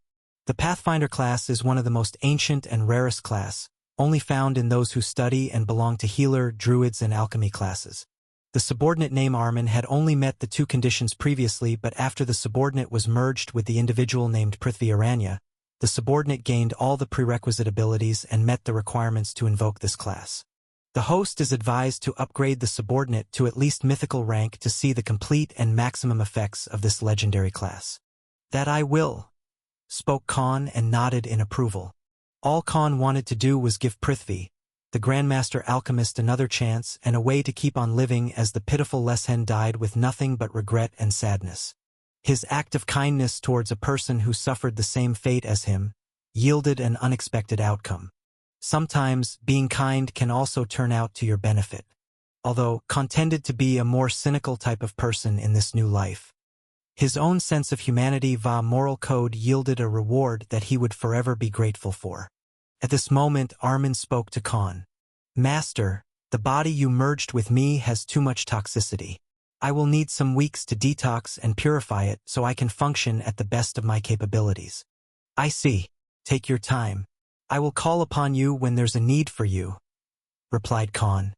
Speaker 1: The Pathfinder class is one of the most ancient and rarest class, only found in those who study and belong to healer, druids, and alchemy classes. The subordinate name Armin had only met the 2 conditions previously, but after the subordinate was merged with the individual named Prithvi Aranya, the subordinate gained all the prerequisite abilities and met the requirements to invoke this class. The host is advised to upgrade the subordinate to at least mythical rank to see the complete and maximum effects of this legendary class. That I will, spoke Khan and nodded in approval. All Khan wanted to do was give Prithvi, the Grandmaster Alchemist, another chance and a way to keep on living, as the pitiful Leshen died with nothing but regret and sadness. His act of kindness towards a person who suffered the same fate as him yielded an unexpected outcome. Sometimes, being kind can also turn out to your benefit. Although Khan tended to be a more cynical type of person in this new life, his own sense of humanity moral code yielded a reward that he would forever be grateful for. At this moment, Armin spoke to Khan. Master, the body you merged with me has too much toxicity. I will need some weeks to detox and purify it so I can function at the best of my capabilities. I see. Take your time. I will call upon you when there's a need for you, replied Khan.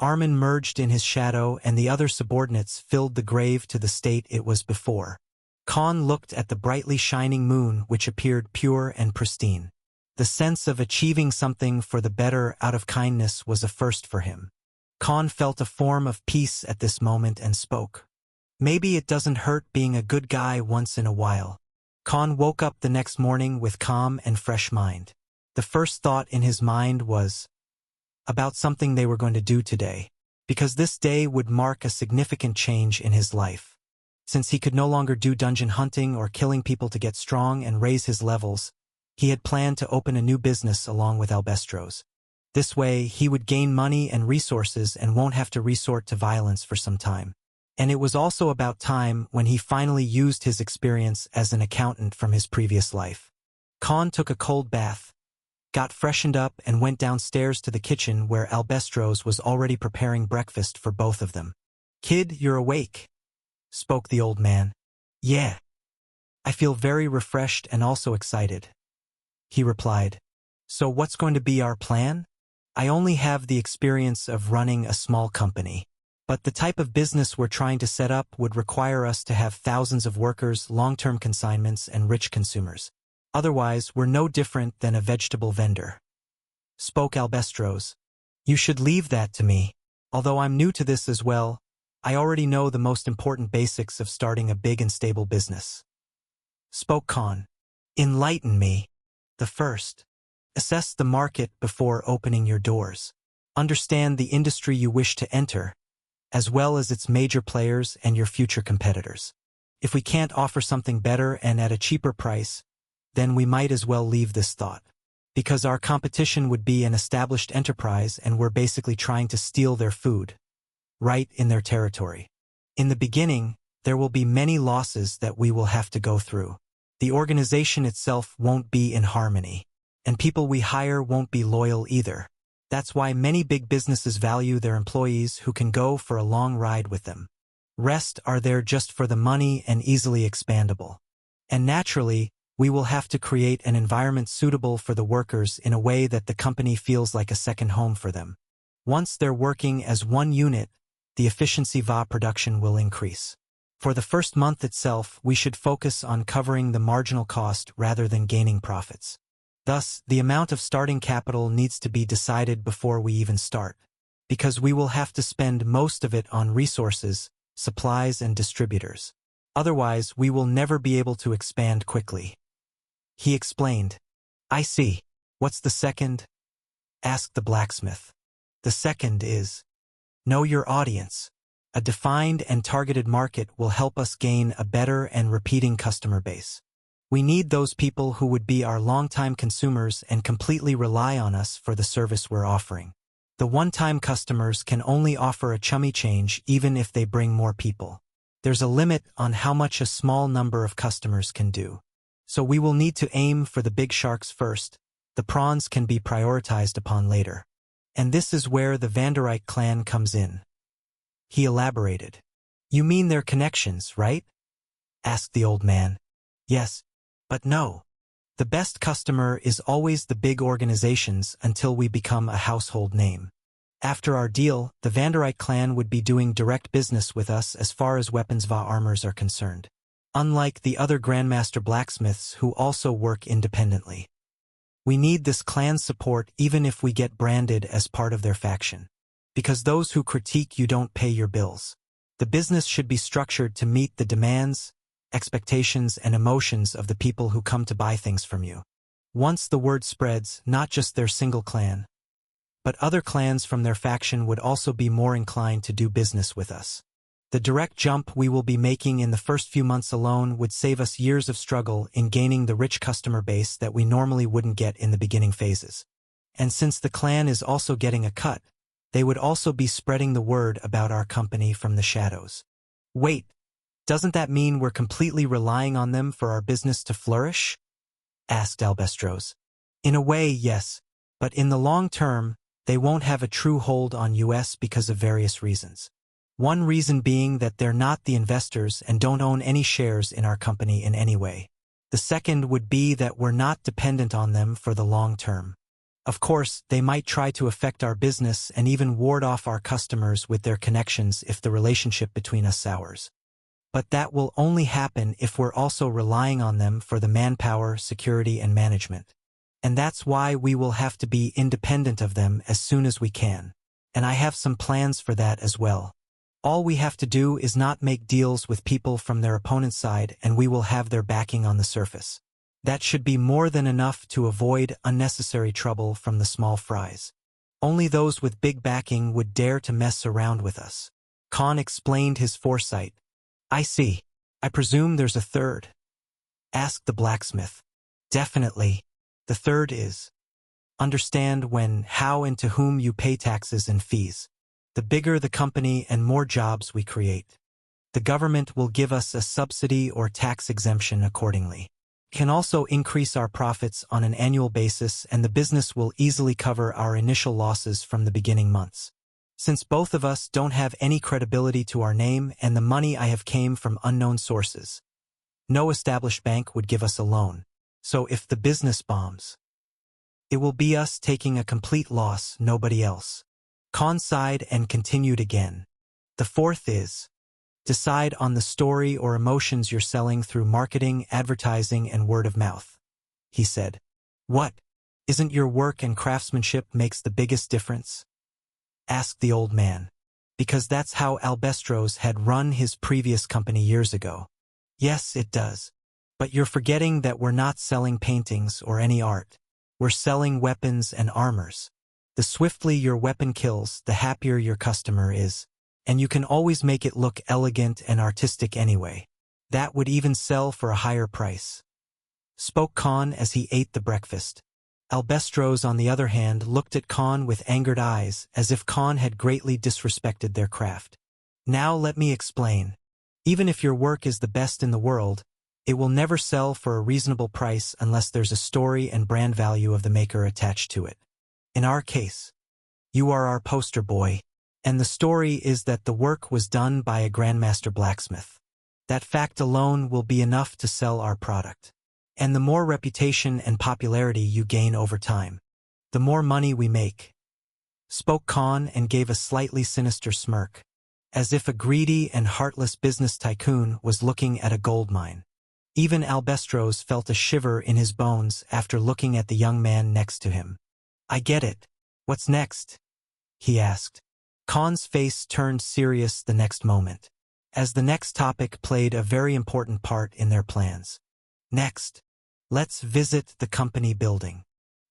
Speaker 1: Armin merged in his shadow, and the other subordinates filled the grave to the state it was before. Khan looked at the brightly shining moon, which appeared pure and pristine. The sense of achieving something for the better out of kindness was a first for him. Khan felt a form of peace at this moment and spoke. Maybe it doesn't hurt being a good guy once in a while. Khan woke up the next morning with calm and fresh mind. The first thought in his mind was about something they were going to do today, because this day would mark a significant change in his life. Since he could no longer do dungeon hunting or killing people to get strong and raise his levels, he had planned to open a new business along with Albestros. This way, he would gain money and resources and won't have to resort to violence for some time. And it was also about time when he finally used his experience as an accountant from his previous life. Khan took a cold bath, got freshened up, and went downstairs to the kitchen where Albestros was already preparing breakfast for both of them. Kid, you're awake, spoke the old man. Yeah. I feel very refreshed and also excited, he replied. So what's going to be our plan? I only have the experience of running a small company. But the type of business we're trying to set up would require us to have thousands of workers, long-term consignments, and rich consumers. Otherwise, we're no different than a vegetable vendor, spoke Albestros. You should leave that to me. Although I'm new to this as well, I already know the most important basics of starting a big and stable business, spoke Khan. Enlighten me. The first. Assess the market before opening your doors. Understand the industry you wish to enter, as well as its major players and your future competitors. If we can't offer something better and at a cheaper price, then we might as well leave this thought. Because our competition would be an established enterprise and we're basically trying to steal their food, right in their territory. In the beginning, there will be many losses that we will have to go through. The organization itself won't be in harmony, and people we hire won't be loyal either. That's why many big businesses value their employees who can go for a long ride with them. Rest are there just for the money and easily expandable. And naturally, we will have to create an environment suitable for the workers in a way that the company feels like a second home for them. Once they're working as one unit, the efficiency of production will increase. For the first month itself, we should focus on covering the marginal cost rather than gaining profits. Thus, the amount of starting capital needs to be decided before we even start, because we will have to spend most of it on resources, supplies, and distributors. Otherwise, we will never be able to expand quickly. He explained. I see. What's the second? Asked the blacksmith. The second is, know your audience. A defined and targeted market will help us gain a better and repeating customer base. We need those people who would be our longtime consumers and completely rely on us for the service we're offering. The one-time customers can only offer a chummy change even if they bring more people. There's a limit on how much a small number of customers can do. So we will need to aim for the big sharks first. The prawns can be prioritized upon later. And this is where the Vandereyck clan comes in. He elaborated. You mean their connections, right? Asked the old man. Yes, but no. The best customer is always the big organizations until we become a household name. After our deal, the Vandereyck clan would be doing direct business with us as far as weapons va armors are concerned. Unlike the other Grandmaster blacksmiths who also work independently. We need this clan's support even if we get branded as part of their faction. Because those who critique you don't pay your bills. The business should be structured to meet the demands, expectations, and emotions of the people who come to buy things from you. Once the word spreads, not just their single clan, but other clans from their faction would also be more inclined to do business with us. The direct jump we will be making in the first few months alone would save us years of struggle in gaining the rich customer base that we normally wouldn't get in the beginning phases. And since the clan is also getting a cut, they would also be spreading the word about our company from the shadows. Wait, doesn't that mean we're completely relying on them for our business to flourish? Asked Albestros. In a way, yes, but in the long term, they won't have a true hold on US because of various reasons. One reason being that they're not the investors and don't own any shares in our company in any way. The second would be that we're not dependent on them for the long term. Of course, they might try to affect our business and even ward off our customers with their connections if the relationship between us sours. But that will only happen if we're also relying on them for the manpower, security, and management. And that's why we will have to be independent of them as soon as we can. And I have some plans for that as well. All we have to do is not make deals with people from their opponent's side and we will have their backing on the surface. That should be more than enough to avoid unnecessary trouble from the small fries. Only those with big backing would dare to mess around with us. Khan explained his foresight. I see. I presume there's a third? Asked the blacksmith. Definitely. The third is, understand when, how, and to whom you pay taxes and fees. The bigger the company and more jobs we create. The government will give us a subsidy or tax exemption accordingly. Can also increase our profits on an annual basis and the business will easily cover our initial losses from the beginning months. Since both of us don't have any credibility to our name and the money I have came from unknown sources, no established bank would give us a loan. So if the business bombs, it will be us taking a complete loss, nobody else. Khan sighed and continued again. The fourth is, decide on the story or emotions you're selling through marketing, advertising, and word of mouth. He said, what? Isn't your work and craftsmanship makes the biggest difference? Asked the old man. Because that's how Albestros had run his previous company years ago. Yes, it does. But you're forgetting that we're not selling paintings or any art. We're selling weapons and armors. The swiftly your weapon kills, the happier your customer is. And you can always make it look elegant and artistic anyway. That would even sell for a higher price. Spoke Khan as he ate the breakfast. Albestros, on the other hand, looked at Khan with angered eyes, as if Khan had greatly disrespected their craft. Now let me explain. Even if your work is the best in the world, it will never sell for a reasonable price unless there's a story and brand value of the maker attached to it. In our case, you are our poster boy, and the story is that the work was done by a grandmaster blacksmith. That fact alone will be enough to sell our product. And the more reputation and popularity you gain over time, the more money we make. Spoke Khan and gave a slightly sinister smirk, as if a greedy and heartless business tycoon was looking at a gold mine. Even Albestros felt a shiver in his bones after looking at the young man next to him. I get it. What's next? He asked. Khan's face turned serious the next moment, as the next topic played a very important part in their plans. Next, let's visit the company building.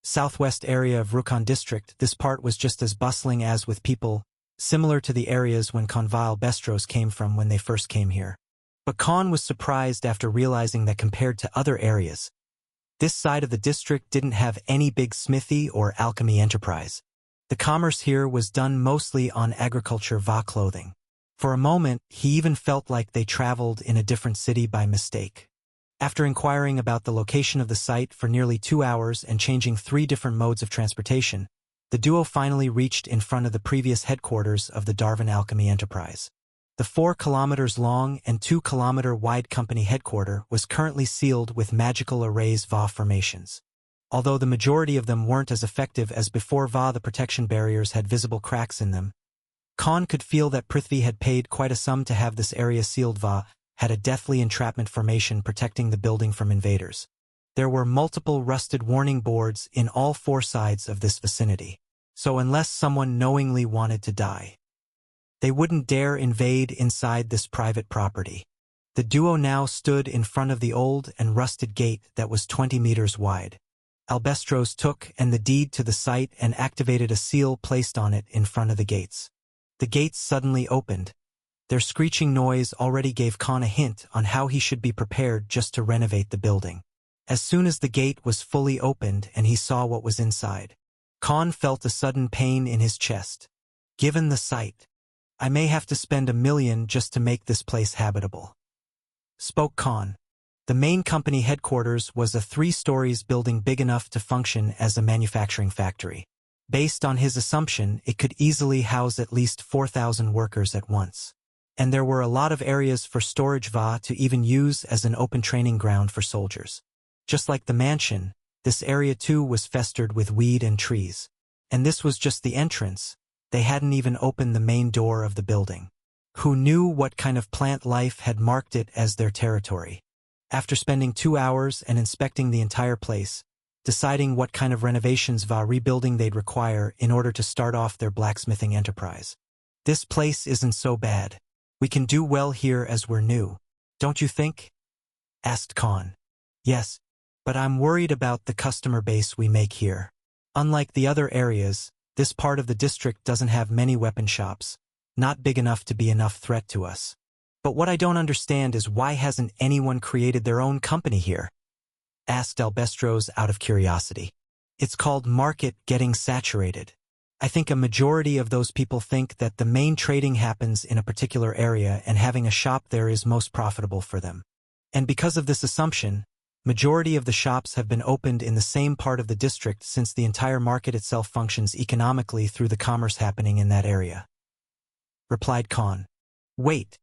Speaker 1: Southwest area of Rukon district, this part was just as bustling as with people, similar to the areas when Conval Bestros came from when they first came here. But Khan was surprised after realizing that compared to other areas, this side of the district didn't have any big smithy or alchemy enterprise. The commerce here was done mostly on agriculture va clothing. For a moment, he even felt like they traveled in a different city by mistake. After inquiring about the location of the site for nearly 2 hours and changing 3 different modes of transportation, the duo finally reached in front of the previous headquarters of the Darwin Alchemy Enterprise. The 4 kilometers long and 2 kilometer wide company headquarters was currently sealed with magical arrays Va formations. Although the majority of them weren't as effective as before Va, the protection barriers had visible cracks in them. Khan could feel that Prithvi had paid quite a sum to have this area sealed. Va had a deathly entrapment formation protecting the building from invaders. There were multiple rusted warning boards in all 4 sides of this vicinity. So unless someone knowingly wanted to die, they wouldn't dare invade inside this private property. The duo now stood in front of the old and rusted gate that was 20 meters wide. Albestros took and the deed to the site and activated a seal placed on it in front of the gates. The gates suddenly opened. Their screeching noise already gave Khan a hint on how he should be prepared just to renovate the building. As soon as the gate was fully opened and he saw what was inside, Khan felt a sudden pain in his chest. Given the site, I may have to spend $1 million just to make this place habitable. Spoke Khan. The main company headquarters was a 3 stories building big enough to function as a manufacturing factory. Based on his assumption, it could easily house at least 4,000 workers at once. And there were a lot of areas for storage Va to even use as an open training ground for soldiers. Just like the mansion, this area too was festered with weed and trees. And this was just the entrance. They hadn't even opened the main door of the building. Who knew what kind of plant life had marked it as their territory? After spending 2 hours and inspecting the entire place, deciding what kind of renovations Va rebuilding they'd require in order to start off their blacksmithing enterprise. This place isn't so bad. We can do well here as we're new, don't you think? Asked Khan. Yes, but I'm worried about the customer base we make here. Unlike the other areas, this part of the district doesn't have many weapon shops, not big enough to be enough threat to us. But what I don't understand is why hasn't anyone created their own company here? Asked Albestros out of curiosity. It's called market getting saturated. I think a majority of those people think that the main trading happens in a particular area and having a shop there is most profitable for them. And because of this assumption, majority of the shops have been opened in the same part of the district since the entire market itself functions economically through the commerce happening in that area. replied Khan. Wait,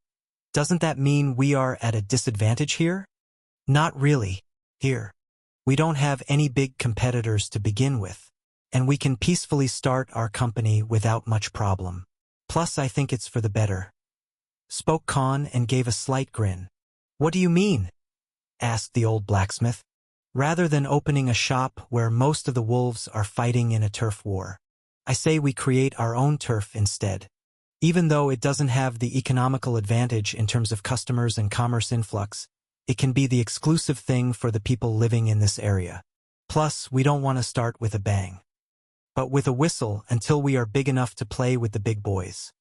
Speaker 1: doesn't that mean we are at a disadvantage here? Not really. Here, we don't have any big competitors to begin with, and we can peacefully start our company without much problem. Plus, I think it's for the better. Spoke Khan and gave a slight grin. What do you mean? Asked the old blacksmith. Rather than opening a shop where most of the wolves are fighting in a turf war, I say we create our own turf instead. Even though it doesn't have the economical advantage in terms of customers and commerce influx, it can be the exclusive thing for the people living in this area. Plus, we don't want to start with a bang, but with a whistle until we are big enough to play with the big boys.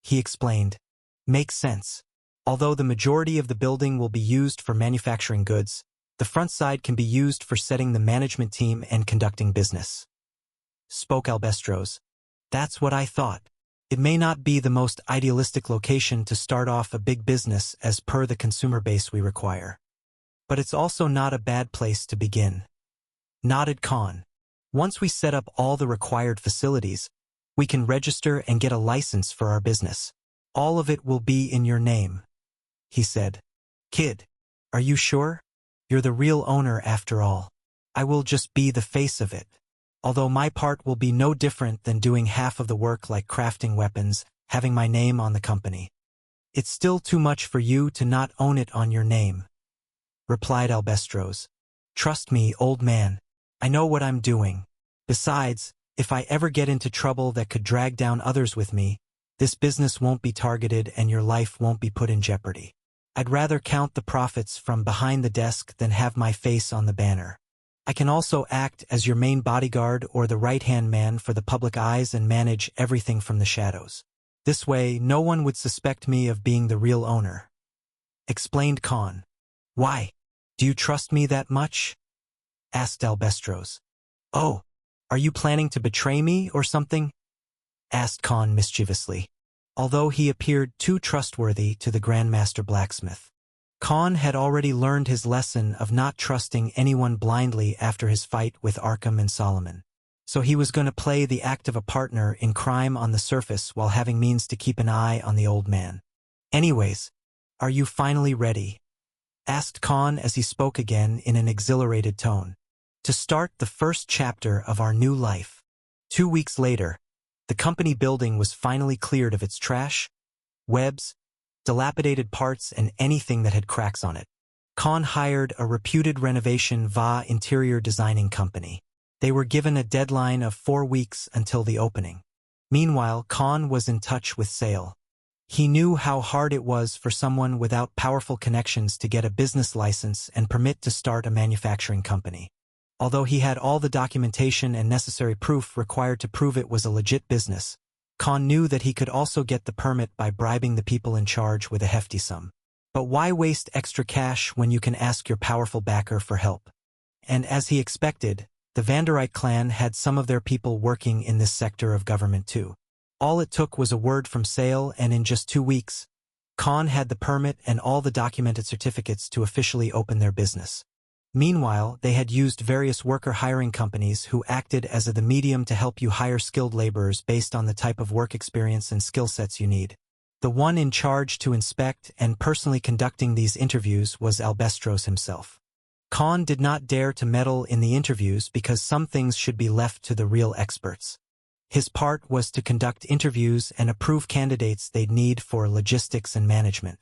Speaker 1: He explained. Makes sense. Although the majority of the building will be used for manufacturing goods, the front side can be used for setting the management team and conducting business. Spoke Albestros. That's what I thought. It may not be the most idealistic location to start off a big business as per the consumer base we require, but it's also not a bad place to begin. Nodded Khan. Once we set up all the required facilities, we can register and get a license for our business. All of it will be in your name, he said. Kid, are you sure? You're the real owner after all. I will just be the face of it. Although my part will be no different than doing half of the work like crafting weapons, having my name on the company. It's still too much for you to not own it on your name, replied Albestros. Trust me, old man. I know what I'm doing. Besides, if I ever get into trouble that could drag down others with me, this business won't be targeted and your life won't be put in jeopardy. I'd rather count the profits from behind the desk than have my face on the banner. I can also act as your main bodyguard or the right-hand man for the public eyes and manage everything from the shadows. This way, no one would suspect me of being the real owner. Explained Khan. Why? Do you trust me that much? Asked Albestros. Oh, are you planning to betray me or something? Asked Khan mischievously, although he appeared too trustworthy to the Grandmaster Blacksmith. Khan had already learned his lesson of not trusting anyone blindly after his fight with Arkham and Solomon, so he was going to play the act of a partner in crime on the surface while having means to keep an eye on the old man. Anyways, are you finally ready? Asked Khan as he spoke again in an exhilarated tone. To start the first chapter of our new life. 2 weeks later, the company building was finally cleared of its trash, webs, dilapidated parts, and anything that had cracks on it. Khan hired a reputed renovation interior designing company. They were given a deadline of 4 weeks until the opening. Meanwhile, Khan was in touch with Sale. He knew how hard it was for someone without powerful connections to get a business license and permit to start a manufacturing company. Although he had all the documentation and necessary proof required to prove it was a legit business, Khan knew that he could also get the permit by bribing the people in charge with a hefty sum. But why waste extra cash when you can ask your powerful backer for help? And as he expected, the Vanderite clan had some of their people working in this sector of government too. All it took was a word from Sale, and in just 2 weeks, Khan had the permit and all the documented certificates to officially open their business. Meanwhile, they had used various worker hiring companies who acted as the medium to help you hire skilled laborers based on the type of work experience and skill sets you need. The one in charge to inspect and personally conducting these interviews was Albestros himself. Khan did not dare to meddle in the interviews because some things should be left to the real experts. His part was to conduct interviews and approve candidates they'd need for logistics and management.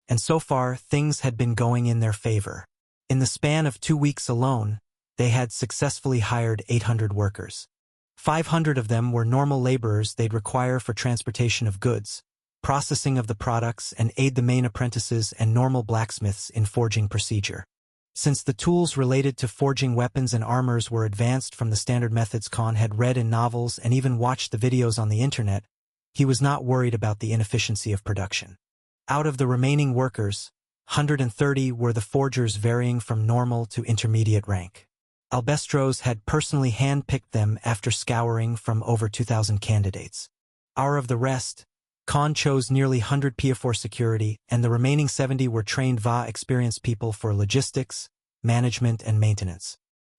Speaker 1: And so far, things had been going in their favor. In the span of 2 weeks alone, they had successfully hired 800 workers. 500 of them were normal laborers they'd require for transportation of goods, processing of the products, and aid the main apprentices and normal blacksmiths in forging procedure. Since the tools related to forging weapons and armors were advanced from the standard methods Khan had read in novels and even watched the videos on the internet, he was not worried about the inefficiency of production. Out of the remaining workers, 130 were the forgers varying from normal to intermediate rank. Albestros had personally hand-picked them after scouring from over 2,000 candidates. Out of the rest, Khan chose nearly 100 PA4 security, and the remaining 70 were trained experienced people for logistics, management, and maintenance.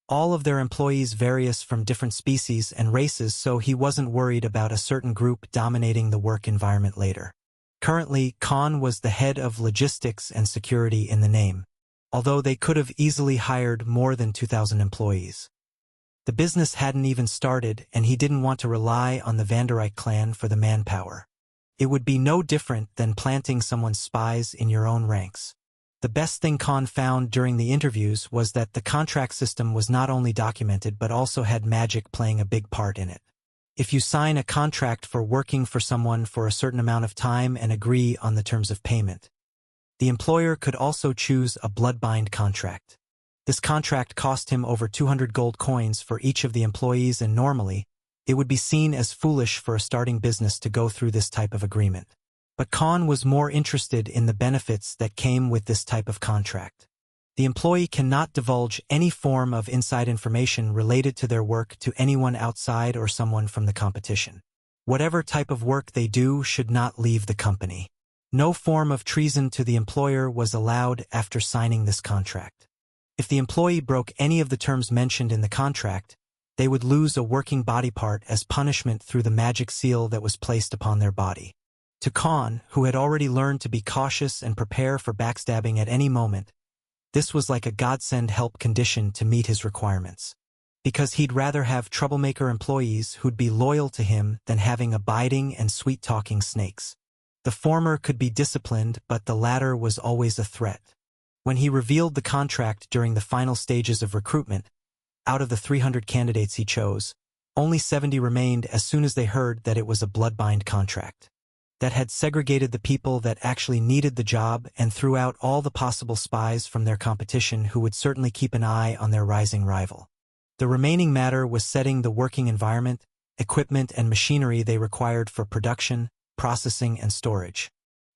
Speaker 1: All of their employees various from different species and races, so he wasn't worried about a certain group dominating the work environment later. Currently, Khan was the head of logistics and security in the name, although they could have easily hired more than 2,000 employees. The business hadn't even started, and he didn't want to rely on the Vandereyck clan for the manpower. It would be no different than planting someone's spies in your own ranks. The best thing Khan found during the interviews was that the contract system was not only documented but also had magic playing a big part in it. If you sign a contract for working for someone for a certain amount of time and agree on the terms of payment, the employer could also choose a bloodbind contract. This contract cost him over 200 gold coins for each of the employees, and normally, it would be seen as foolish for a starting business to go through this type of agreement. But Khan was more interested in the benefits that came with this type of contract. The employee cannot divulge any form of inside information related to their work to anyone outside or someone from the competition. Whatever type of work they do should not leave the company. No form of treason to the employer was allowed after signing this contract. If the employee broke any of the terms mentioned in the contract, they would lose a working body part as punishment through the magic seal that was placed upon their body. To Khan, who had already learned to be cautious and prepare for backstabbing at any moment, this was like a godsend help condition to meet his requirements. Because he'd rather have troublemaker employees who'd be loyal to him than having abiding and sweet-talking snakes. The former could be disciplined, but the latter was always a threat. When he revealed the contract during the final stages of recruitment, out of the 300 candidates he chose, only 70 remained as soon as they heard that it was a bloodbind contract. That had segregated the people that actually needed the job and threw out all the possible spies from their competition who would certainly keep an eye on their rising rival. The remaining matter was setting the working environment, equipment and machinery they required for production, processing and storage.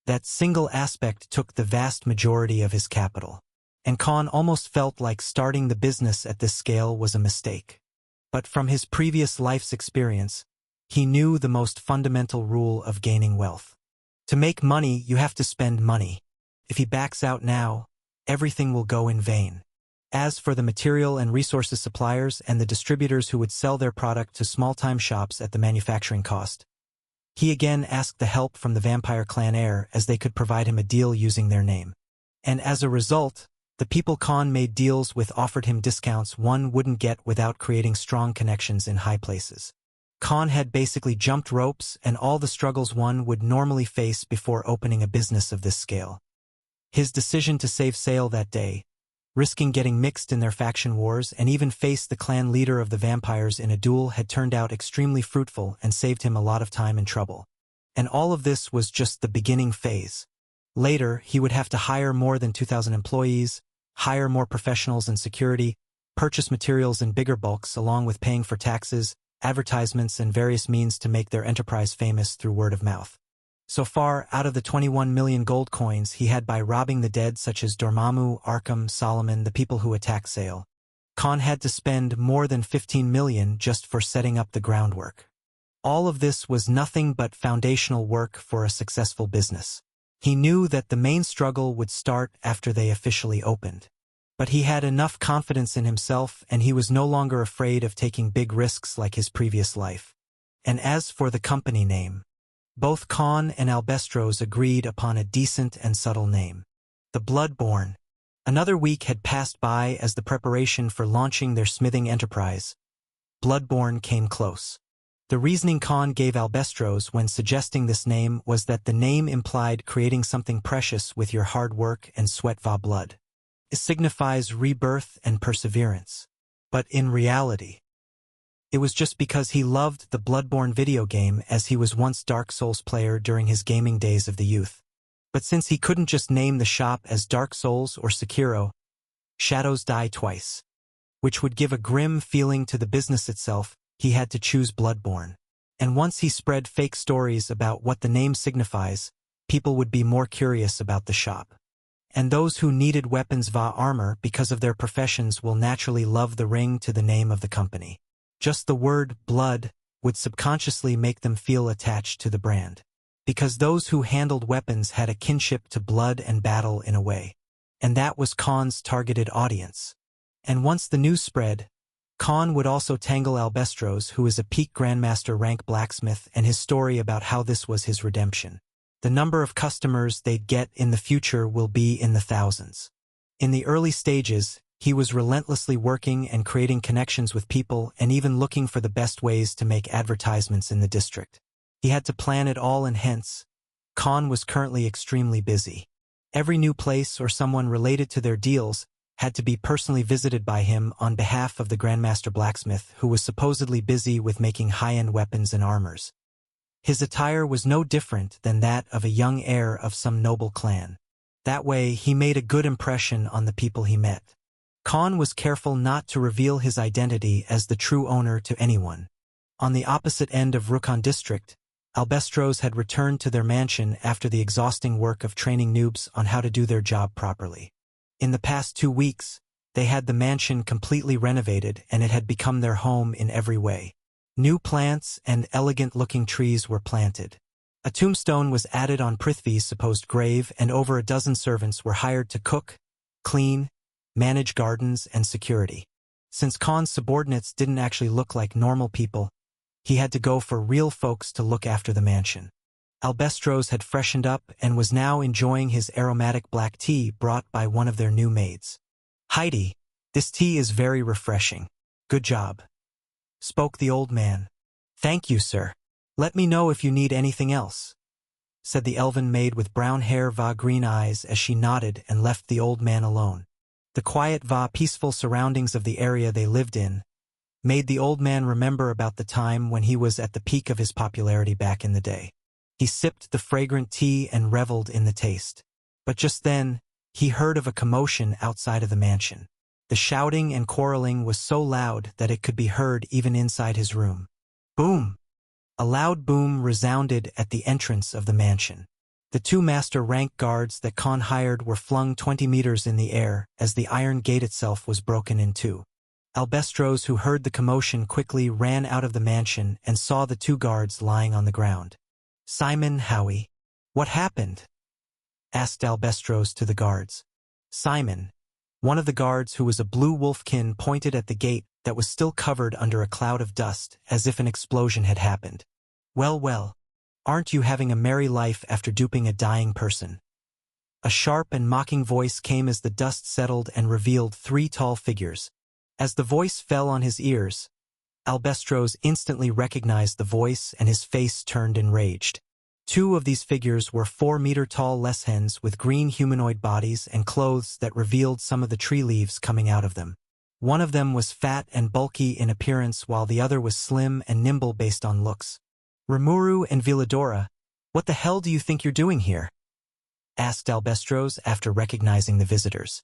Speaker 1: That single aspect took the vast majority of his capital, and Khan almost felt like starting the business at this scale was a mistake. But from his previous life's experience, he knew the most fundamental rule of gaining wealth. To make money, you have to spend money. If he backs out now, everything will go in vain. As for the material and resources suppliers and the distributors who would sell their product to small-time shops at the manufacturing cost, he again asked the help from the vampire clan heir as they could provide him a deal using their name. And as a result, the people Khan made deals with offered him discounts one wouldn't get without creating strong connections in high places. Khan had basically jumped ropes and all the struggles one would normally face before opening a business of this scale. His decision to save Sale that day, risking getting mixed in their faction wars and even face the clan leader of the vampires in a duel, had turned out extremely fruitful and saved him a lot of time and trouble. And all of this was just the beginning phase. Later, he would have to hire more than 2,000 employees, hire more professionals in security, purchase materials in bigger bulks along with paying for taxes, advertisements and various means to make their enterprise famous through word of mouth. So far, out of the 21 million gold coins he had by robbing the dead such as Dormammu, Arkham, Solomon, the people who attacked Sale, Khan had to spend more than 15 million just for setting up the groundwork. All of this was nothing but foundational work for a successful business. He knew that the main struggle would start after they officially opened. But he had enough confidence in himself and he was no longer afraid of taking big risks like his previous life. And as for the company name, both Khan and Albestros agreed upon a decent and subtle name. The Bloodborne. Another week had passed by as the preparation for launching their smithing enterprise. Bloodborne came close. The reasoning Khan gave Albestros when suggesting this name was that the name implied creating something precious with your hard work and sweat va blood. It signifies rebirth and perseverance. But in reality, it was just because he loved the Bloodborne video game as he was once Dark Souls player during his gaming days of the youth. But since he couldn't just name the shop as Dark Souls or Sekiro, Shadows Die Twice, which would give a grim feeling to the business itself, he had to choose Bloodborne. And once he spread fake stories about what the name signifies, people would be more curious about the shop. And those who needed weapons va armor because of their professions will naturally love the ring to the name of the company. Just the word blood would subconsciously make them feel attached to the brand. Because those who handled weapons had a kinship to blood and battle in a way. And that was Khan's targeted audience. And once the news spread, Khan would also tangle Albestros, who is a peak Grandmaster rank blacksmith, and his story about how this was his redemption. The number of customers they'd get in the future will be in the thousands. In the early stages, he was relentlessly working and creating connections with people and even looking for the best ways to make advertisements in the district. He had to plan it all, and hence, Khan was currently extremely busy. Every new place or someone related to their deals had to be personally visited by him on behalf of the Grandmaster blacksmith, who was supposedly busy with making high-end weapons and armors. His attire was no different than that of a young heir of some noble clan. That way, he made a good impression on the people he met. Khan was careful not to reveal his identity as the true owner to anyone. On the opposite end of Rukon district, Albestros had returned to their mansion after the exhausting work of training noobs on how to do their job properly. In the past 2 weeks, they had the mansion completely renovated, and it had become their home in every way. New plants and elegant-looking trees were planted. A tombstone was added on Prithvi's supposed grave, and over a dozen servants were hired to cook, clean, manage gardens, and security. Since Khan's subordinates didn't actually look like normal people, he had to go for real folks to look after the mansion. Albestros had freshened up and was now enjoying his aromatic black tea brought by one of their new maids. "Heidi, this tea is very refreshing. Good job," spoke the old man. "Thank you, sir. Let me know if you need anything else," said the elven maid with brown hair va green eyes as she nodded and left the old man alone. The quiet va peaceful surroundings of the area they lived in made the old man remember about the time when he was at the peak of his popularity back in the day. He sipped the fragrant tea and reveled in the taste. But just then, he heard of a commotion outside of the mansion. The shouting and quarreling was so loud that it could be heard even inside his room. Boom! A loud boom resounded at the entrance of the mansion. The 2 master rank guards that Khan hired were flung 20 meters in the air as the iron gate itself was broken in two. Albestros, who heard the commotion, quickly ran out of the mansion and saw the 2 guards lying on the ground. "Simon, Howie, what happened?" asked Albestros to the guards. Simon, one of the guards who was a blue wolfkin, pointed at the gate that was still covered under a cloud of dust as if an explosion had happened. Well, aren't you having a merry life after duping a dying person?" A sharp and mocking voice came as the dust settled and revealed 3 tall figures. As the voice fell on his ears, Albestros instantly recognized the voice and his face turned enraged. 2 of these figures were 4-meter-tall leshens with green humanoid bodies and clothes that revealed some of the tree leaves coming out of them. One of them was fat and bulky in appearance while the other was slim and nimble based on looks. "Rimuru and Villadora, what the hell do you think you're doing here?" asked Albestros after recognizing the visitors.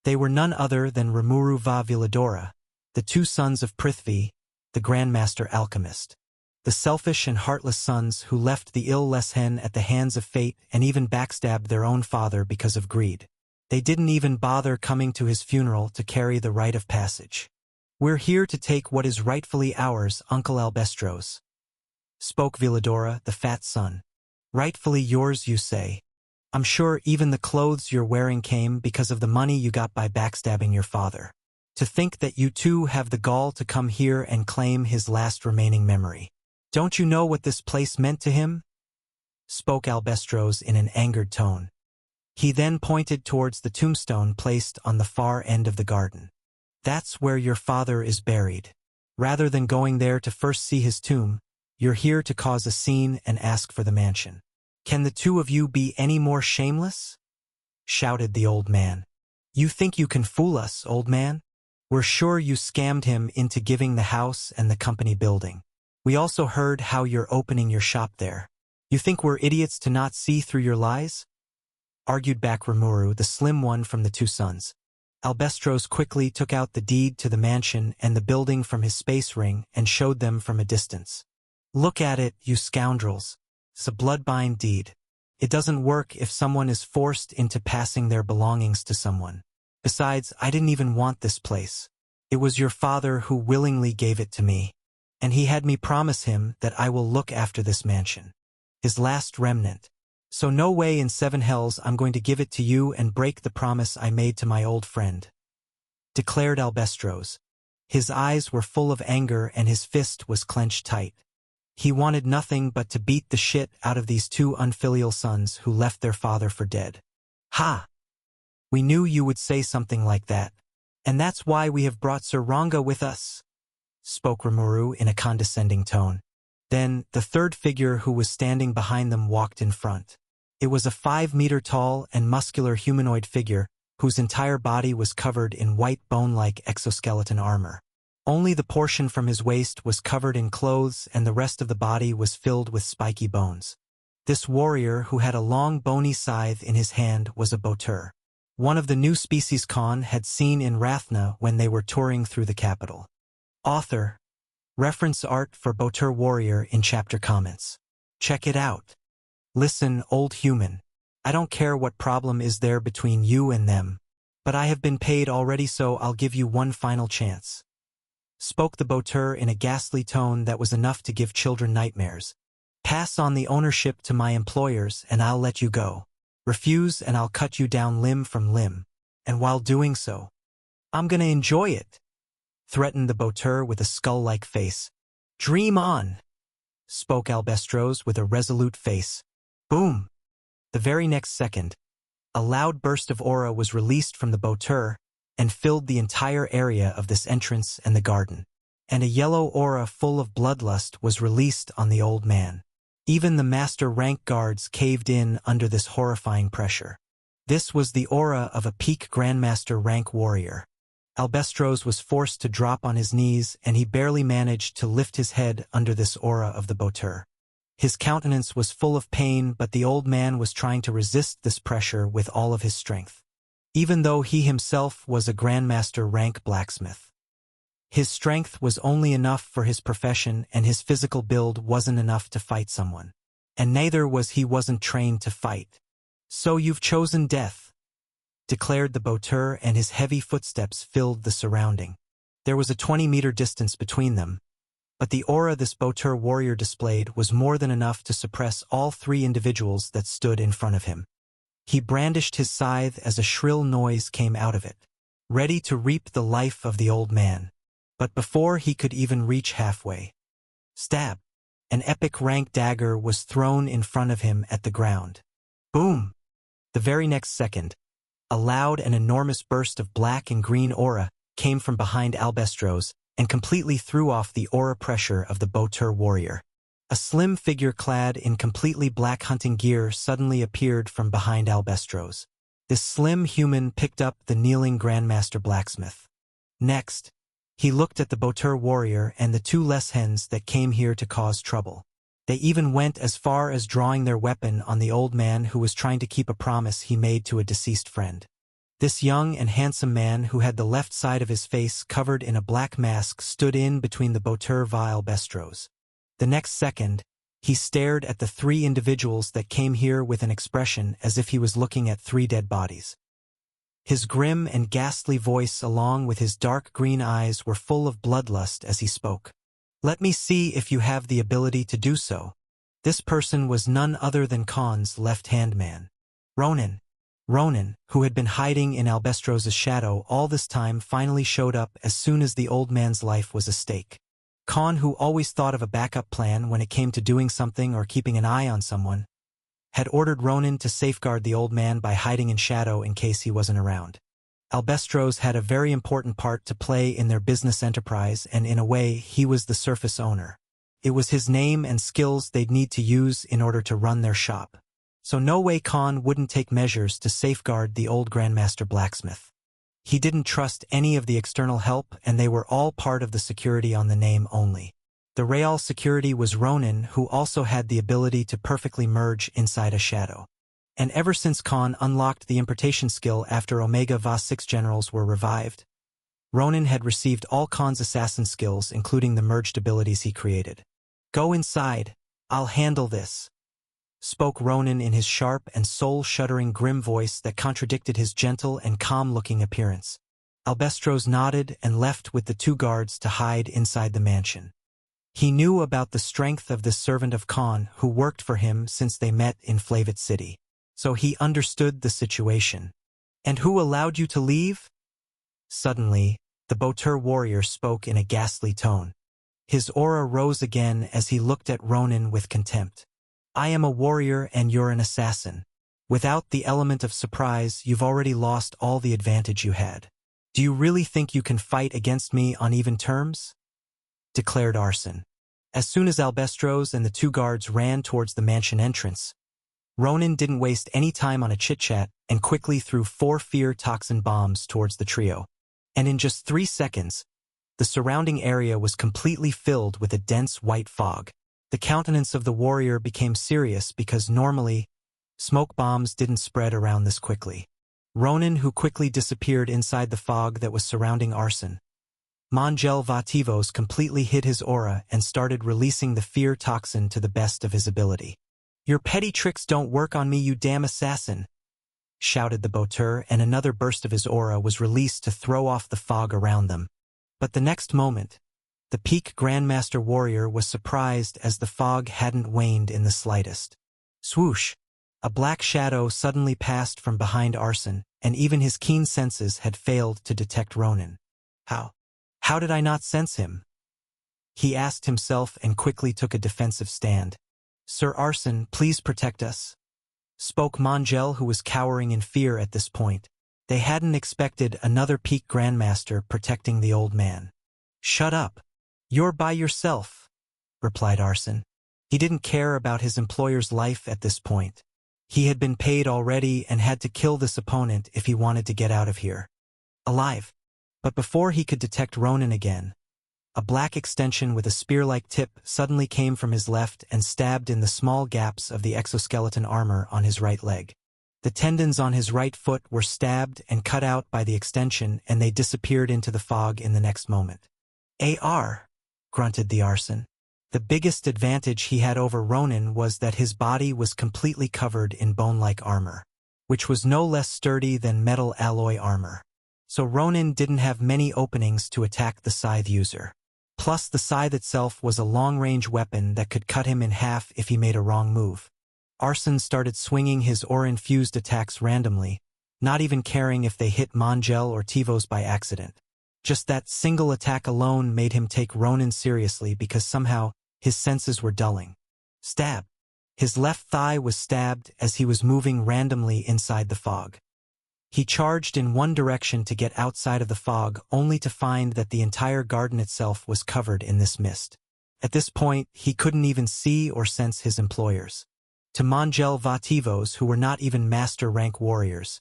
Speaker 1: They were none other than Rimuru va Villadora, the 2 sons of Prithvi, the Grandmaster alchemist. The selfish and heartless sons who left the ill Leshen at the hands of fate and even backstabbed their own father because of greed. They didn't even bother coming to his funeral to carry the rite of passage. "We're here to take what is rightfully ours, Uncle Albestros," spoke Villadora, the fat son. "Rightfully yours, you say? I'm sure even the clothes you're wearing came because of the money you got by backstabbing your father. To think that you 2 have the gall to come here and claim his last remaining memory. Don't you know what this place meant to him?" spoke Albestros in an angered tone. He then pointed towards the tombstone placed on the far end of the garden. "That's where your father is buried. Rather than going there to first see his tomb, you're here to cause a scene and ask for the mansion. Can the 2 of you be any more shameless?" shouted the old man. "You think you can fool us, old man? We're sure you scammed him into giving the house and the company building. We also heard how you're opening your shop there. You think we're idiots to not see through your lies?" argued back Rimuru, the slim one from the 2 sons. Albestros quickly took out the deed to the mansion and the building from his space ring and showed them from a distance. "Look at it, you scoundrels. It's a blood-bind deed. It doesn't work if someone is forced into passing their belongings to someone. Besides, I didn't even want this place. It was your father who willingly gave it to me, and he had me promise him that I will look after this mansion. His last remnant. So no way in 7 hells I'm going to give it to you and break the promise I made to my old friend," declared Albestros. His eyes were full of anger and his fist was clenched tight. He wanted nothing but to beat the shit out of these two unfilial sons who left their father for dead. Ha! We knew you would say something like that. And that's why we have brought Sir Ranga with us, spoke Rimuru in a condescending tone. Then, the third figure who was standing behind them walked in front. It was a 5-meter-tall and muscular humanoid figure whose entire body was covered in white bone-like exoskeleton armor. Only the portion from his waist was covered in clothes and the rest of the body was filled with spiky bones. This warrior, who had a long bony scythe in his hand, was a Botur, one of the new species Khan had seen in Rathna when they were touring through the capital. Author. Reference art for Botur warrior in chapter comments. Check it out. Listen, old human. I don't care what problem is there between you and them, but I have been paid already, so I'll give you one final chance, spoke the Botur in a ghastly tone that was enough to give children nightmares. Pass on the ownership to my employers and I'll let you go. Refuse and I'll cut you down limb from limb. And while doing so, I'm gonna enjoy it, threatened the Botur with a skull-like face. Dream on, spoke Albestros with a resolute face. Boom! The very next second, a loud burst of aura was released from the Botur and filled the entire area of this entrance and the garden. And a yellow aura full of bloodlust was released on the old man. Even the master rank guards caved in under this horrifying pressure. This was the aura of a peak grandmaster rank warrior. Albestros was forced to drop on his knees and he barely managed to lift his head under this aura of the Botur. His countenance was full of pain, but the old man was trying to resist this pressure with all of his strength, even though he himself was a grandmaster rank blacksmith. His strength was only enough for his profession and his physical build wasn't enough to fight someone. And neither was he wasn't trained to fight. So you've chosen death, declared the Botur, and his heavy footsteps filled the surrounding. There was a 20-meter distance between them, but the aura this Botur warrior displayed was more than enough to suppress all three individuals that stood in front of him. He brandished his scythe as a shrill noise came out of it, ready to reap the life of the old man. But before he could even reach halfway, stab! An epic rank dagger was thrown in front of him at the ground. Boom! The very next second, a loud and enormous burst of black and green aura came from behind Albestros and completely threw off the aura pressure of the Botur warrior. A slim figure clad in completely black hunting gear suddenly appeared from behind Albestros. This slim human picked up the kneeling Grandmaster blacksmith. Next, he looked at the Botur warrior and the two less hens that came here to cause trouble. They even went as far as drawing their weapon on the old man who was trying to keep a promise he made to a deceased friend. This young and handsome man who had the left side of his face covered in a black mask stood in between the Botur and Albestros. The next second, he stared at the three individuals that came here with an expression as if he was looking at three dead bodies. His grim and ghastly voice along with his dark green eyes were full of bloodlust as he spoke. Let me see if you have the ability to do so. This person was none other than Khan's left-hand man, Ronan. Ronan, who had been hiding in Albestros' shadow all this time, finally showed up as soon as the old man's life was at stake. Khan, who always thought of a backup plan when it came to doing something or keeping an eye on someone, had ordered Ronan to safeguard the old man by hiding in shadow in case he wasn't around. Albestros had a very important part to play in their business enterprise, and in a way, he was the surface owner. It was his name and skills they'd need to use in order to run their shop. So no way Khan wouldn't take measures to safeguard the old Grandmaster blacksmith. He didn't trust any of the external help, and they were all part of the security on the name only. The real security was Ronan, who also had the ability to perfectly merge inside a shadow. And ever since Khan unlocked the importation skill after Omega Va 6 generals were revived, Ronan had received all Khan's assassin skills, including the merged abilities he created. Go inside, I'll handle this, spoke Ronan in his sharp and soul-shuddering grim voice that contradicted his gentle and calm-looking appearance. Albestros nodded and left with the two guards to hide inside the mansion. He knew about the strength of this servant of Khan who worked for him since they met in Flavit City, so he understood the situation. And who allowed you to leave? Suddenly, the the Botur warrior spoke in a ghastly tone. His aura rose again as he looked at Ronan with contempt. I am a warrior and you're an assassin. Without the element of surprise, you've already lost all the advantage you had. Do you really think you can fight against me on even terms? Declared Arson. As soon as Albestros and the two guards ran towards the mansion entrance, Ronan didn't waste any time on a chit-chat and quickly threw 4 fear toxin bombs towards the trio. And in just 3 seconds, the surrounding area was completely filled with a dense white fog. The countenance of the warrior became serious because normally, smoke bombs didn't spread around this quickly. Ronan, who quickly disappeared inside the fog that was surrounding Arson. Mongel Vativos completely hid his aura and started releasing the fear toxin to the best of his ability. Your petty tricks don't work on me, you damn assassin! Shouted the Botur, and another burst of his aura was released to throw off the fog around them. But the next moment, the peak Grandmaster Warrior was surprised as the fog hadn't waned in the slightest. Swoosh! A black shadow suddenly passed from behind Arson, and even his keen senses had failed to detect Ronan. How did I not sense him? He asked himself and quickly took a defensive stand. Sir Arson, please protect us, spoke Mongel, who was cowering in fear at this point. They hadn't expected another peak Grandmaster protecting the old man. Shut up. You're by yourself, replied Arson. He didn't care about his employer's life at this point. He had been paid already and had to kill this opponent if he wanted to get out of here alive. But before he could detect Ronan again, a black extension with a spear-like tip suddenly came from his left and stabbed in the small gaps of the exoskeleton armor on his right leg. The tendons on his right foot were stabbed and cut out by the extension, and they disappeared into the fog in the next moment. AR, grunted the Arson. The biggest advantage he had over Ronan was that his body was completely covered in bone-like armor, which was no less sturdy than metal alloy armor. So Ronan didn't have many openings to attack the scythe user. Plus, the scythe itself was a long-range weapon that could cut him in half if he made a wrong move. Arson started swinging his aura-infused attacks randomly, not even caring if they hit Mongel or Tivos by accident. Just that single attack alone made him take Ronan seriously because somehow his senses were dulling. Stab. His left thigh was stabbed as he was moving randomly inside the fog. He charged in one direction to get outside of the fog, only to find that the entire garden itself was covered in this mist. At this point, he couldn't even see or sense his employers. To Mongel Vativos, who were not even master-rank warriors,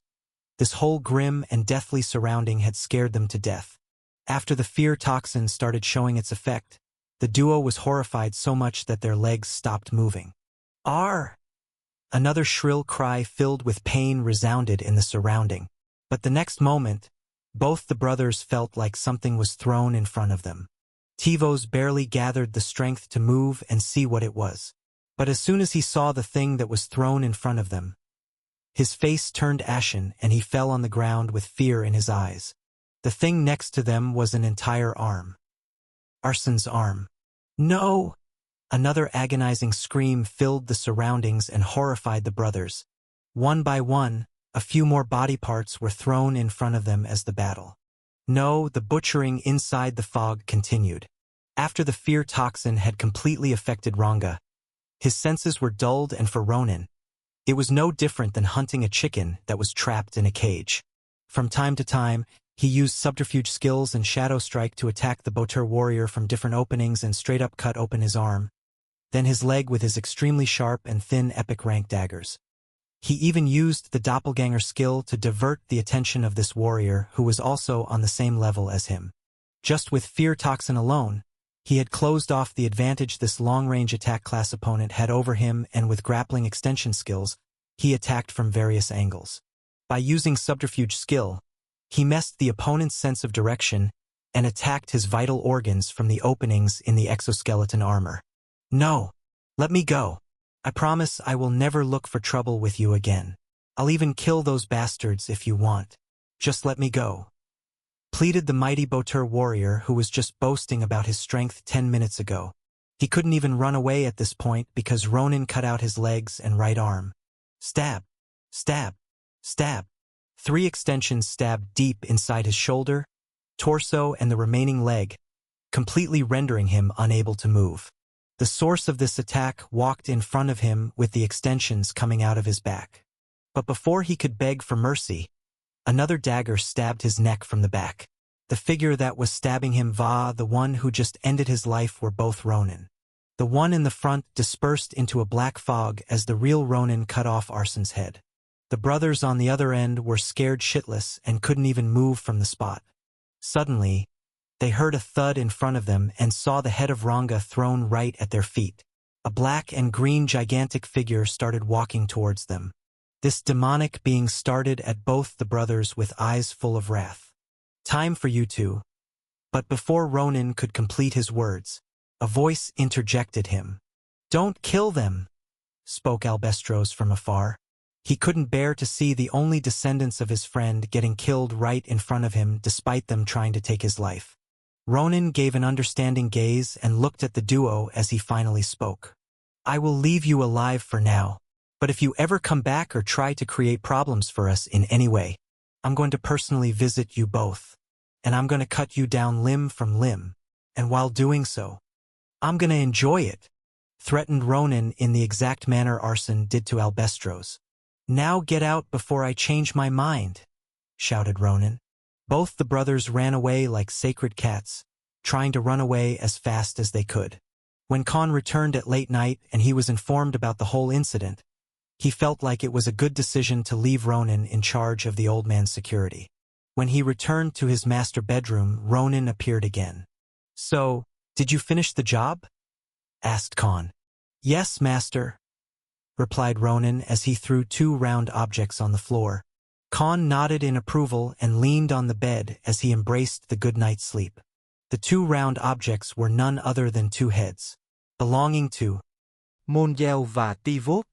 Speaker 1: this whole grim and deathly surrounding had scared them to death. After the fear toxin started showing its effect, the duo was horrified so much that their legs stopped moving. Arr! Another shrill cry filled with pain resounded in the surrounding. But the next moment, both the brothers felt like something was thrown in front of them. Tivos barely gathered the strength to move and see what it was. But as soon as he saw the thing that was thrown in front of them, his face turned ashen and he fell on the ground with fear in his eyes. The thing next to them was an entire arm. Arson's arm. No! Another agonizing scream filled the surroundings and horrified the brothers. One by one, a few more body parts were thrown in front of them as the battle. No, the butchering inside the fog continued. After the fear toxin had completely affected Ranga, his senses were dulled, and for Ronan, it was no different than hunting a chicken that was trapped in a cage. From time to time, he used subterfuge skills and shadow strike to attack the Botur warrior from different openings and straight up cut open his arm, then his leg with his extremely sharp and thin epic rank daggers. He even used the doppelganger skill to divert the attention of this warrior who was also on the same level as him. Just with fear toxin alone, he had closed off the advantage this long-range attack class opponent had over him, and with grappling extension skills, he attacked from various angles. By using subterfuge skill, he messed the opponent's sense of direction and attacked his vital organs from the openings in the exoskeleton armor. No, let me go. I promise I will never look for trouble with you again. I'll even kill those bastards if you want. Just let me go, pleaded the mighty Botur warrior who was just boasting about his strength 10 minutes ago. He couldn't even run away at this point because Ronan cut out his legs and right arm. Stab, stab, stab. 3 extensions stabbed deep inside his shoulder, torso and the remaining leg, completely rendering him unable to move. The source of this attack walked in front of him with the extensions coming out of his back. But before he could beg for mercy, another dagger stabbed his neck from the back. The figure that was stabbing him, the one who just ended his life, were both Ronin. The one in the front dispersed into a black fog as the real Ronin cut off Arson's head. The brothers on the other end were scared shitless and couldn't even move from the spot. Suddenly, they heard a thud in front of them and saw the head of Ranga thrown right at their feet. A black and green gigantic figure started walking towards them. This demonic being started at both the brothers with eyes full of wrath. "Time for you two." But before Ronin could complete his words, a voice interjected him. "Don't kill them," spoke Albestros from afar. He couldn't bear to see the only descendants of his friend getting killed right in front of him despite them trying to take his life. Ronin gave an understanding gaze and looked at the duo as he finally spoke. "I will leave you alive for now, but if you ever come back or try to create problems for us in any way, I'm going to personally visit you both, and I'm going to cut you down limb from limb, and while doing so, I'm going to enjoy it," threatened Ronin in the exact manner Arson did to Albestros. "Now get out before I change my mind," shouted Ronin. Both the brothers ran away like sacred cats, trying to run away as fast as they could. When Khan returned at late night and he was informed about the whole incident, he felt like it was a good decision to leave Ronin in charge of the old man's security. When he returned to his master bedroom, Ronin appeared again. "So, did you finish the job?" asked Khan. "Yes, master," replied Ronin as he threw two round objects on the floor. Khan nodded in approval and leaned on the bed as he embraced the good night's sleep. The two round objects were none other than two heads, belonging to
Speaker 2: Mondial và Tivot.